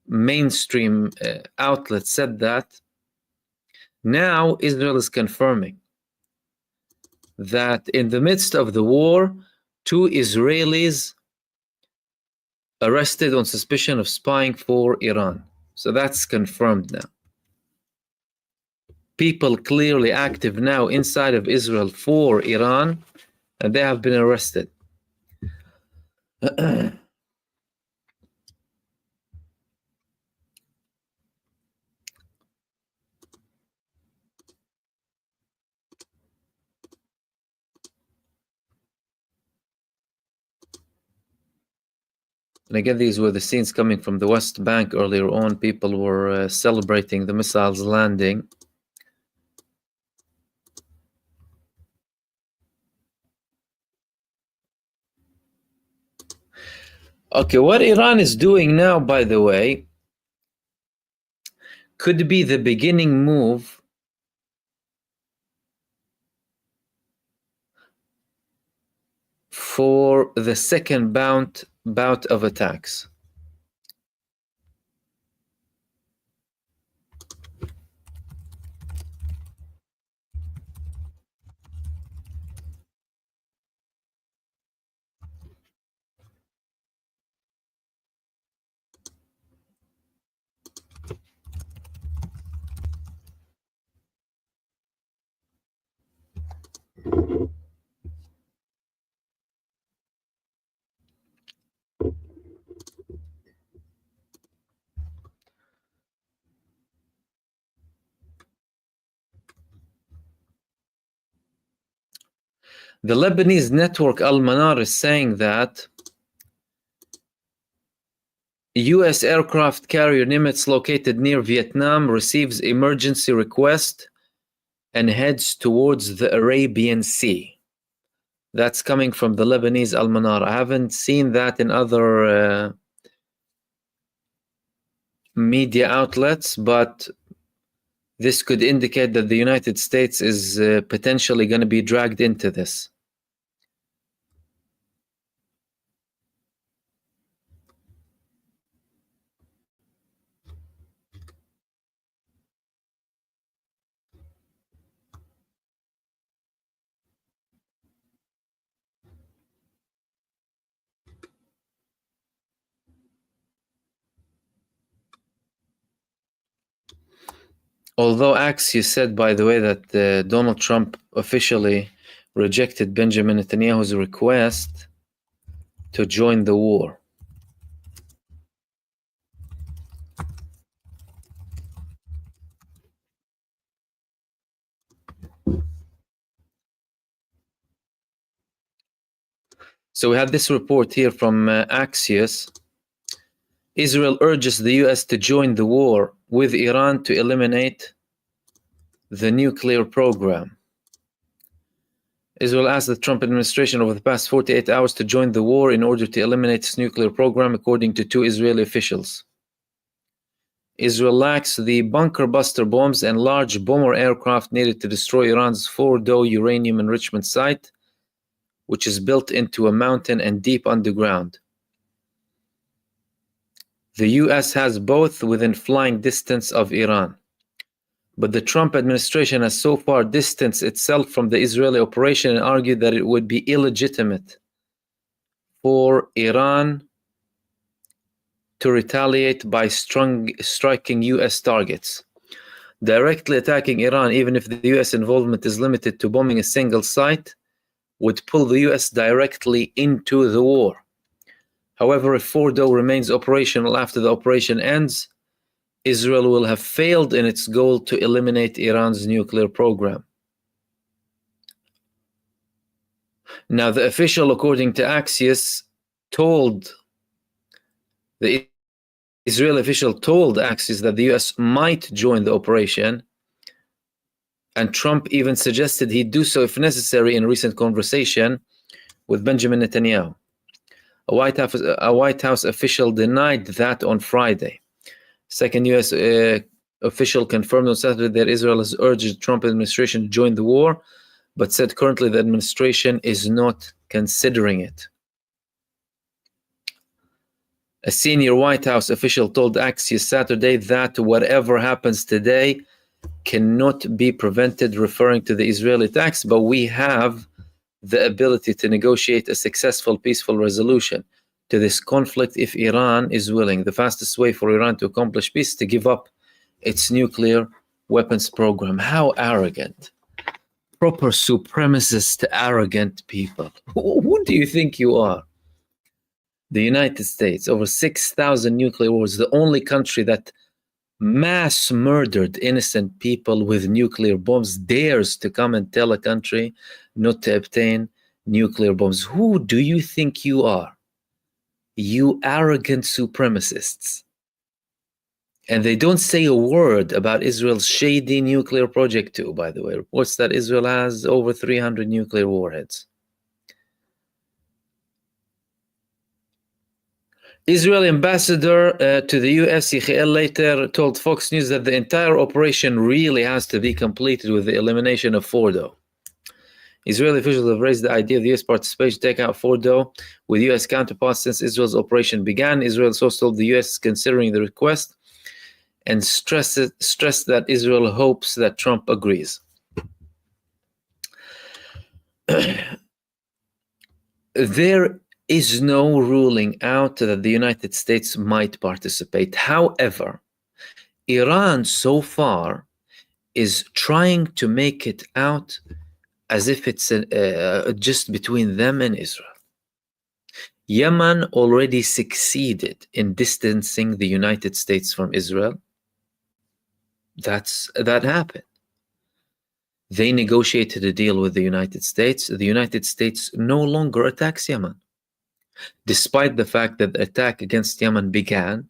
mainstream outlets said that, now Israel is confirming that in the midst of the war, 2 Israelis arrested on suspicion of spying for Iran. So that's confirmed now. People clearly active now inside of Israel for Iran, and they have been arrested. And again, these were the scenes coming from the West Bank earlier on. People were celebrating the missiles landing. Okay, what Iran is doing now, by the way, could be the beginning move for the second bout of attacks. The Lebanese network Al-Manar is saying that U.S. aircraft carrier Nimitz located near Vietnam receives emergency request and heads towards the Arabian Sea. That's coming from the Lebanese Al-Manar. I haven't seen that in other media outlets, but this could indicate that the United States is potentially going to be dragged into this. Although Axios said, by the way, that Donald Trump officially rejected Benjamin Netanyahu's request to join the war. So we have this report here from Axios. Israel urges the US to join the war with Iran to eliminate the nuclear program. Israel asked the Trump administration over the past 48 hours to join the war in order to eliminate its nuclear program, according to 2 Israeli officials. Israel lacks the bunker buster bombs and large bomber aircraft needed to destroy Iran's Fordow uranium enrichment site, which is built into a mountain and deep underground. The US has both within flying distance of Iran. But the Trump administration has so far distanced itself from the Israeli operation and argued that it would be illegitimate for Iran to retaliate by striking US targets. Directly attacking Iran, even if the US involvement is limited to bombing a single site, would pull the US directly into the war. However, if Fordow remains operational after the operation ends, Israel will have failed in its goal to eliminate Iran's nuclear program. Now, the official, according to Axios, the Israeli official told Axios that the US might join the operation, and Trump even suggested he'd do so if necessary in a recent conversation with Benjamin Netanyahu. A White House official denied that on Friday. Second US official confirmed on Saturday that Israel has urged the Trump administration to join the war, but said currently the administration is not considering it. A senior White House official told Axios Saturday that whatever happens today cannot be prevented, referring to the Israeli attacks, but we have the ability to negotiate a successful, peaceful resolution to this conflict if Iran is willing. The fastest way for Iran to accomplish peace is to give up its nuclear weapons program. How arrogant. Proper supremacist, arrogant people. Who do you think you are? The United States, over 6,000 nuclear wars, the only country that mass murdered innocent people with nuclear bombs, dares to come and tell a country not to obtain nuclear bombs. Who do you think you are? You arrogant supremacists. And they don't say a word about Israel's shady nuclear project too, by the way. Reports that Israel has over 300 nuclear warheads. Israeli ambassador to the US, Yechiel later told Fox News that the entire operation really has to be completed with the elimination of Fordow. Israeli officials have raised the idea of the US participation to take out Fordow with US counterparts since Israel's operation began. Israel source told the US is considering the request and stressed that Israel hopes that Trump agrees. There is no ruling out that the United States might participate. However, Iran so far is trying to make it out as if it's just between them and Israel. Yemen already succeeded in distancing the United States from Israel. That happened. They negotiated a deal with the United States. The United States no longer attacks Yemen. despite the fact that the attack against Yemen began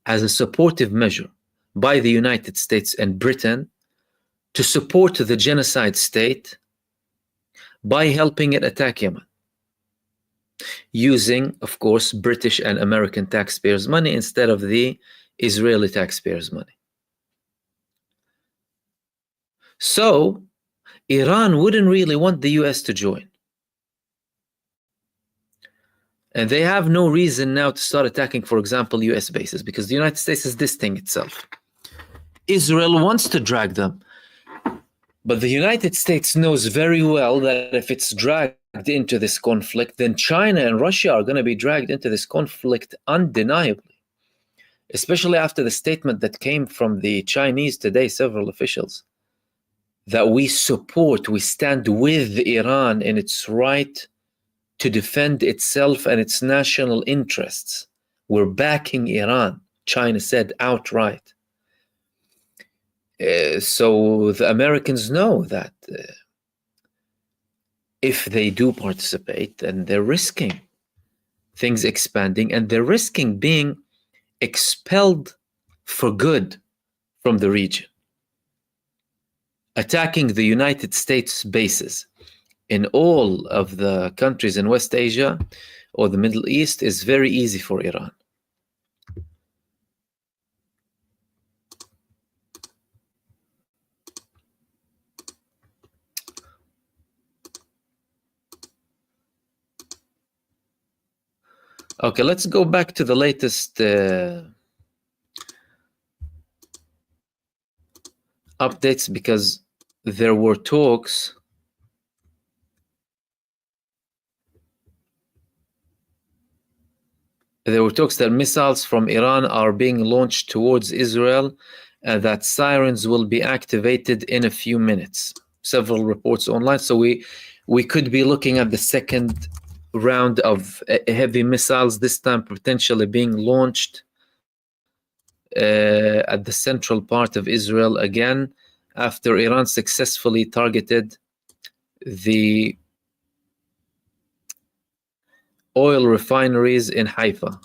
as a supportive measure by the United States and Britain to support the genocide state by helping it attack Yemen, using, of course, British and American taxpayers' money instead of the Israeli taxpayers' money. So, Iran wouldn't really want the US to join. And they have no reason now to start attacking, for example, US bases, because the United States is this thing itself. Israel wants to drag them. But the United States knows very well that if it's dragged into this conflict, then China and Russia are going to be dragged into this conflict undeniably, especially after the statement that came from the Chinese today, several officials, that we stand with Iran in its right to defend itself and its national interests. We're backing Iran, China said outright. So the Americans know that if they do participate, then they're risking things expanding, and they're risking being expelled for good from the region. Attacking the United States bases in all of the countries in West Asia or the Middle East is very easy for Iran. Okay, let's go back to the latest updates, because there were talks that missiles from Iran are being launched towards Israel, that sirens will be activated in a few minutes. Several reports online. So we could be looking at the second round of heavy missiles, this time potentially being launched at the central part of Israel again, after Iran successfully targeted the oil refineries in HAIFA.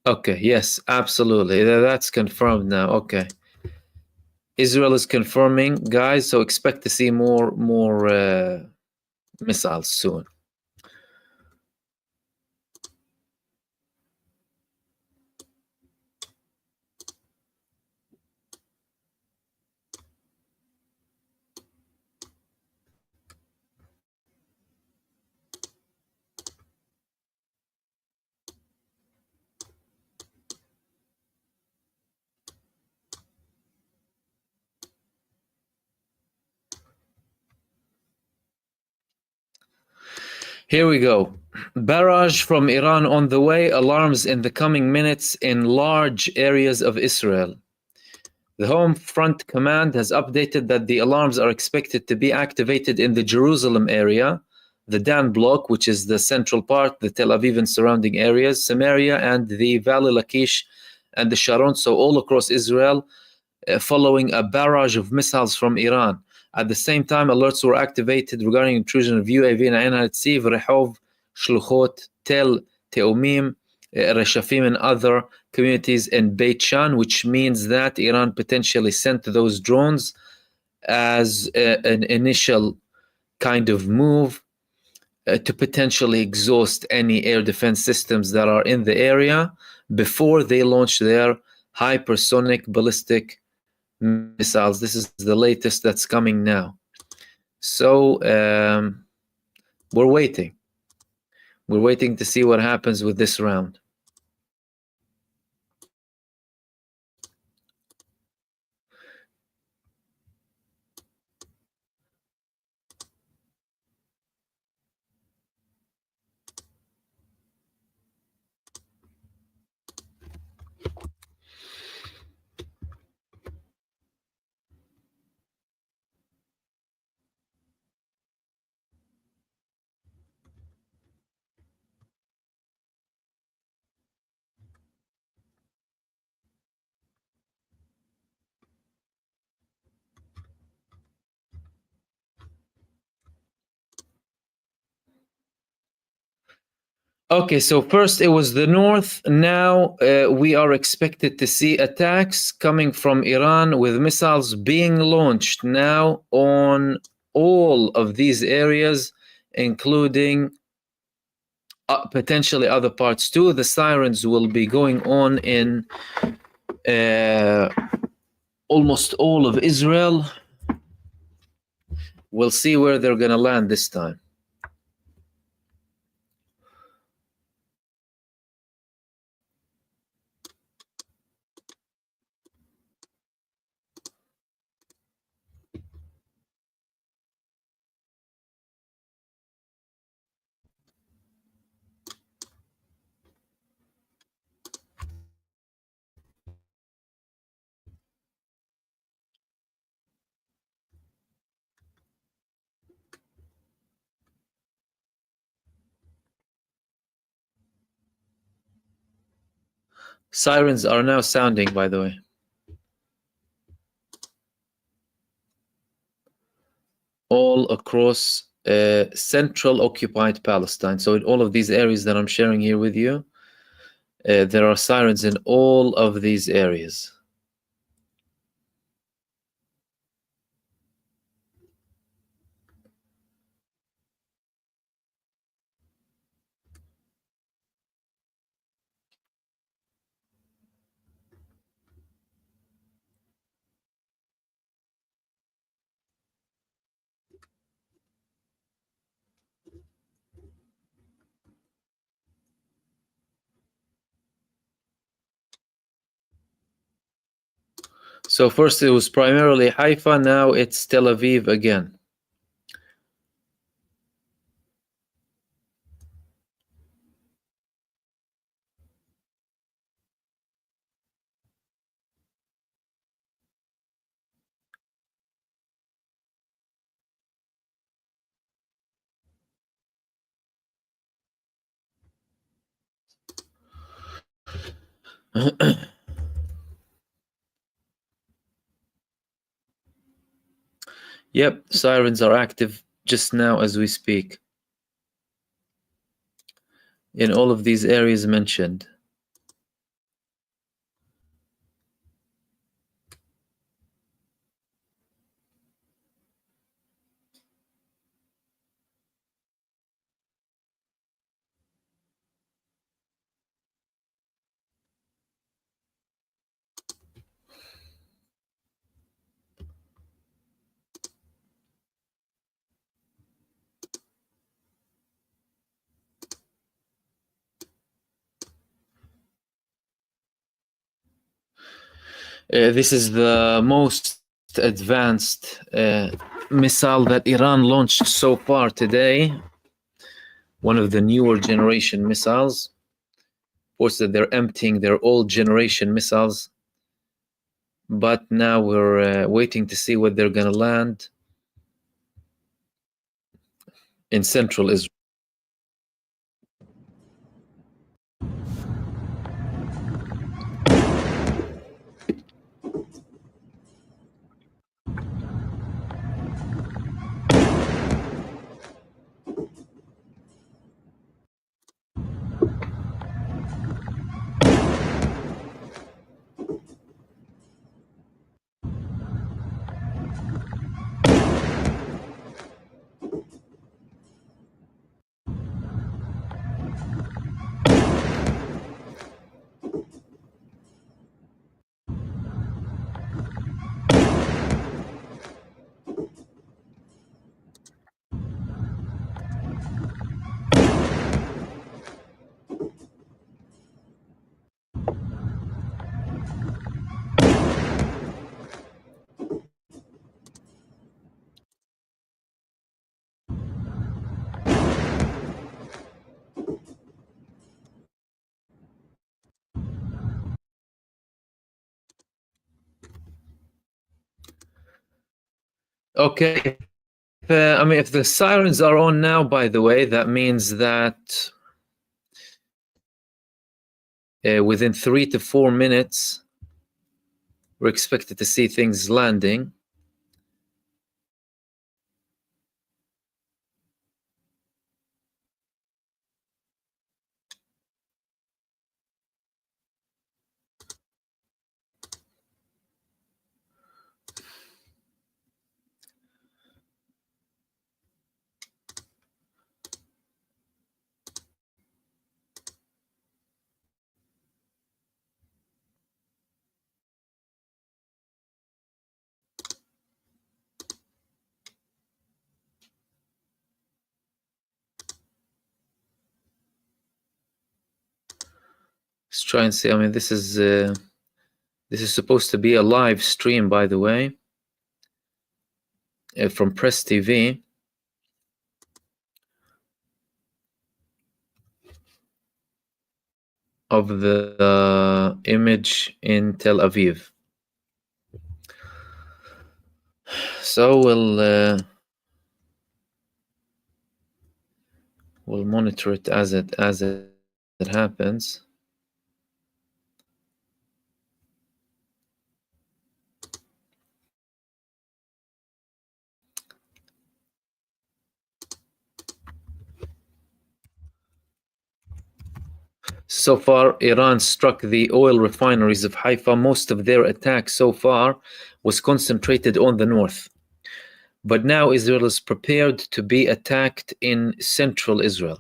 Okay, yes, absolutely. That's confirmed now. Okay. Israel is confirming, guys, so expect to see more missiles soon. Here we go. Barrage from Iran on the way, alarms in the coming minutes in large areas of Israel. The Home Front Command has updated that the alarms are expected to be activated in the Jerusalem area, the Dan block, which is the central part, the Tel Aviv and surrounding areas, Samaria, and the Valley Lachish and the Sharon, so all across Israel, following a barrage of missiles from Iran. At the same time, alerts were activated regarding intrusion of UAV in Ain al-Tziv, Rehov, Shluchot, Tel, Teomim, Reshafim, and other communities in Beit Shan, which means that Iran potentially sent those drones as an initial kind of move to potentially exhaust any air defense systems that are in the area before they launch their hypersonic ballistic missiles. This is the latest that's coming now. So we're waiting. We're waiting to see what happens with this round. Okay, so first it was the north. Now we are expected to see attacks coming from Iran with missiles being launched now on all of these areas, including potentially other parts too. The sirens will be going on in almost all of Israel. We'll see where they're going to land this time. Sirens are now sounding, by the way. All across central occupied Palestine. So in all of these areas that I'm sharing here with you, there are sirens in all of these areas. So first it was primarily Haifa, now it's Tel Aviv again. Yep, sirens are active just now as we speak in all of these areas mentioned. This is the most advanced missile that Iran launched so far today. One of the newer generation missiles. Of course, that they're emptying their old generation missiles. But now we're waiting to see what they're going to land in central Israel. Okay. I mean, if the sirens are on now, by the way, that means that within 3 to 4 minutes, we're expected to see things landing. Let's try and see. I mean, this is supposed to be a live stream, by the way, from Press TV. Of the image in Tel Aviv. So we'll monitor it as it happens. So far, Iran struck the oil refineries of Haifa. Most of their attack so far was concentrated on the north. But now Israel is prepared to be attacked in central Israel.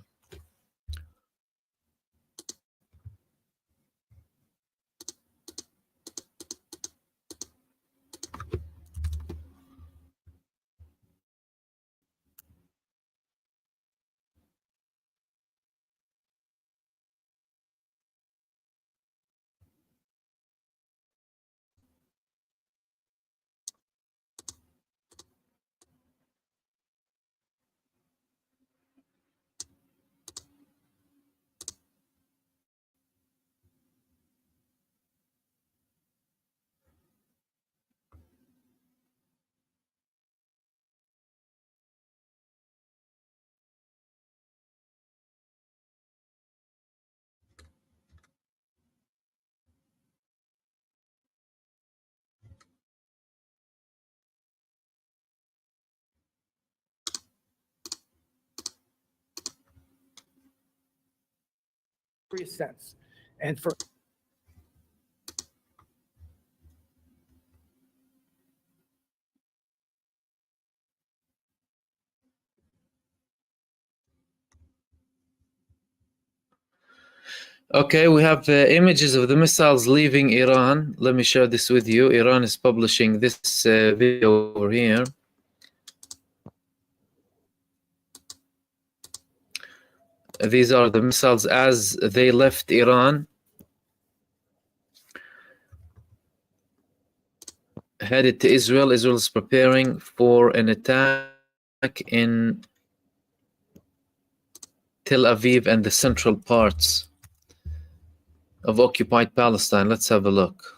Sense. And for Okay, we have images of the missiles leaving Iran. Let me share this with you. Iran is publishing this video over here. These are the missiles as they left Iran, headed to Israel. Israel is preparing for an attack in Tel Aviv and the central parts of occupied Palestine. Let's have a look.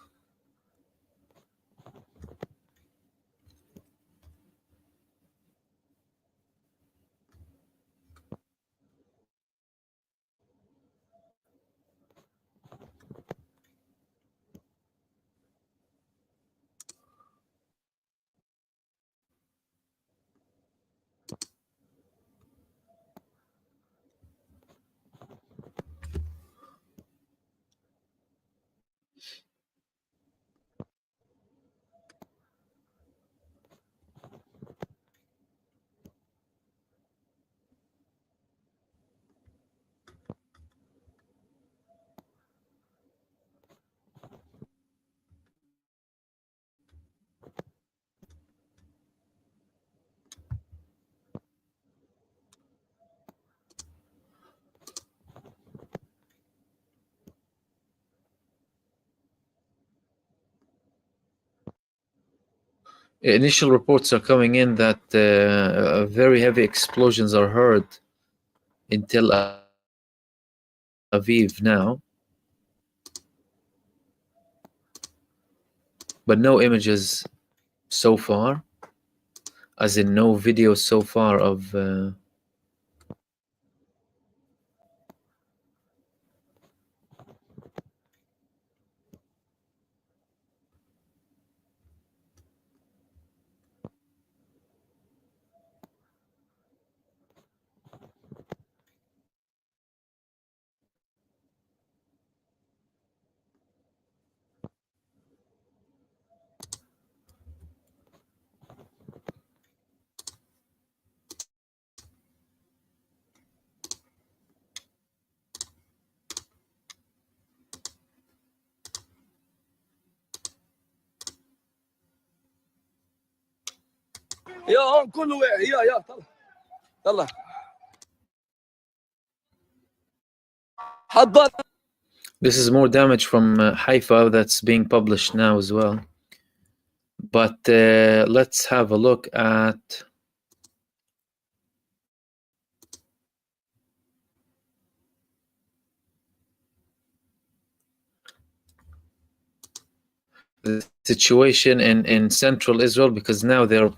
Initial reports are coming in that very heavy explosions are heard in Tel Aviv now, but no images so far, as in no video so far of يا هون كله وقع يا طلع يلا حضر. This is more damage from HAIFA that's being published now as well. But let's have a look at the situation in central Israel, because now there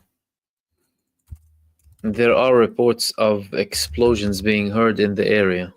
are reports of explosions being heard in the area.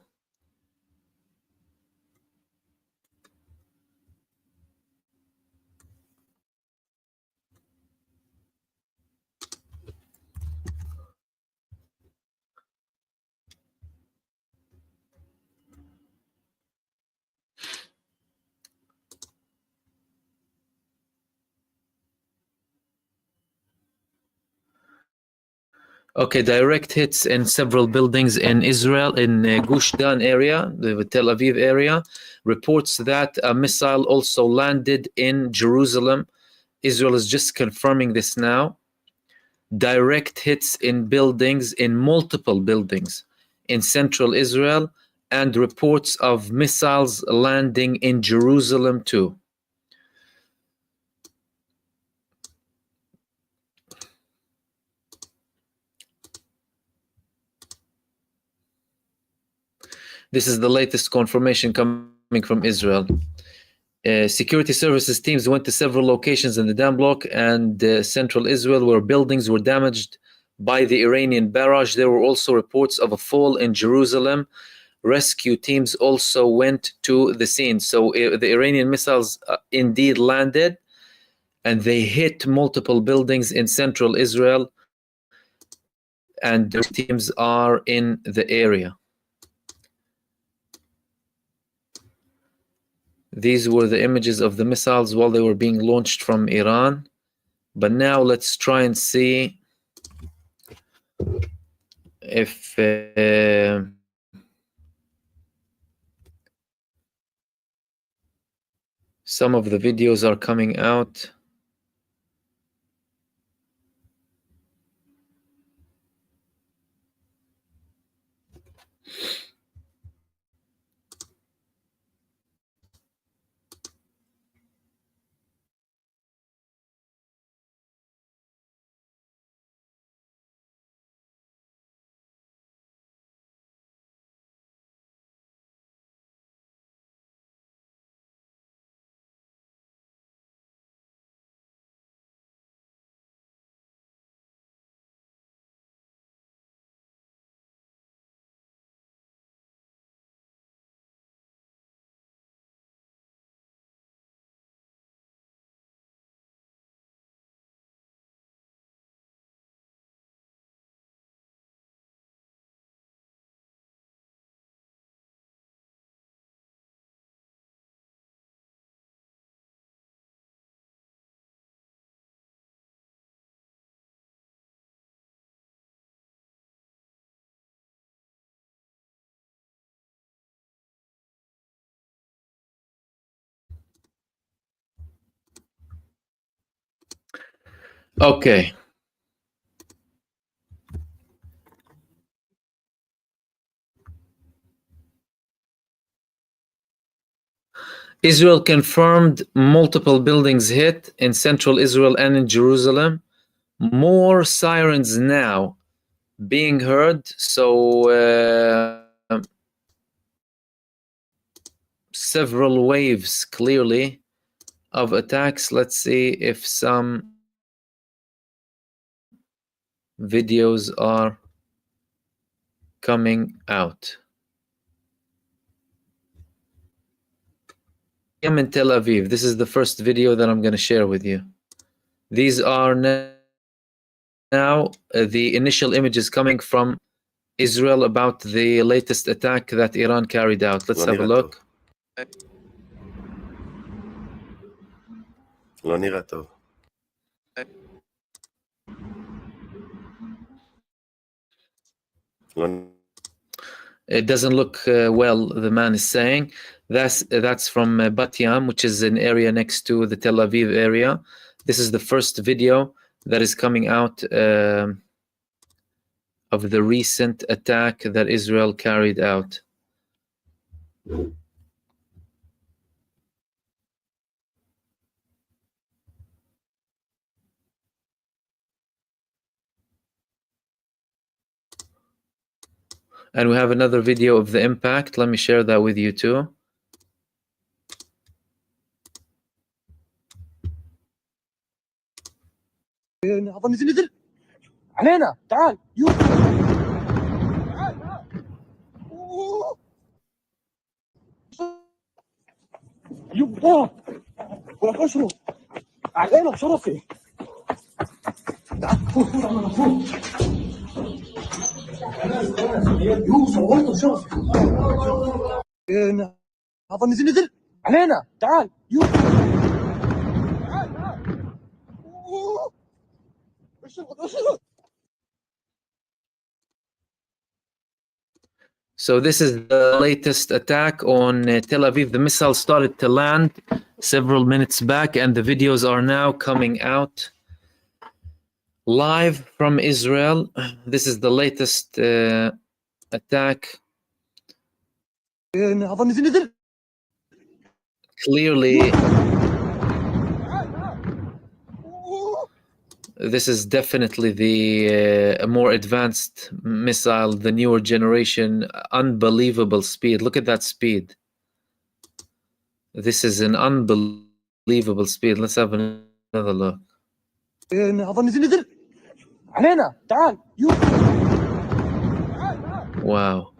Okay, direct hits in several buildings in Israel, in Gush Dan area, the Tel Aviv area. Reports that a missile also landed in Jerusalem. Israel is just confirming this now. Direct hits in buildings, in multiple buildings in central Israel, and reports of missiles landing in Jerusalem too. This is the latest confirmation coming from Israel. Security services teams went to several locations in the dam block and central Israel where buildings were damaged by the Iranian barrage. There were also reports of a fall in Jerusalem. Rescue teams also went to the scene. So the Iranian missiles indeed landed, and they hit multiple buildings in central Israel, and the teams are in the area. These were the images of the missiles while they were being launched from Iran. But now let's try and see if some of the videos are coming out. Okay. Israel confirmed multiple buildings hit in central Israel and in Jerusalem. More sirens now being heard. So several waves clearly of attacks. Let's see if some videos are coming out. I'm in Tel Aviv. This is the first video that I'm going to share with you. These are now the initial images coming from Israel about the latest attack that Iran carried out. Let's have a look. לא נראה טוב. It doesn't look well, the man is saying. That's from Bat Yam, which is an area next to the Tel Aviv area. This is the first video that is coming out of the recent attack that Israel carried out. And we have another video of the impact. Let me share that with you too. اظن نزل علينا تعال يبا ولا كشره علينا بشرفي صورته بشرفي اظن نزل علينا تعال So this is the latest attack on Tel Aviv. The missile started to land several minutes back, and the videos are now coming out live from Israel. This is the latest attack. Clearly, this is definitely the more advanced missile, the newer generation. Unbelievable speed. Look at that speed. This is an unbelievable speed. Let's have another look. Wow.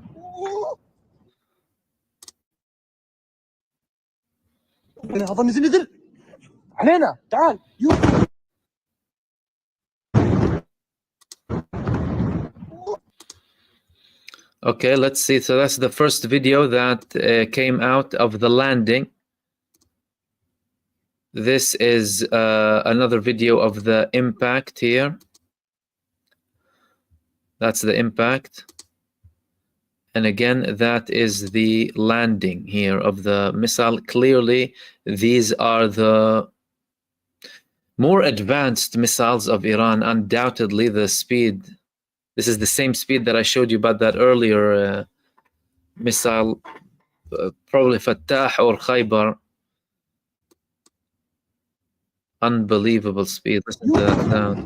Okay, let's see. So that's the first video that came out of the landing. This is another video of the impact here. That's the impact. And again, that is the landing here of the missile. Clearly, these are the more advanced missiles of Iran. Undoubtedly, the speed. This is the same speed that I showed you about that earlier missile, probably Fattah or Khaybar. Unbelievable speed. Listen to that sound.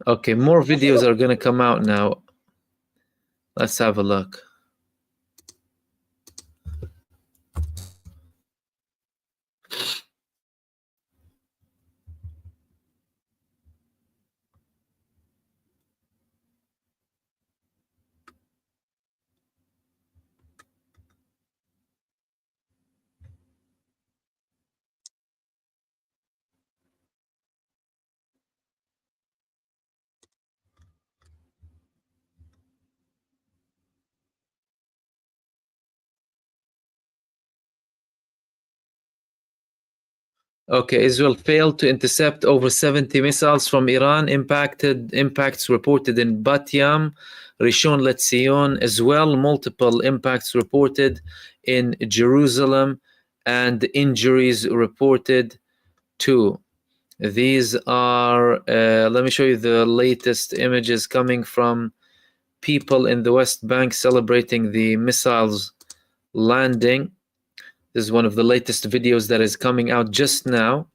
Okay, more videos are going to come out now. Let's have a look. Okay, Israel failed to intercept over 70 missiles from Iran. Impacts reported in Bat Yam, Rishon LeZion as well. Multiple impacts reported in Jerusalem, and injuries reported too. These are, let me show you the latest images coming from people in the West Bank celebrating the missiles landing. This is one of the latest videos that is coming out just now.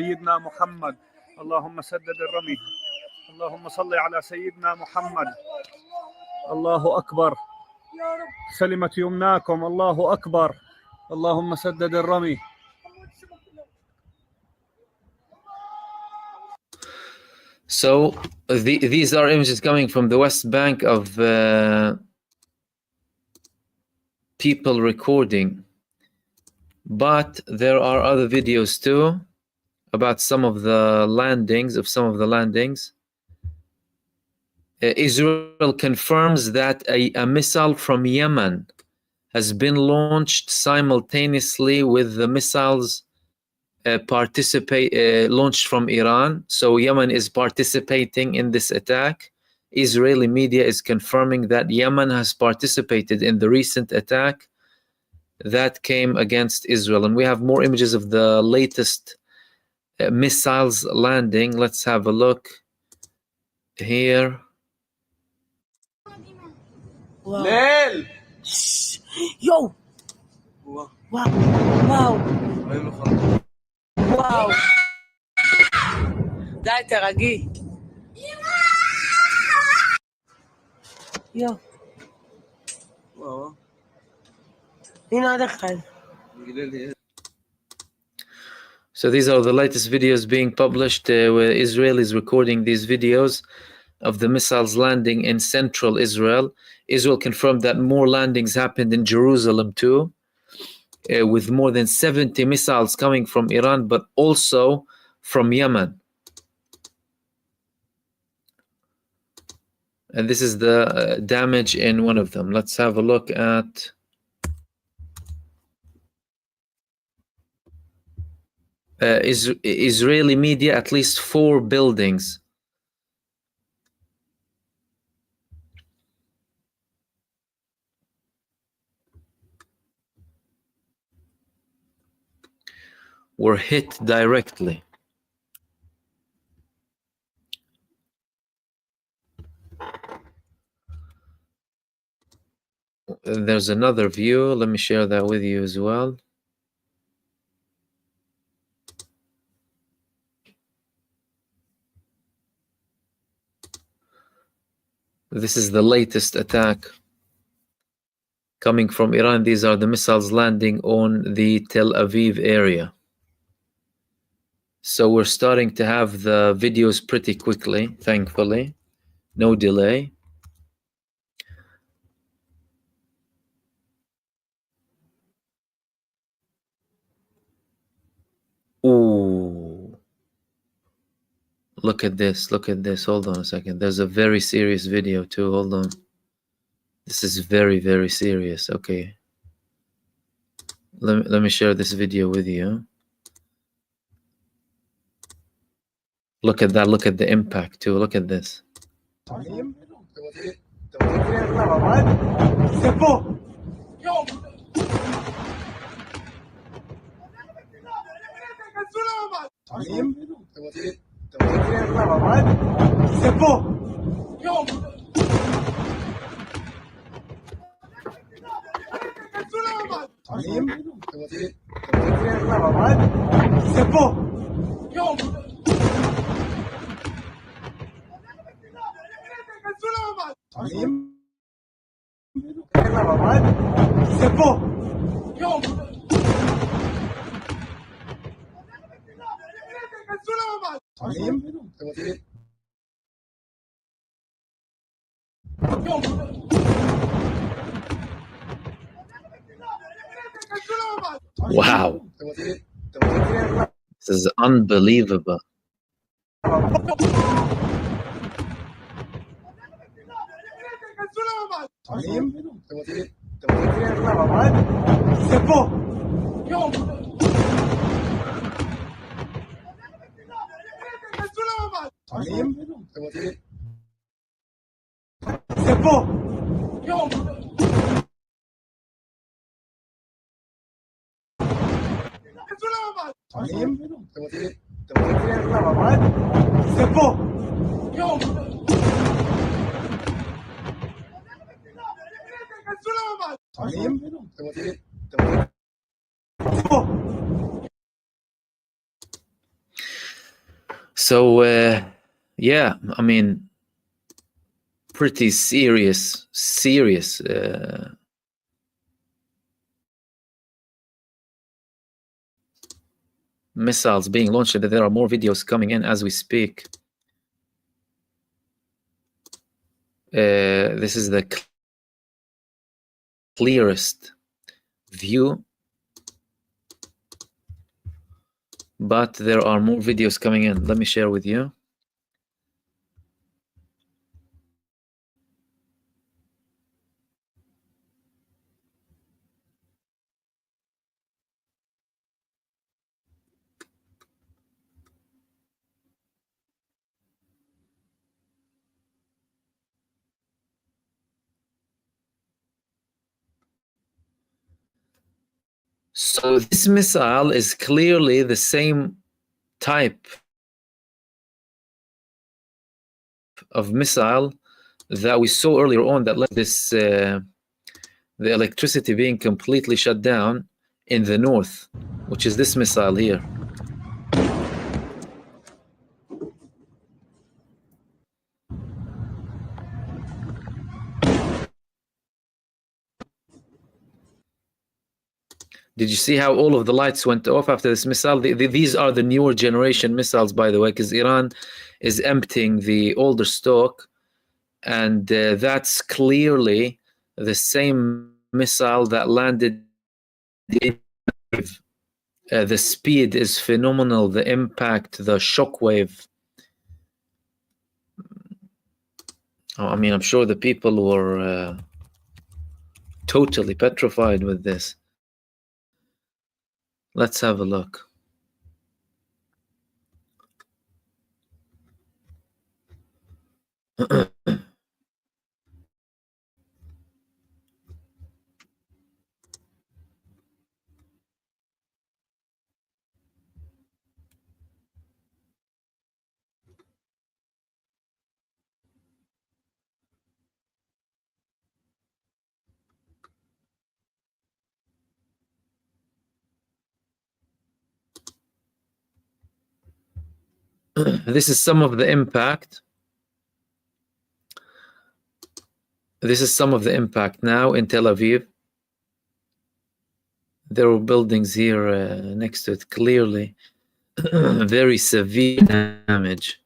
سيدنا محمد اللهم سدد الرمي اللهم صل على سيدنا محمد الله أكبر سلمت يمناكم الله أكبر اللهم سدد الرمي. So these are images coming from the West Bank of people recording, but there are other videos too about some of the landings. Israel confirms that a missile from Yemen has been launched simultaneously with the missiles launched from Iran. So Yemen is participating in this attack. Israeli media is confirming that Yemen has participated in the recent attack that came against Israel. And we have more images of the latest missiles landing. Let's have a look here. Wow. Yo! Wow! Wow! Wow! וואו. די, תרגי. יו. וואו. הנה עוד אחד. So these are the latest videos being published where Israel is recording these videos of the missiles landing in central Israel. Israel confirmed that more landings happened in Jerusalem too, with more than 70 missiles coming from Iran, but also from Yemen. And this is the damage in one of them. Let's have a look at... Israeli media, at least 4 buildings were hit directly. There's another view. Let me share that with you as well. This is the latest attack coming from Iran. These are the missiles landing on the Tel Aviv area. So we're starting to have the videos pretty quickly, thankfully. No delay. Ooh. Look at this. Look at this. Hold on a second. There's a very serious video too. Hold on. This is very, very serious. Okay. Let me share this video with you. Look at that. Look at the impact too. Look at this. Wow. This is unbelievable. So, yeah, I mean, pretty serious missiles being launched. There are more videos coming in as we speak. This is the clearest view, but there are more videos coming in. Let me share with you. So this missile is clearly the same type of missile that we saw earlier on that led this the electricity being completely shut down in the north, which is this missile here. Did you see how all of the lights went off after this missile? These are the newer generation missiles, by the way, because Iran is emptying the older stock, and that's clearly the same missile that landed in the speed is phenomenal, the impact, the shockwave. I mean, I'm sure the people were totally petrified with this. Let's have a look. This is some of the impact. This is some of the impact now in Tel Aviv. There were buildings here next to it, clearly very severe damage.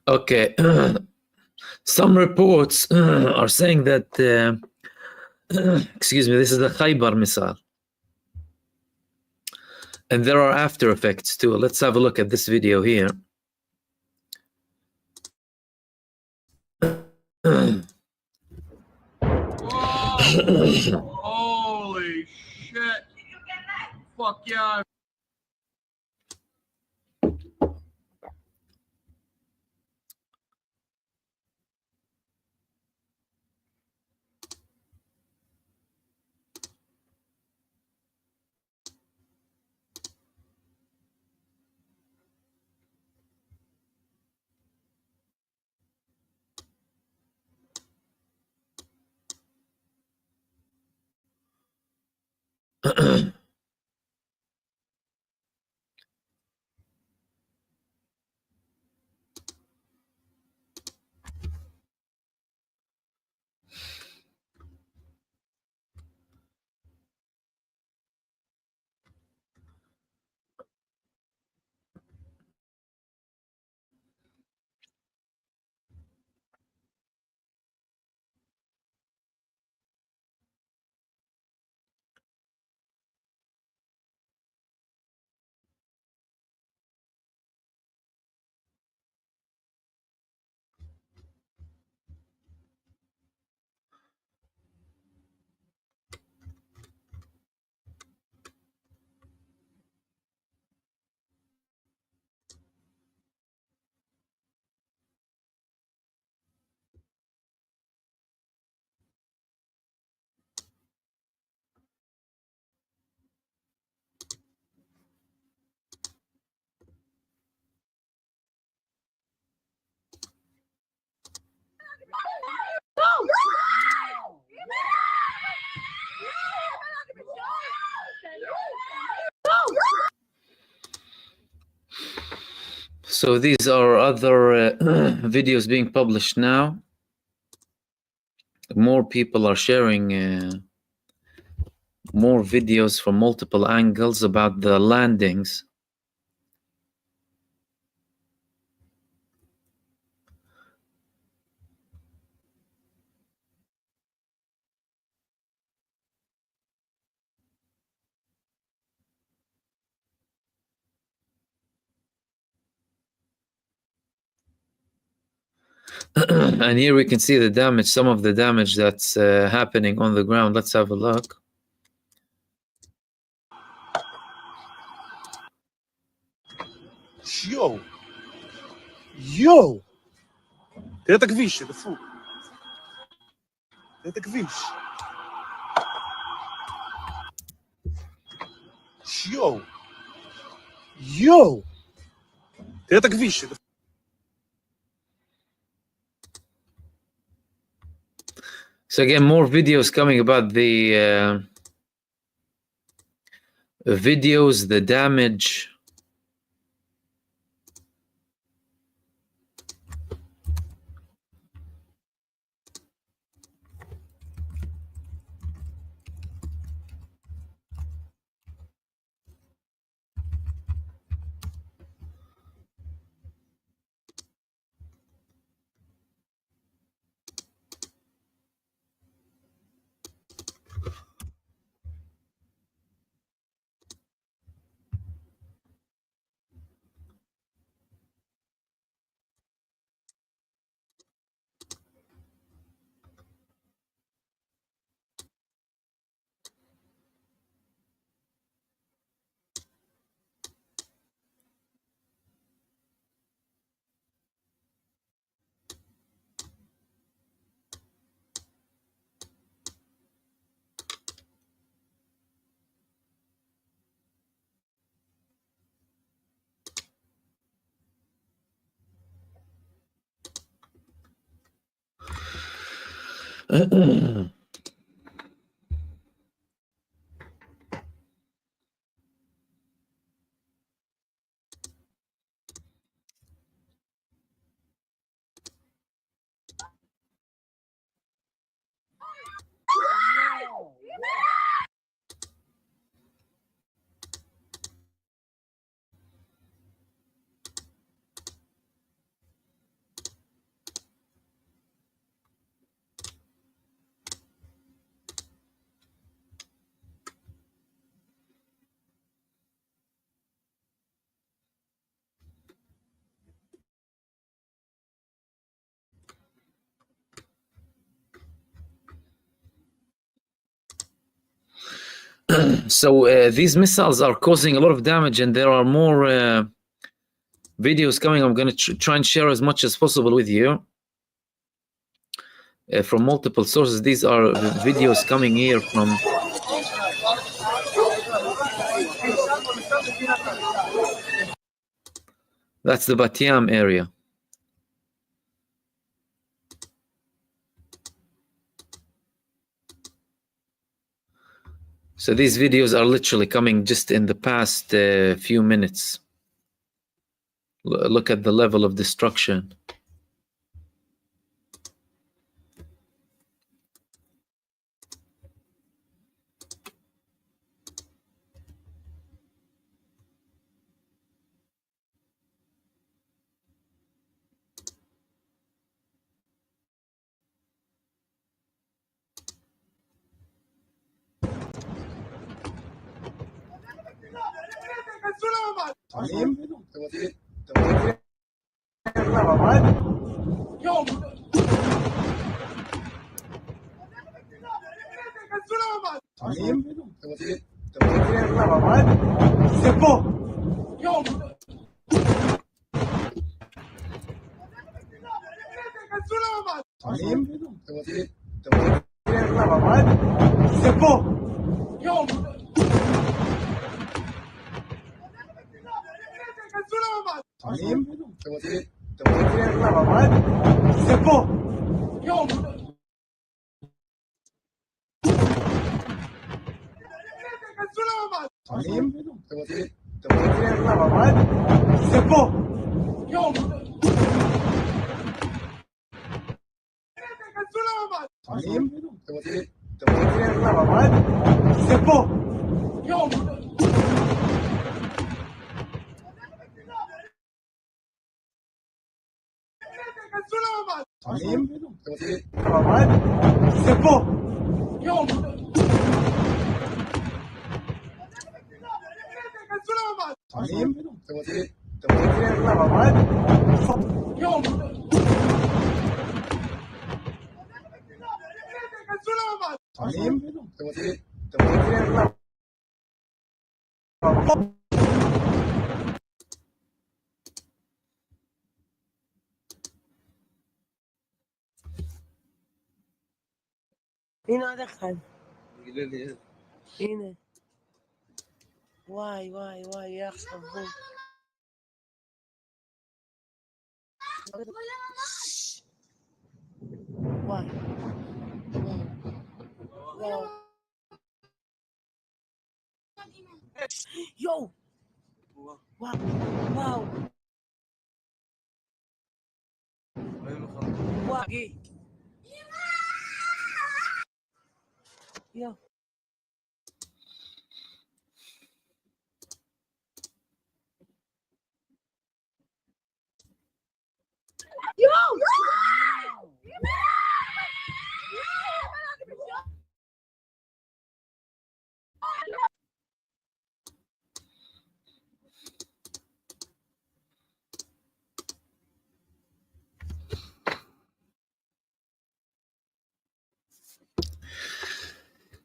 Okay, some reports are saying that, excuse me, this is the HAIFA missile. And there are after effects too. Let's have a look at this video here. Holy shit. Fuck yeah. So these are other videos being published now. More people are sharing more videos from multiple angles about the landings. And here we can see the damage, some of the damage that's happening on the ground. Let's have a look. יואו! תראה את הכביש, דפוק. תראה את הכביש. יואו! יואו! תראה את הכביש. So again, more videos coming about the videos, the damage. So these missiles are causing a lot of damage, and there are more videos coming. I'm going to try and share as much as possible with you from multiple sources. These are videos coming here from that's the Bat-Yam area. So these videos are literally coming just in the past few minutes. Look at the level of destruction. هنا هذا خان هنا واي واي واي يا أخ صبور واي Wow. Yo. Wow. Wow. Wow. Yo.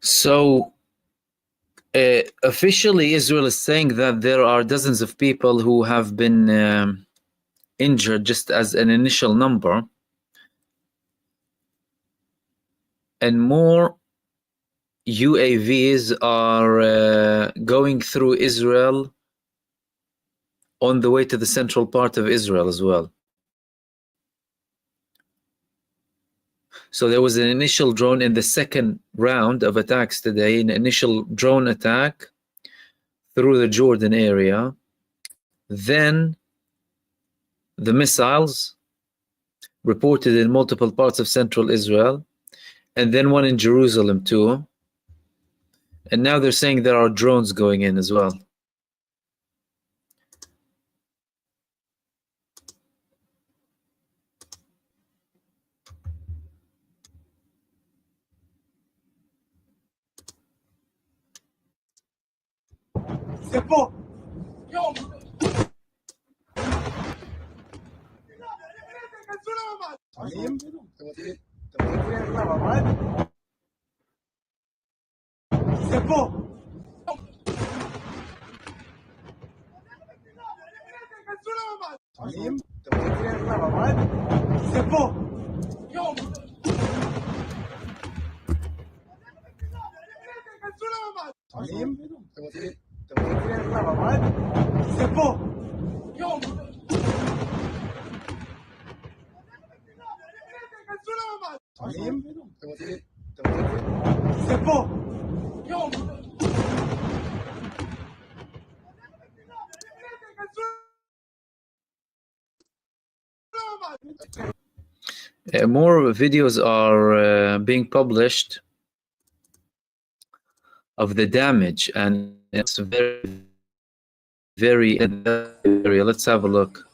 So officially, Israel is saying that there are dozens of people who have been injured, just as an initial number, and more UAVs are going through Israel on the way to the central part of Israel as well. So there was an initial drone in the second round of attacks today, an initial drone attack through the Jordan area. Then the missiles reported in multiple parts of central Israel, and then one in Jerusalem too. And now they're saying there are drones going in as well. C'est bon. Yo. C'est bon. C'est bon. Yo. C'est bon. Yo. C'est bon. Yo. More videos are being published of the damage, and it's very, very area. Let's have a look.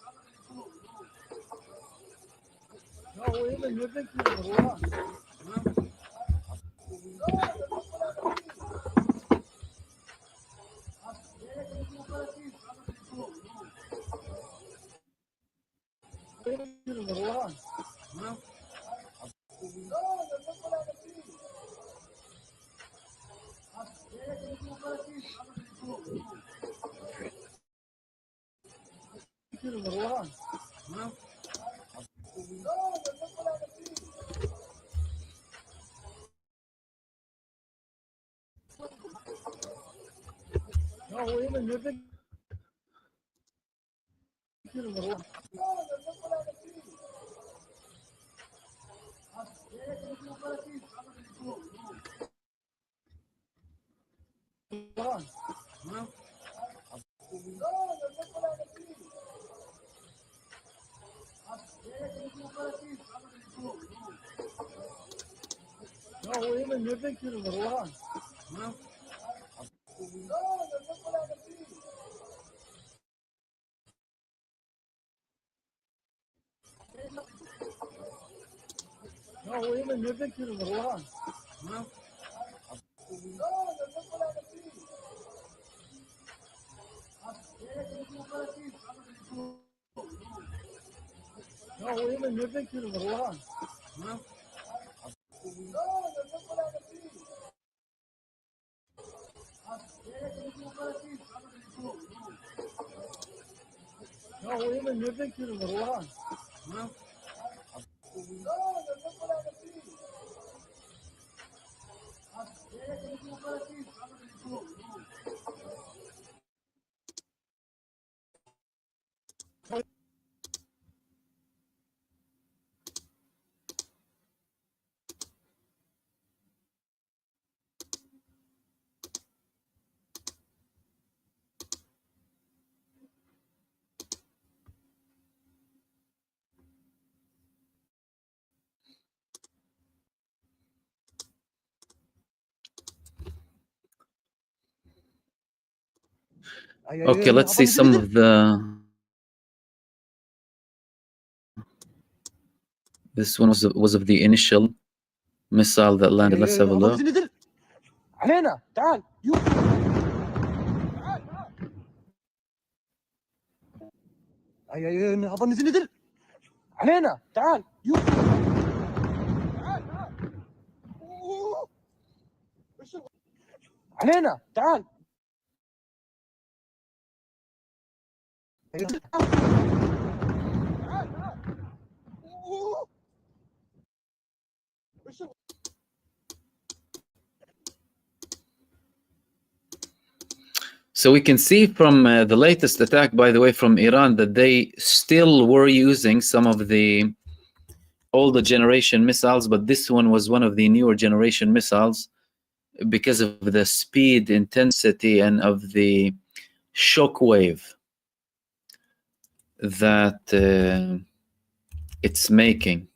Okay, let's see some of the... This one was of the initial missile that landed. Let's have a look. علينا تعال هذا نزل علينا تعال علينا تعال So we can see from the latest attack, by the way, from Iran, that they still were using some of the older generation missiles, but this one was one of the newer generation missiles because of the speed, intensity, and of the shock wave that it's making.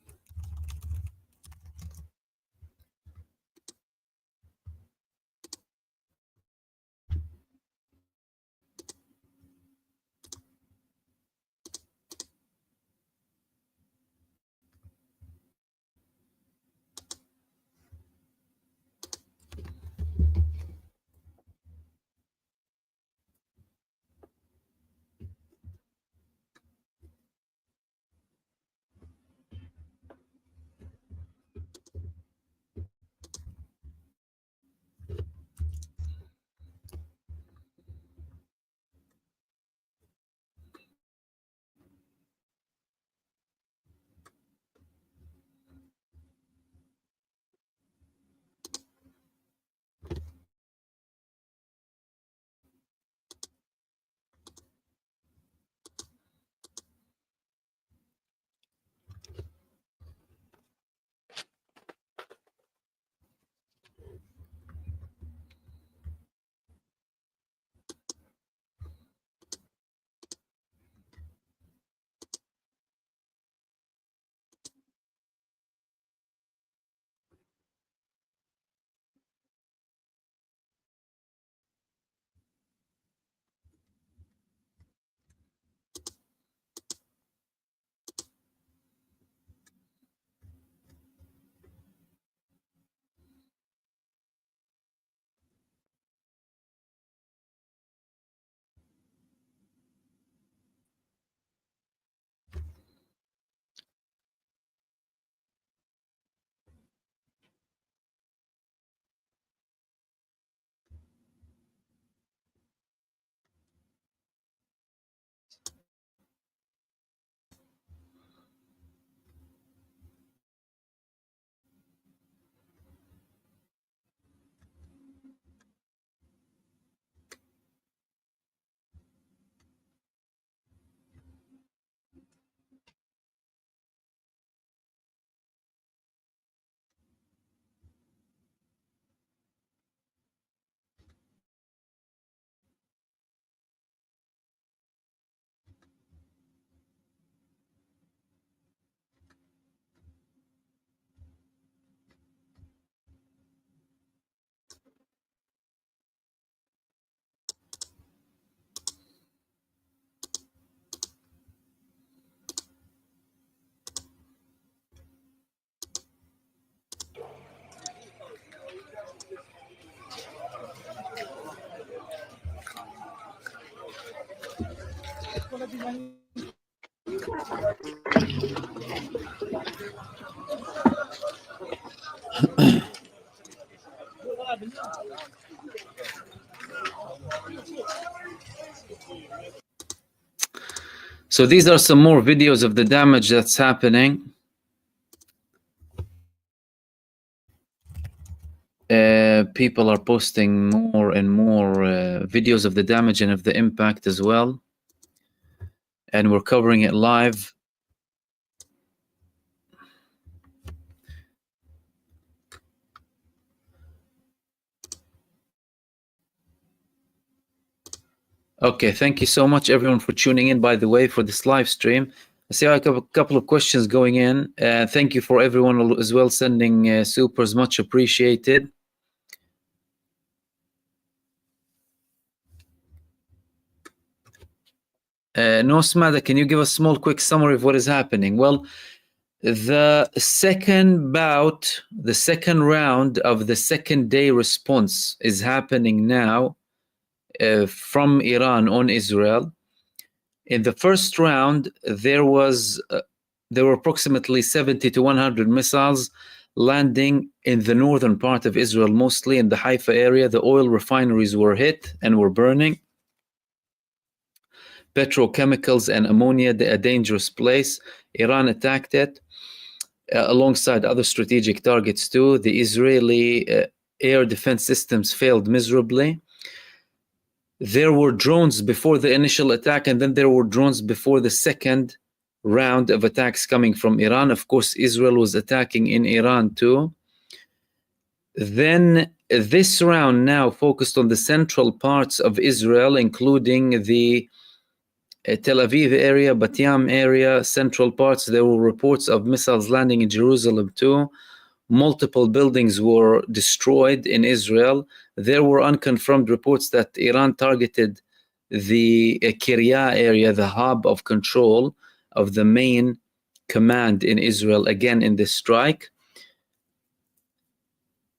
So these are some more videos of the damage that's happening. People are posting more and more videos of the damage and of the impact as well. And we're covering it live. Okay, thank you so much everyone for tuning in, by the way, for this live stream. I see I have a couple of questions going in. Thank you for everyone as well sending supers, much appreciated. No, Smada, can you give a small quick summary of what is happening? Well, the second bout, the second round of the second day response is happening now from Iran on Israel. In the first round, there were approximately 70 to 100 missiles landing in the northern part of Israel, mostly in the HAIFA area. The oil refineries were hit and were burning. Petrochemicals and ammonia, a dangerous place. Iran attacked it alongside other strategic targets too. The Israeli air defense systems failed miserably. There were drones before the initial attack, and then there were drones before the second round of attacks coming from Iran. Of course, Israel was attacking in Iran too. Then this round now focused on the central parts of Israel, including the Tel Aviv area, Bat Yam area, central parts. There were reports of missiles landing in Jerusalem too. Multiple buildings were destroyed in Israel. There were unconfirmed reports that Iran targeted the Kiryat area, the hub of control of the main command in Israel, again in this strike.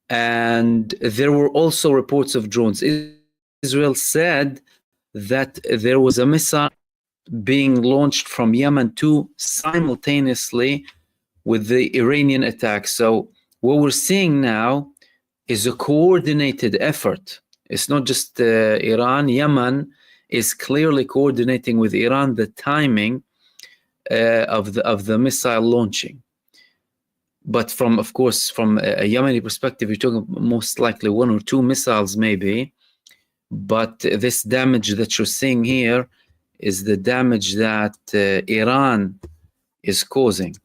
And there were also reports of drones. Israel said that there was a missile being launched from Yemen too, simultaneously with the Iranian attack. So what we're seeing now is a coordinated effort. It's not just Iran. Yemen is clearly coordinating with Iran the timing of the missile launching. But of course, from a Yemeni perspective, you're talking most likely one or two missiles maybe. But this damage that you're seeing here is the damage that Iran is causing.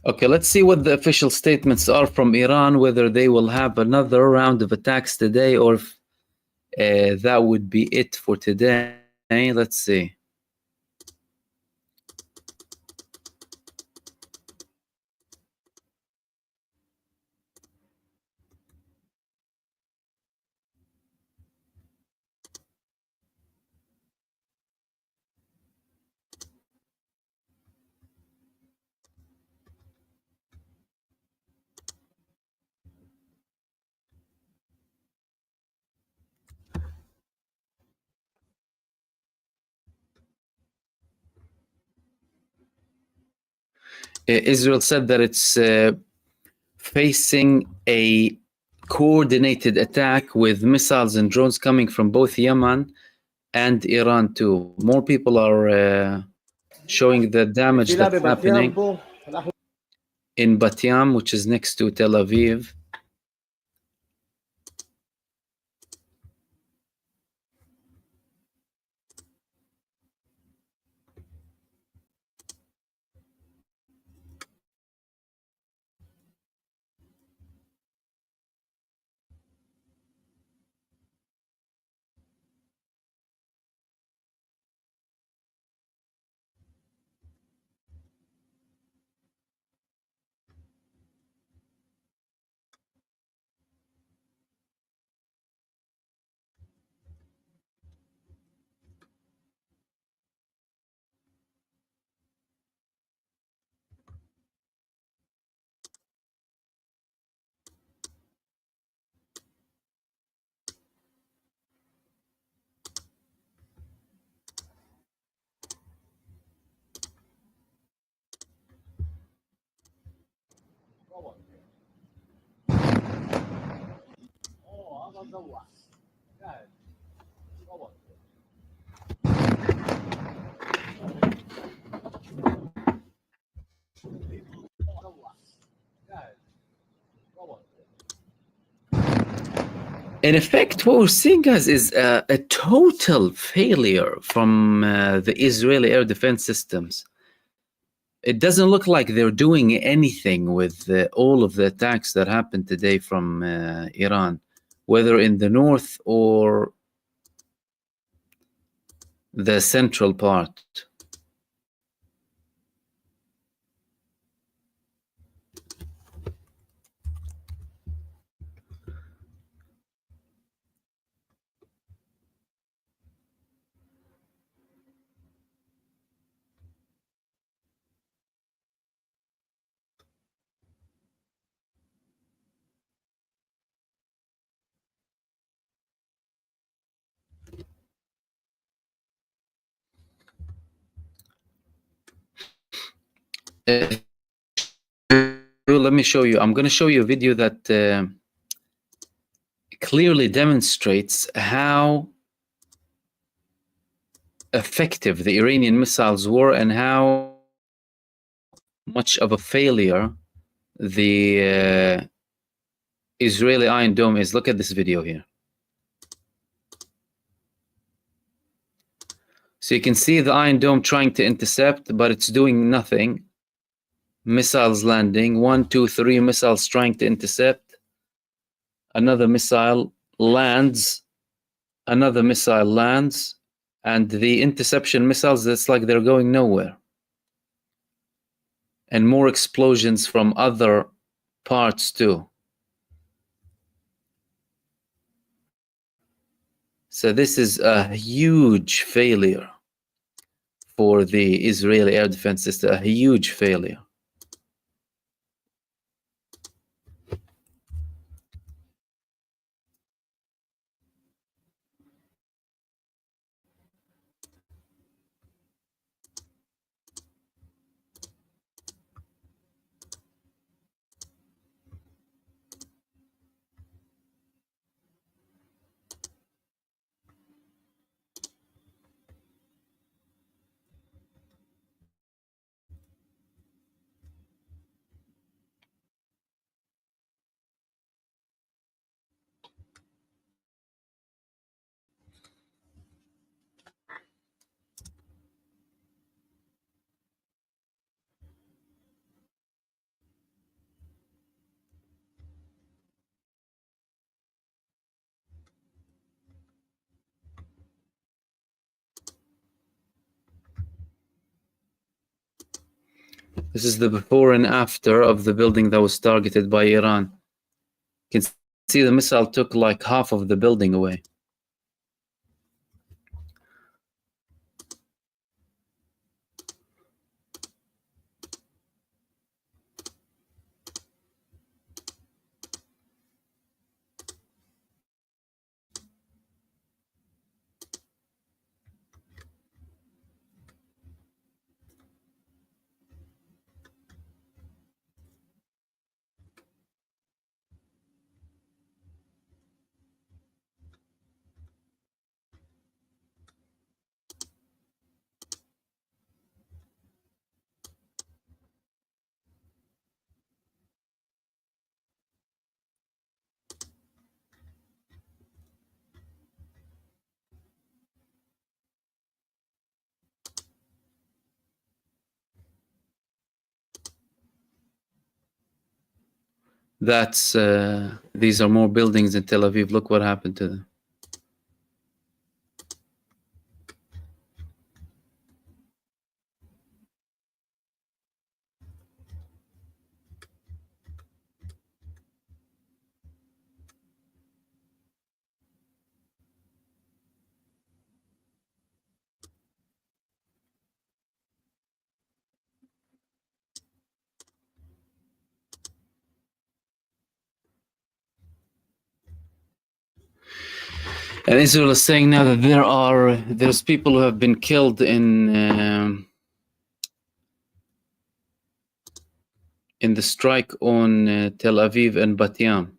Okay, let's see what the official statements are from Iran, whether they will have another round of attacks today or if that would be it for today. Let's see. Israel said that it's facing a coordinated attack with missiles and drones coming from both Yemen and Iran too. More people are showing the damage that's happening in Bat Yam, which is next to Tel Aviv. In effect, what we're seeing, guys, is a total failure from the Israeli air defense systems. It doesn't look like they're doing anything with all of the attacks that happened today from Iran, whether in the north or the central part. Let me show you. I'm going to show you a video that clearly demonstrates how effective the Iranian missiles were and how much of a failure the Israeli Iron Dome is. Look at this video here. So you can see the Iron Dome trying to intercept, but it's doing nothing. Missiles landing. 1, 2, 3 missiles trying to intercept. Another missile lands. Another missile lands. And the interception missiles, it's like they're going nowhere. And more explosions from other parts too. So this is a huge failure for the Israeli air defense system, a huge failure. This is the before and after of the building that was targeted by Iran. You can see the missile took like half of the building away. That's these are more buildings in Tel Aviv. Look what happened to them. And Israel is saying now that there's people who have been killed in the strike on Tel Aviv and Bat Yam.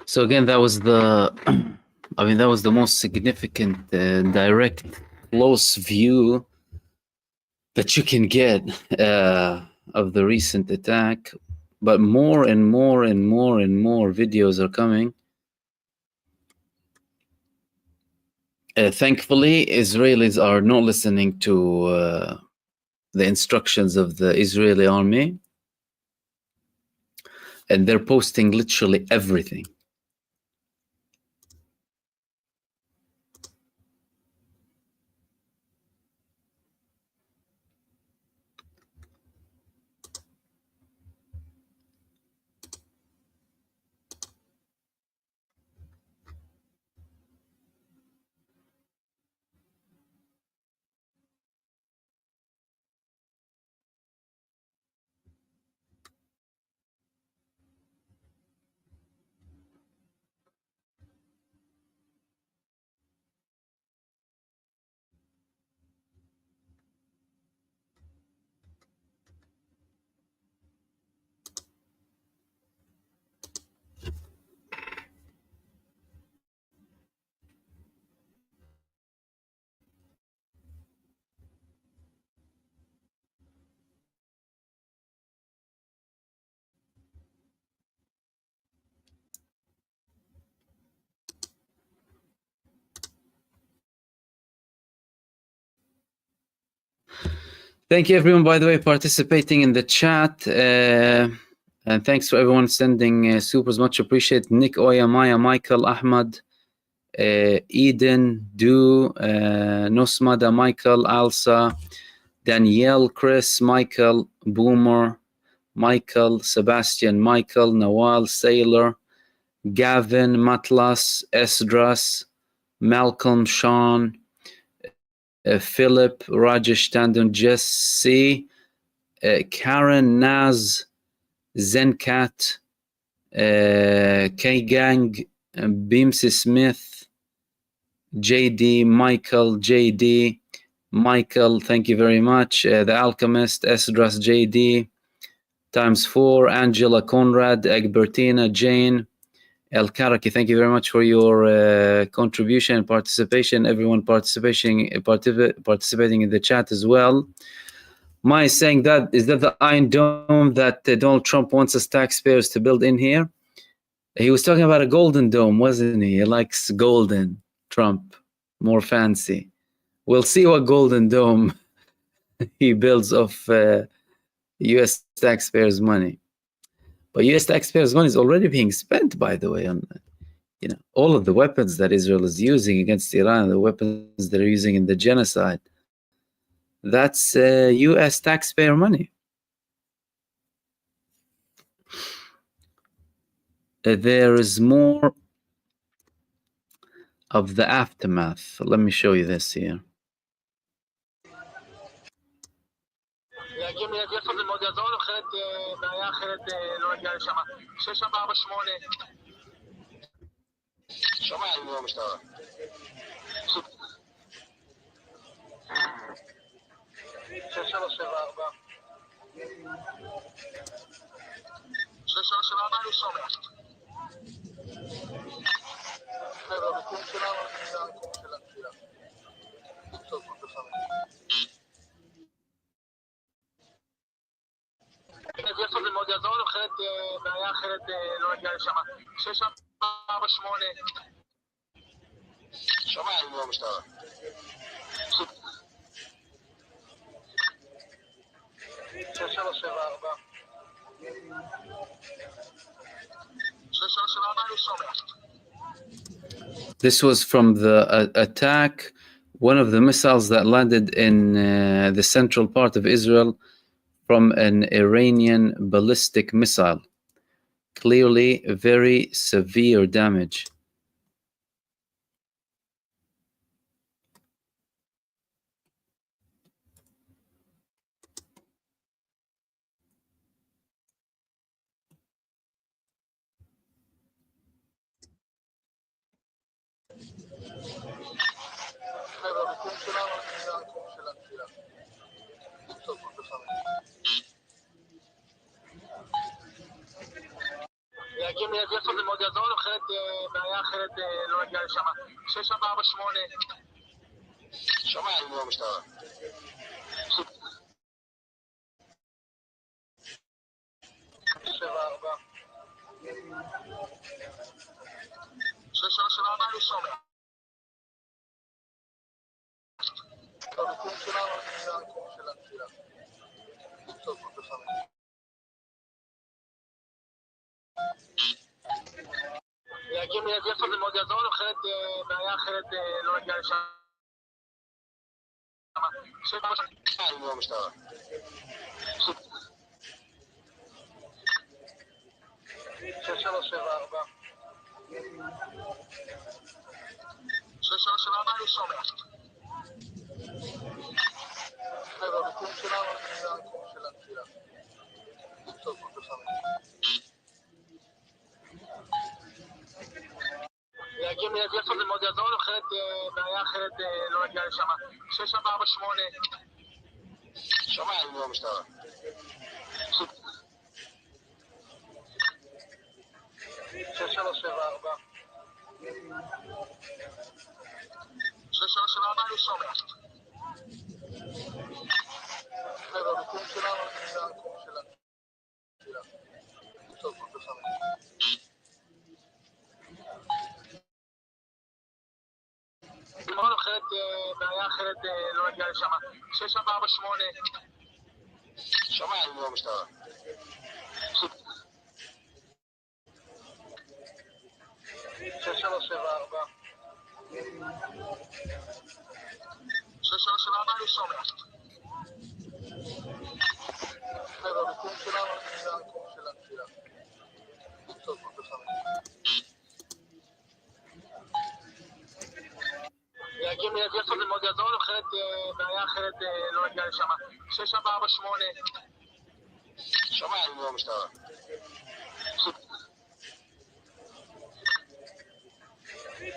So again, that was the, I mean, that was the most significant, direct, close view that you can get of the recent attack. But more and more and more and more videos are coming. Thankfully, Israelis are not listening to the instructions of the Israeli army, and they're posting literally everything. Thank you, everyone, by the way, participating in the chat. And thanks to everyone sending supers. Much appreciated. Nick, Oya, Maya, Michael, Ahmad, Eden, Du, Nosmada, Michael, Alsa, Danielle, Chris, Michael, Boomer, Michael, Sebastian, Michael, Nawal, Sailor, Gavin, Matlas, Esdras, Malcolm, Sean, Philip, Rajesh Tandon, Jesse, Karen, Naz, Zencat, K-Gang, Beamsy Smith, JD, Michael, JD, Michael, thank you very much. The Alchemist, Esdras, JD, ×4, Angela, Conrad, Egbertina, Jane, El Karaki, thank you very much for your contribution and participation. Everyone participating in the chat as well. Mai is saying that, is that the Iron Dome that Donald Trump wants us taxpayers to build in here? He was talking about a golden dome, wasn't he? He likes golden, Trump, more fancy. We'll see what golden dome he builds of US taxpayers' money. But US taxpayers' money is already being spent, by the way, on all of the weapons that Israel is using against Iran, the weapons they're using in the genocide. That's US taxpayer money. There is more of the aftermath. Let me show you this here. להגיע מיד יפה זה מאוד יעזור, אחרת בעיה אחרת לא נגיע לשם. 6448 שומע עם המשטרה 6374 6374 אני שומע חבר'ה, המיקום שלנו זה המיקום של התפילה טוב, בפעמים יפה זה מאוד יעזור, אחרת בעיה אחרת לא נגיע לשם 6448 שומע עם המשטרה 6374 6374 אני שומע This was from the attack, one of the missiles that landed in the central part of Israel from an Iranian ballistic missile. Clearly, very severe damage. להגיע מיד יפה זה מאוד יעזור, אחרת בעיה אחרת לא נגיע לשם 6448 שומע עם המשטרה 74 6374 אני שומע המיקום שלנו זה המיקום של התפילה טוב, בפעמים להגיע מיד יפה זה מאוד יעזור, אחרת בעיה אחרת לא נגיע לשם 6374 עם המשטרה 6374 6374 אני שומע חבר'ה, המיקום שלנו זה המיקום של התפילה טוב, בפעמים להגיע מיד יפה זה מאוד יעזור, אחרת בעיה אחרת לא נגיע לשם 6448 שומע עם המשטרה 6374 6374 אני שומע חבר'ה, המיקום שלנו זה המיקום של התפילה טוב, בפעמים מאוד אחרת בעיה אחרת לא נגיע לשם 6448 שומע עם המשטרה 6374 6374 אני שומע חבר'ה, המיקום שלנו זה המיקום של התפילה טוב, בפעמים להגיע מיד יפה זה מאוד יעזור, אחרת בעיה אחרת לא נגיע לשם 6448 שומע עם המשטרה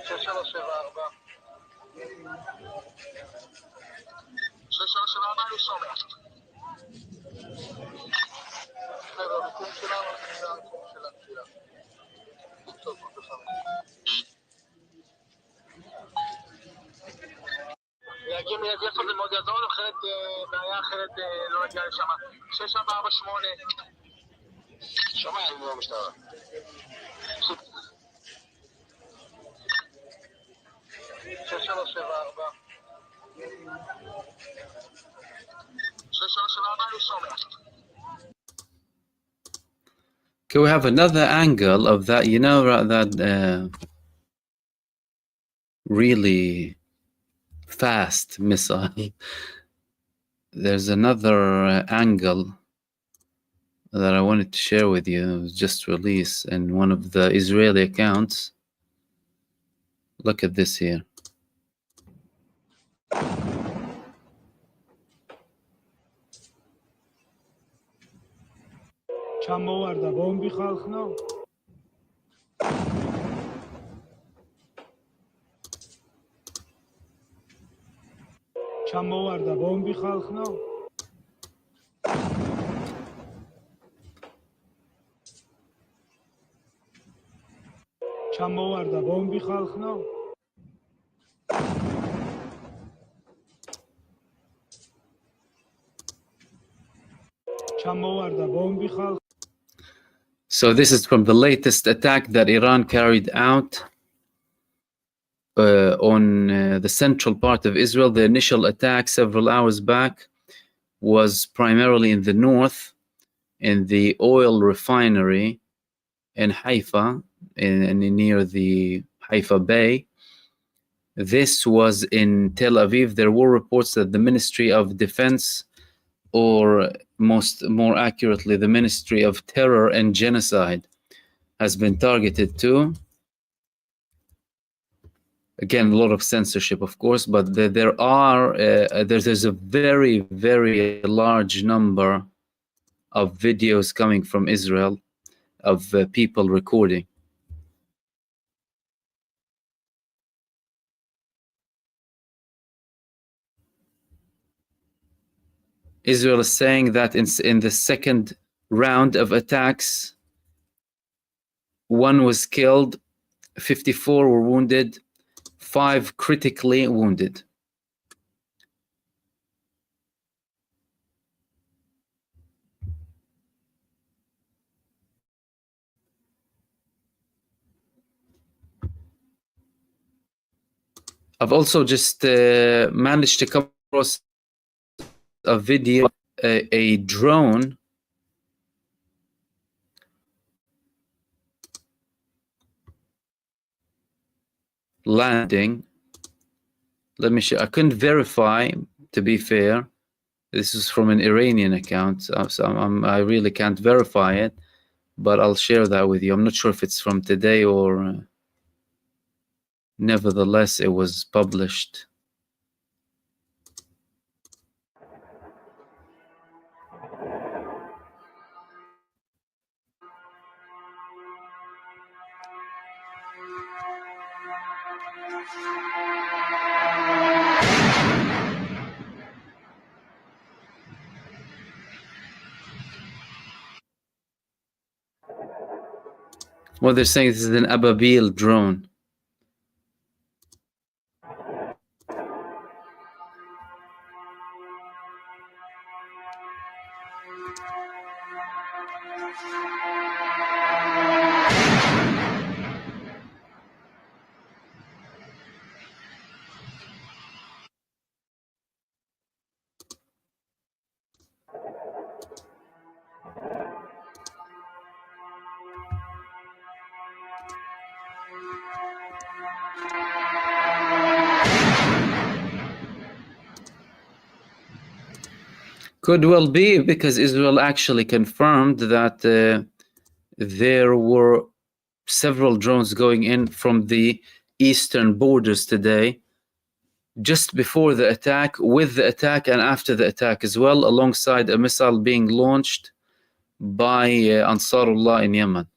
6374 6374 אני שומע חבר'ה, המיקום שלנו זה המיקום של התפילה טוב, בפעמים להגיע מיד יפה זה מאוד יעזור, אחרת בעיה אחרת לא נגיע לשם 6448 שומע עם המשטרה 6374. 6374 אני שומע. Okay, we have another angle of that, you know, that really fast missile. There's another angle that I wanted to share with you. It was just released in one of the Israeli accounts. Look at this here. So this is from the latest attack that Iran carried out on the central part of Israel. The initial attack several hours back was primarily in the north, in the oil refinery in HAIFA, near the HAIFA Bay. This was in Tel Aviv. There were reports that the Ministry of Defense, or more accurately, the Ministry of Terror and Genocide, has been targeted too. Again, a lot of censorship, of course, but there's a very, very large number of videos coming from Israel of people recording. Israel is saying that in the second round of attacks, 1 was killed, 54 were wounded, 5 critically wounded. I've also just managed to come across a video, a drone landing. Let me show. I couldn't verify, to be fair. This is from an Iranian account, so I really can't verify it, but I'll share that with you. I'm not sure if it's from today or nevertheless it was published. Well, they're saying this is an Ababil drone. Could well be, because Israel actually confirmed that there were several drones going in from the eastern borders today, just before the attack, with the attack, and after the attack as well, alongside a missile being launched by Ansarullah in Yemen.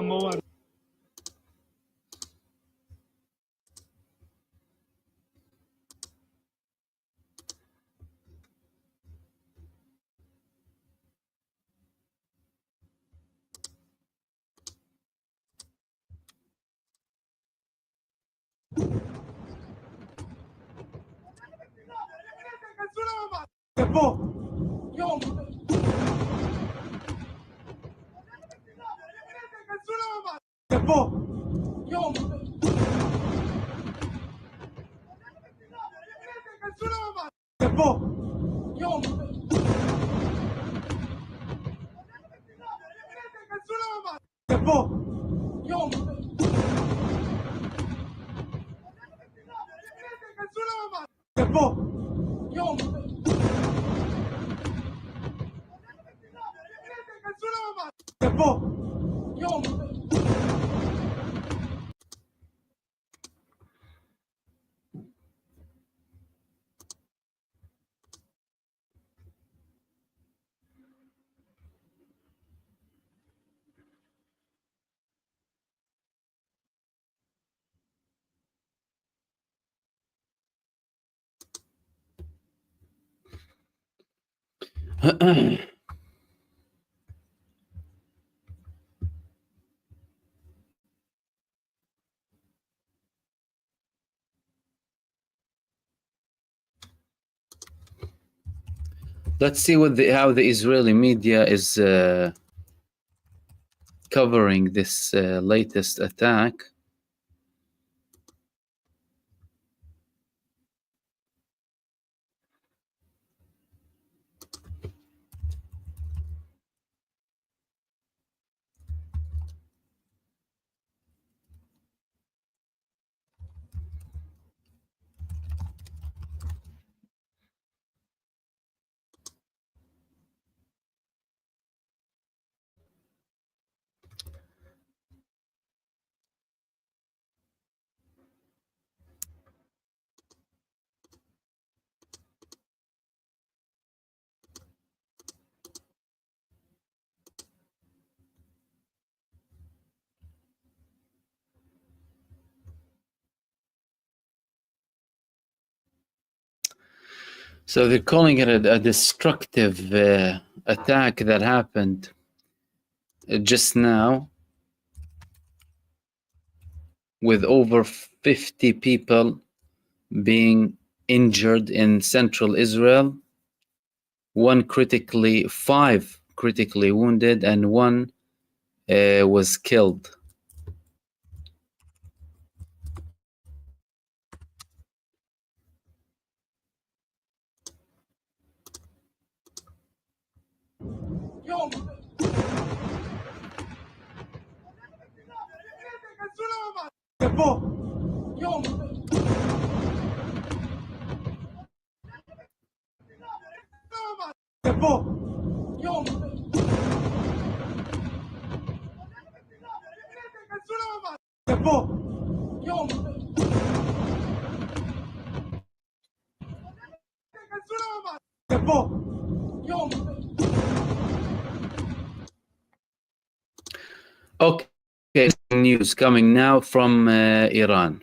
one. Let's see how the Israeli media is covering this latest attack. So they're calling it a destructive attack that happened just now, with over 50 people being injured in central Israel, 5 critically wounded, and 1 was killed. Okay, news coming now from Iran.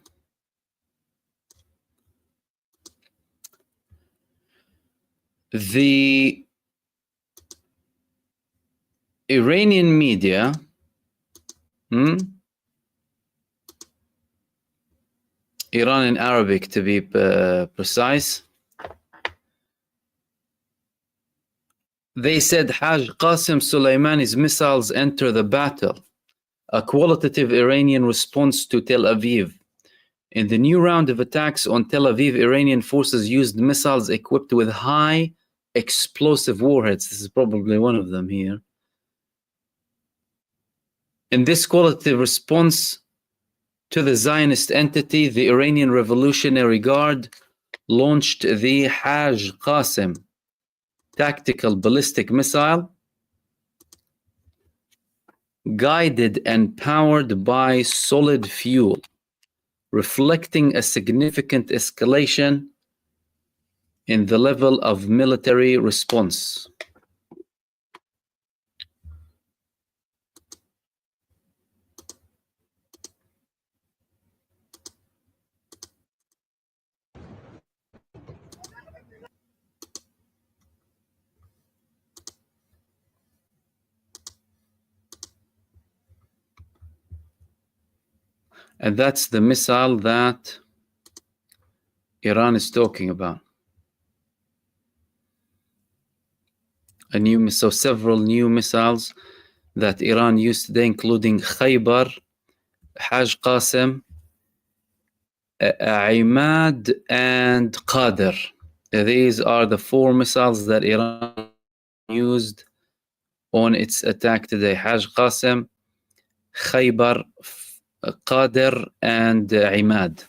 The Iranian media Iran in Arabic, to be precise, they said Haj Qasem Soleimani's missiles enter the battle, a qualitative Iranian response to Tel Aviv. In the new round of attacks on Tel Aviv, Iranian forces used missiles equipped with high explosive warheads. This is probably one of them here. In this qualitative response to the Zionist entity, the Iranian Revolutionary Guard launched the Haj Qasem tactical ballistic missile, guided and powered by solid fuel, reflecting a significant escalation in the level of military response. And that's the missile that Iran is talking about. So several new missiles that Iran used today, including Khaybar, Haj Qasim, Imad, and Qadir. These are the 4 missiles that Iran used on its attack today. Haj Qasim, Khaybar, Qadir, and Imad.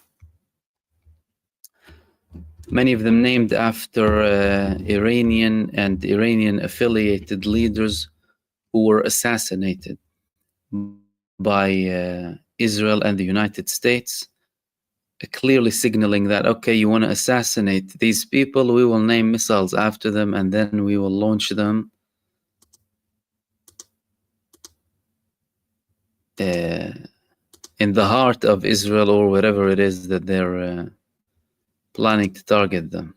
Many of them named after Iranian and Iranian-affiliated leaders who were assassinated by Israel and the United States, clearly signaling that, okay, you want to assassinate these people, we will name missiles after them, and then we will launch them in the heart of Israel or wherever it is that they're planning to target them.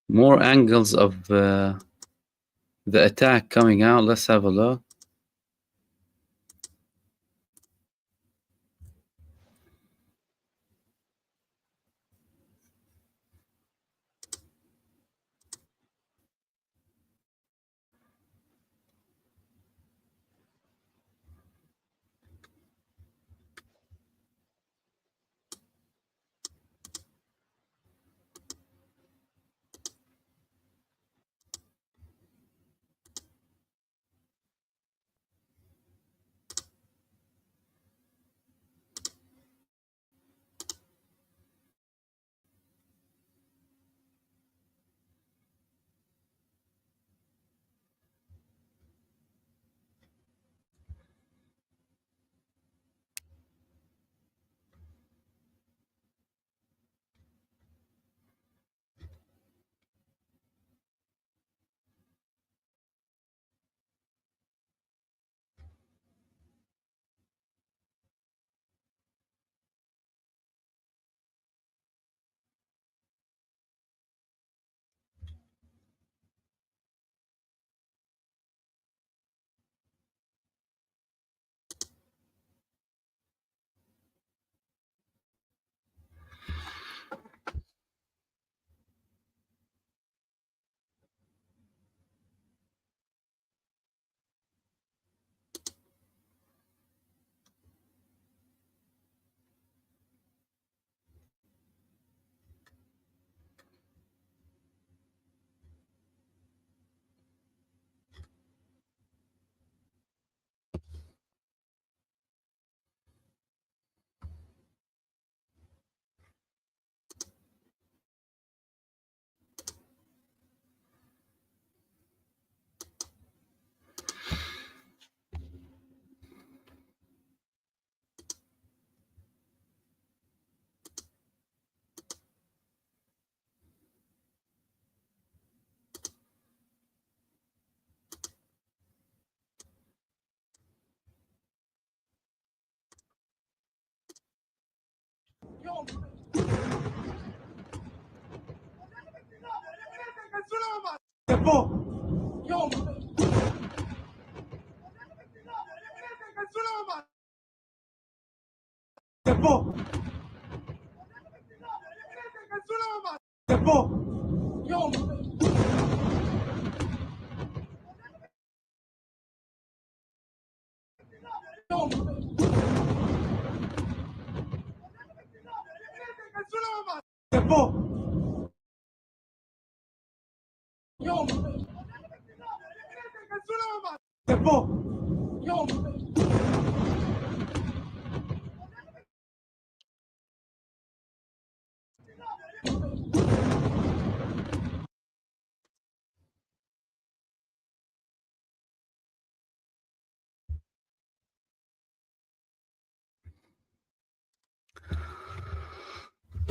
More angles of the attack coming out. Let's have a look.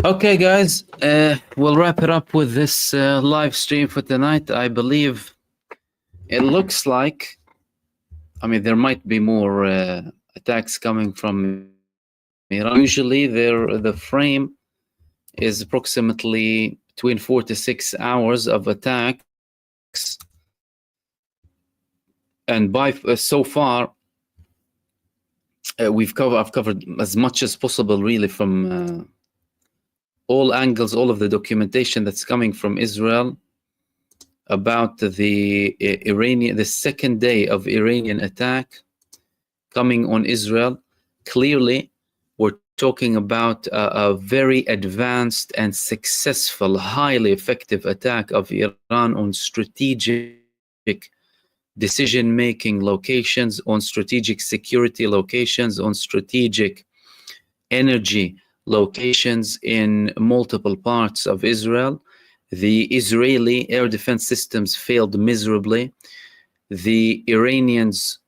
Okay, guys, we'll wrap it up with this live stream for tonight. I believe it looks like, I mean, there might be more attacks coming from Iran. Usually, the frame is approximately between 4 to 6 hours of attacks, and by so far, I've covered as much as possible, really, from all angles, all of the documentation that's coming from Israel about the second day of Iranian attack coming on Israel. Clearly, we're talking about a very advanced and successful, highly effective attack of Iran on strategic decision-making locations, on strategic security locations, on strategic energy locations in multiple parts of Israel. The Israeli air defense systems failed miserably. The Iranians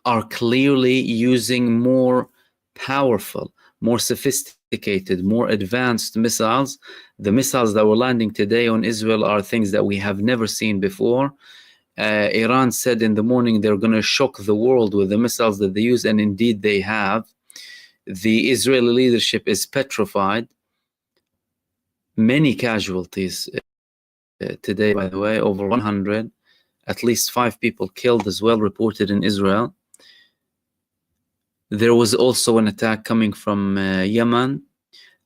are clearly using more powerful, more sophisticated, more advanced missiles. The missiles that were landing today on Israel are things that we have never seen before. Iran said in the morning they're going to shock the world with the missiles that they use, and indeed they have. The Israeli leadership is petrified. Many casualties today, by the way, over 100, at least 5 people killed as well, reported in Israel. There was also an attack coming from Yemen.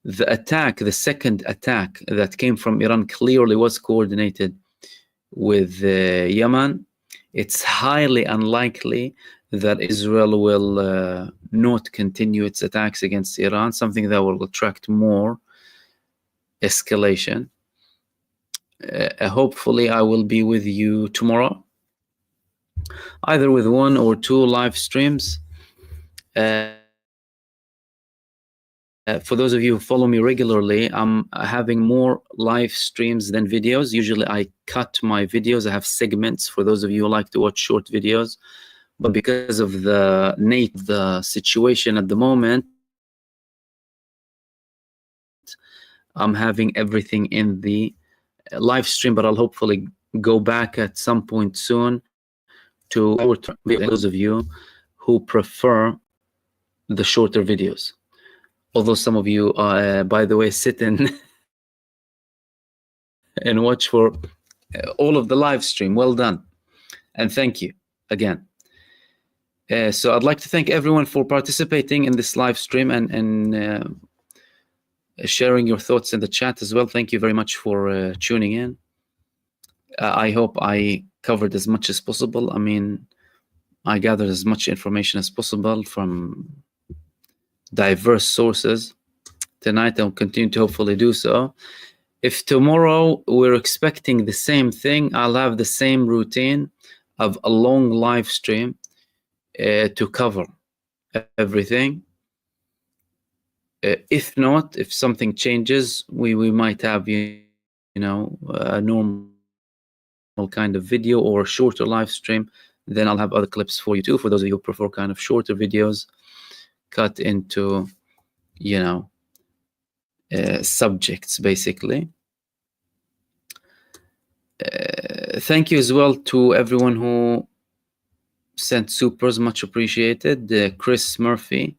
The second attack that came from Iran clearly was coordinated with Yemen. It's highly unlikely that Israel will not continue its attacks against Iran, something that will attract more escalation. Hopefully I will be with you tomorrow, either with 1 or 2 live streams. For those of you who follow me regularly, I'm having more live streams than videos. Usually I cut my videos. I have segments for those of you who like to watch short videos. But because of the situation at the moment, I'm having everything in the live stream, but I'll hopefully go back at some point soon to those of you who prefer the shorter videos. Although some of you, by the way, sit in and watch for all of the live stream. Well done. And thank you again. So I'd like to thank everyone for participating in this live stream and sharing your thoughts in the chat as well. Thank you very much for tuning in. I hope I covered as much as possible. I mean, I gathered as much information as possible from diverse sources. Tonight I'll continue to hopefully do so. If tomorrow we're expecting the same thing, I'll have the same routine of a long live stream to cover everything. If not, if something changes, we might have a normal kind of video or a shorter live stream. Then I'll have other clips for you too, for those of you who prefer kind of shorter videos cut into subjects, basically. Thank you as well to everyone who sent supers, much appreciated. Chris Murphy,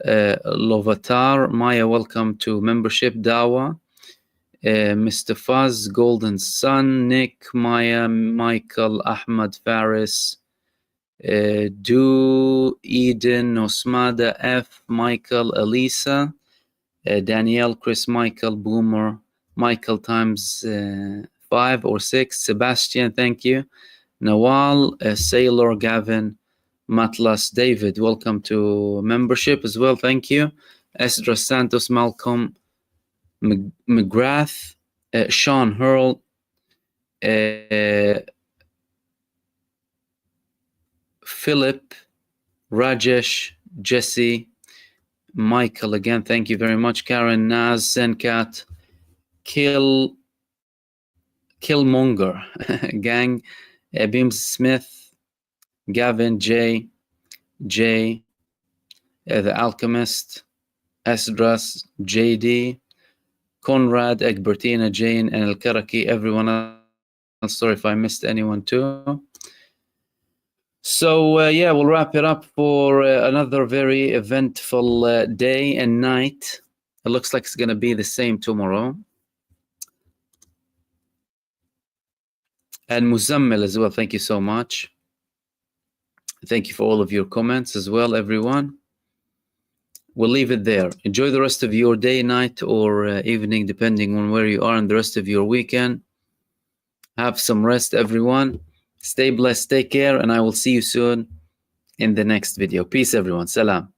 Lovatar, Maya, welcome to membership. Dawa, Mr. Fuzz, Golden Sun, Nick, Maya, Michael, Ahmad, Faris, Do, Eden, Osmada, F, Michael, Elisa, Danielle, Chris, Michael, Boomer, Michael times 5 or 6, Sebastian, thank you. Nawal, Sailor, Gavin, Matlas, David, welcome to membership as well, thank you. Esdra Santos, Malcolm, McGrath, Sean Hurl, Philip, Rajesh, Jesse, Michael again, thank you very much. Karen, Naz, Senkat, Killmonger, Gang, Beams Smith, Gavin, Jay, The Alchemist, Esdras, JD, Conrad, Egbertina, Jane, and El Karaki, everyone else. Sorry if I missed anyone too. So yeah, we'll wrap it up for another very eventful day and night. It looks like it's going to be the same tomorrow. And Muzammil as well, thank you so much. Thank you for all of your comments as well, everyone. We'll leave it there. Enjoy the rest of your day, night, or evening, depending on where you are, and the rest of your weekend. Have some rest, everyone. Stay blessed, take care, and I will see you soon in the next video. Peace, everyone. Salam.